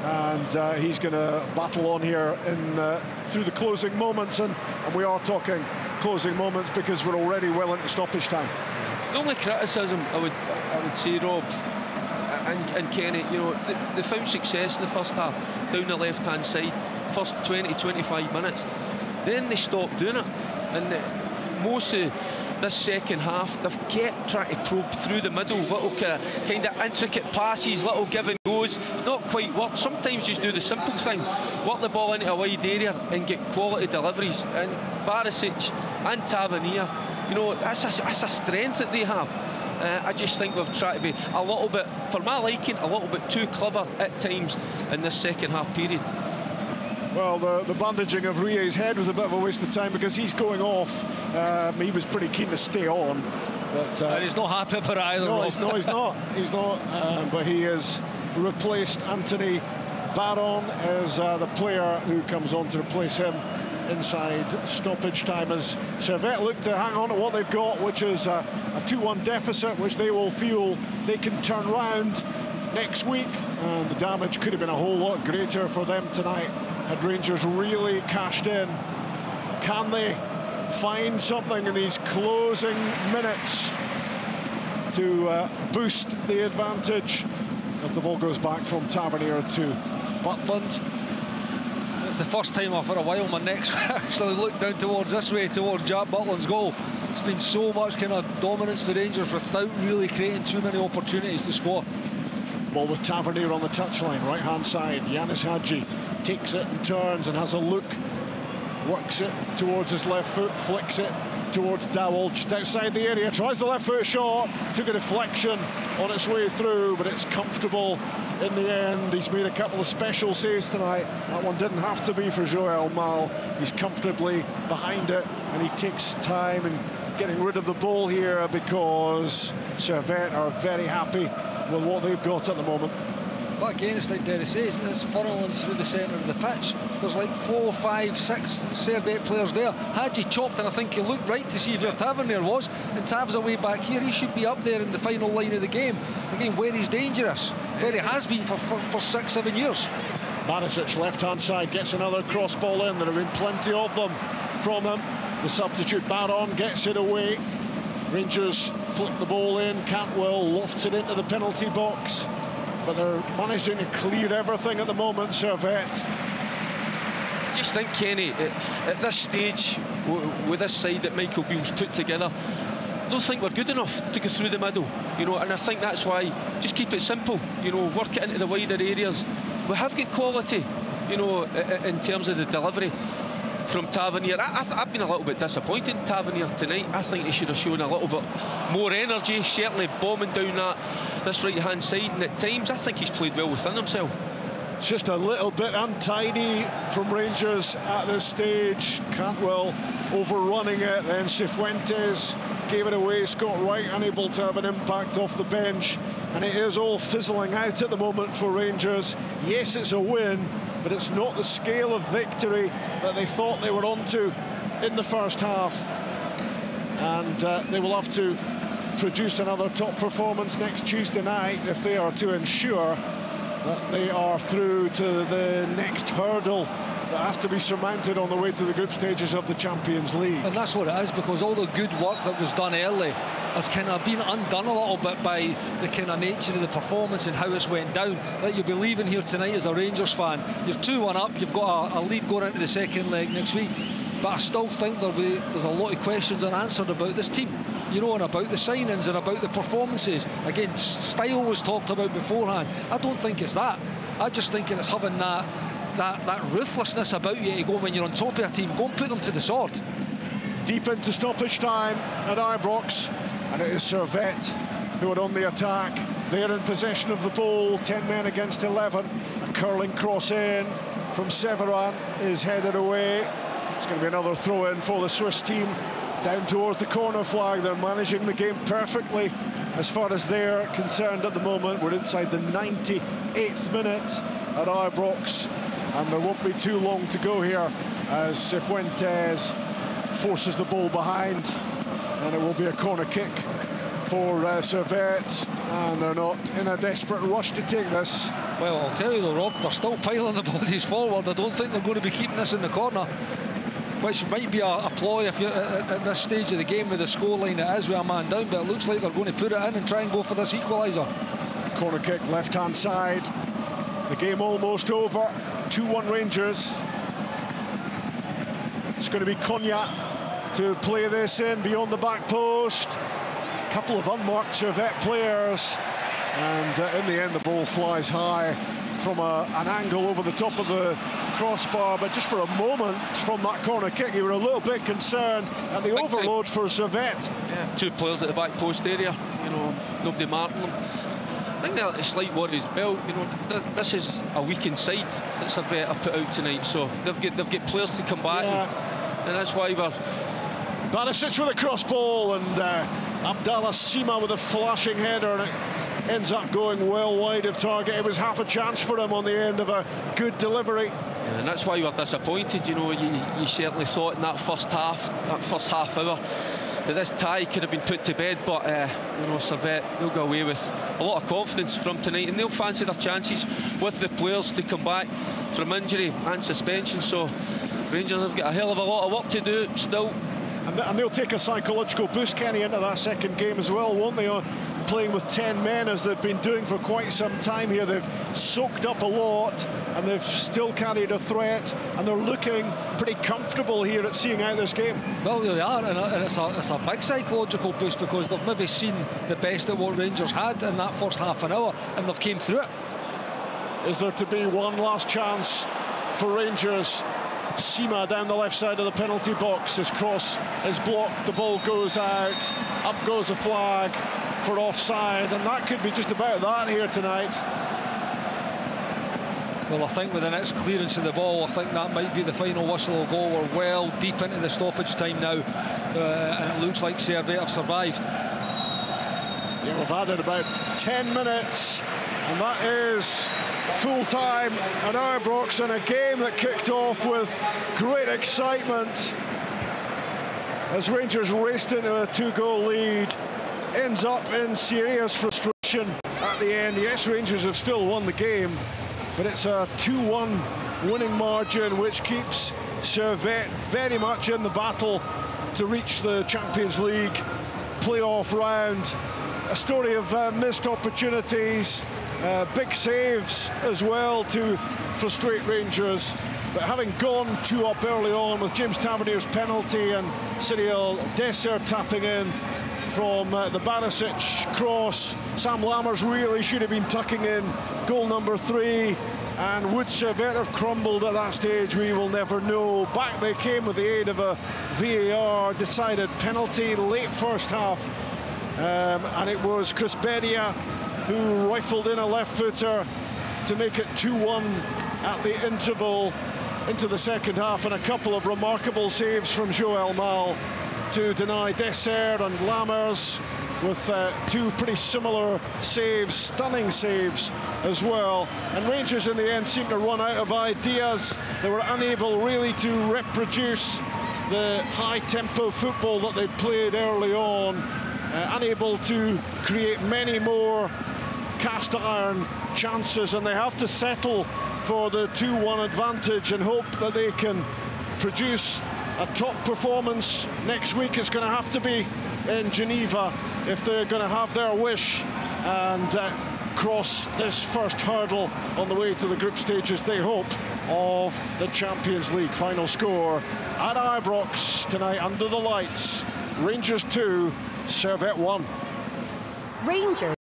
and he's going to battle on here through the closing moments, and we are talking closing moments because we're already well into stoppage time. The only criticism I would say, Rob and Kenny, you know, they found success in the first half down the left-hand side, first 20-25 minutes. Then they stopped doing it, and most of this second half they've kept trying to probe through the middle, little kind of intricate passes, little give and goes. It's not quite worked. Sometimes just do the simple thing, work the ball into a wide area and get quality deliveries. And Barisic and Tavernier, you know, that's a strength that they have. I just think we've tried to be a little bit, for my liking, a little bit too clever at times in this second half period. Well, the bandaging of Rouillet's head was a bit of a waste of time, because he's going off. He was pretty keen to stay on, but he's not happy about it either. No, he's not. But he has replaced Anthony Baron as the player who comes on to replace him inside stoppage time, as Servette look to hang on to what they've got, which is a 2-1 deficit, which they will feel they can turn round next week. And the damage could have been a whole lot greater for them tonight had Rangers really cashed in. Can they find something in these closing minutes to boost the advantage as the ball goes back from Tavernier to Butland? It's the first time for a while my neck's actually looked down towards this way, towards Jack Butland's goal. It's been so much kind of dominance for Rangers without really creating too many opportunities to score. Ball with Tavernier on the touchline, right hand side. Yanis Hadji takes it and turns and has a look, works it towards his left foot, flicks it towards Dowell just outside the area, tries the left foot shot, took a deflection on its way through, but it's comfortable in the end. He's made a couple of special saves tonight. That one didn't have to be for Joël Mal. He's comfortably behind it, and he takes time in getting rid of the ball here, because Servette are very happy with what they've got at the moment. But again, it's like Derry says, it's funneling through the centre of the pitch. There's like 4, 5, 6 Servette players there. Hadji chopped, and I think he looked right to see where Tavernier was, and Tav's away back here. He should be up there in the final line of the game. Again, where he's dangerous, where he has been for 6, 7 years. Barisic, left-hand side, gets another cross ball in. There have been plenty of them from him. The substitute Baron gets it away. Rangers flip the ball in. Cantwell lofts it into the penalty box, but they're managing to clear everything at the moment, Servette. I just think, Kenny, at this stage, with this side that Michael Beale's put together, I don't think we're good enough to go through the middle, you know, and I think that's why, just keep it simple, you know, work it into the wider areas. We have got quality, you know, in terms of the delivery. from Tavernier. I've been a little bit disappointed in Tavernier tonight. I think he should have shown a little bit more energy, certainly bombing down this right-hand side, and at times I think he's played well within himself. It's just a little bit untidy from Rangers at this stage. Cantwell overrunning it, then Cifuentes gave it away. Scott Wright unable to have an impact off the bench, and it is all fizzling out at the moment for Rangers. Yes, it's a win, but it's not the scale of victory that they thought they were onto in the first half, and they will have to produce another top performance next Tuesday night if they are to ensure that they are through to the next hurdle that has to be surmounted on the way to the group stages of the Champions League. And that's what it is, because all the good work that was done early has kind of been undone a little bit by the kind of nature of the performance and how it's went down. That you'll be leaving here tonight as a Rangers fan, you're 2-1 up, you've got a lead going into the second leg next week, but I still think there's a lot of questions unanswered about this team, you know, and about the signings and about the performances. Again, style was talked about beforehand. I don't think it's that. I just think it's having that ruthlessness about you to go when you're on top of a team. Go and put them to the sword. Deep into stoppage time at Ibrox, and it is Servette who are on the attack. They're in possession of the ball, 10 men against 11. A curling cross in from Severin is headed away. It's going to be another throw-in for the Swiss team down towards the corner flag. They're managing the game perfectly as far as they're concerned at the moment. We're inside the 98th minute at Ibrox, and there won't be too long to go here as Cifuentes forces the ball behind, and it will be a corner kick for Servette, and they're not in a desperate rush to take this. Well, I'll tell you though, Rob, they're still piling the bodies forward. I don't think they're going to be keeping this in the corner, which might be a ploy if you're at this stage of the game with the scoreline it is with a man down, but it looks like they're going to put it in and try and go for this equaliser. Corner kick, left-hand side. The game almost over. 2-1 Rangers. It's going to be Cognac to play this in beyond the back post. A couple of unmarked Servette players, and in the end the ball flies high from an angle over the top of the crossbar, but just for a moment from that corner kick you were a little bit concerned at the overload for Servette. Yeah, 2 players at the back post area, you know, nobody marking them. I think they're a slight worry as well. You know, this is a weakened side that Servette have put out tonight, so they've got players to come back, and that's why we're. Barisic with a cross ball, and Abdallah Sima with a flashing header, and it ends up going well wide of target. It was half a chance for him on the end of a good delivery. Yeah, and that's why we're disappointed. You know, you certainly thought in that first half hour, that this tie could have been put to bed, but you know, Servette, they'll go away with a lot of confidence from tonight, and they'll fancy their chances with the players to come back from injury and suspension. So Rangers have got a hell of a lot of work to do still. And they'll take a psychological boost, Kenny, into that second game as well, won't they? Playing with 10 men as they've been doing for quite some time here. They've soaked up a lot, and they've still carried a threat, and they're looking pretty comfortable here at seeing out this game. Well, they are, and it's a big psychological boost, because they've maybe seen the best of what Rangers had in that first half an hour, and they've came through it. Is there to be one last chance for Rangers? Sima down the left side of the penalty box. His cross is blocked, the ball goes out, up goes a flag for offside, and that could be just about that here tonight. Well, I think with the next clearance of the ball, I think that might be the final whistle of goal. We're well deep into the stoppage time now, and it looks like Servette have survived. Yeah, we've added about 10 minutes, and that is full time at Ibrox, and a game that kicked off with great excitement as Rangers raced into a 2-goal lead, ends up in serious frustration at the end. Yes, Rangers have still won the game, but it's a 2-1 winning margin, which keeps Servette very much in the battle to reach the Champions League playoff round. A story of missed opportunities, big saves as well to frustrate Rangers, but having gone 2 up early on with James Tavernier's penalty and Cyril Dessert tapping in from the Barisic cross, Sam Lammers really should have been tucking in goal number 3, And would Servette have crumbled at that stage? We will never know. Back they came with the aid of a VAR decided penalty late first half. And it was Chris Bedia who rifled in a left footer to make it 2-1 at the interval into the second half, and a couple of remarkable saves from Joël Mal to deny Dessert and Lammers, with two pretty similar saves, stunning saves as well. And Rangers in the end seemed to run out of ideas. They were unable really to reproduce the high tempo football that they played early on, unable to create many more cast iron chances, and they have to settle for the 2-1 advantage and hope that they can produce a top performance next week. It's going to have to be in Geneva if they're going to have their wish and cross this first hurdle on the way to the group stages, they hope, of the Champions League. Final score at Ibrox tonight under the lights: Rangers 2, Servette 1. Rangers.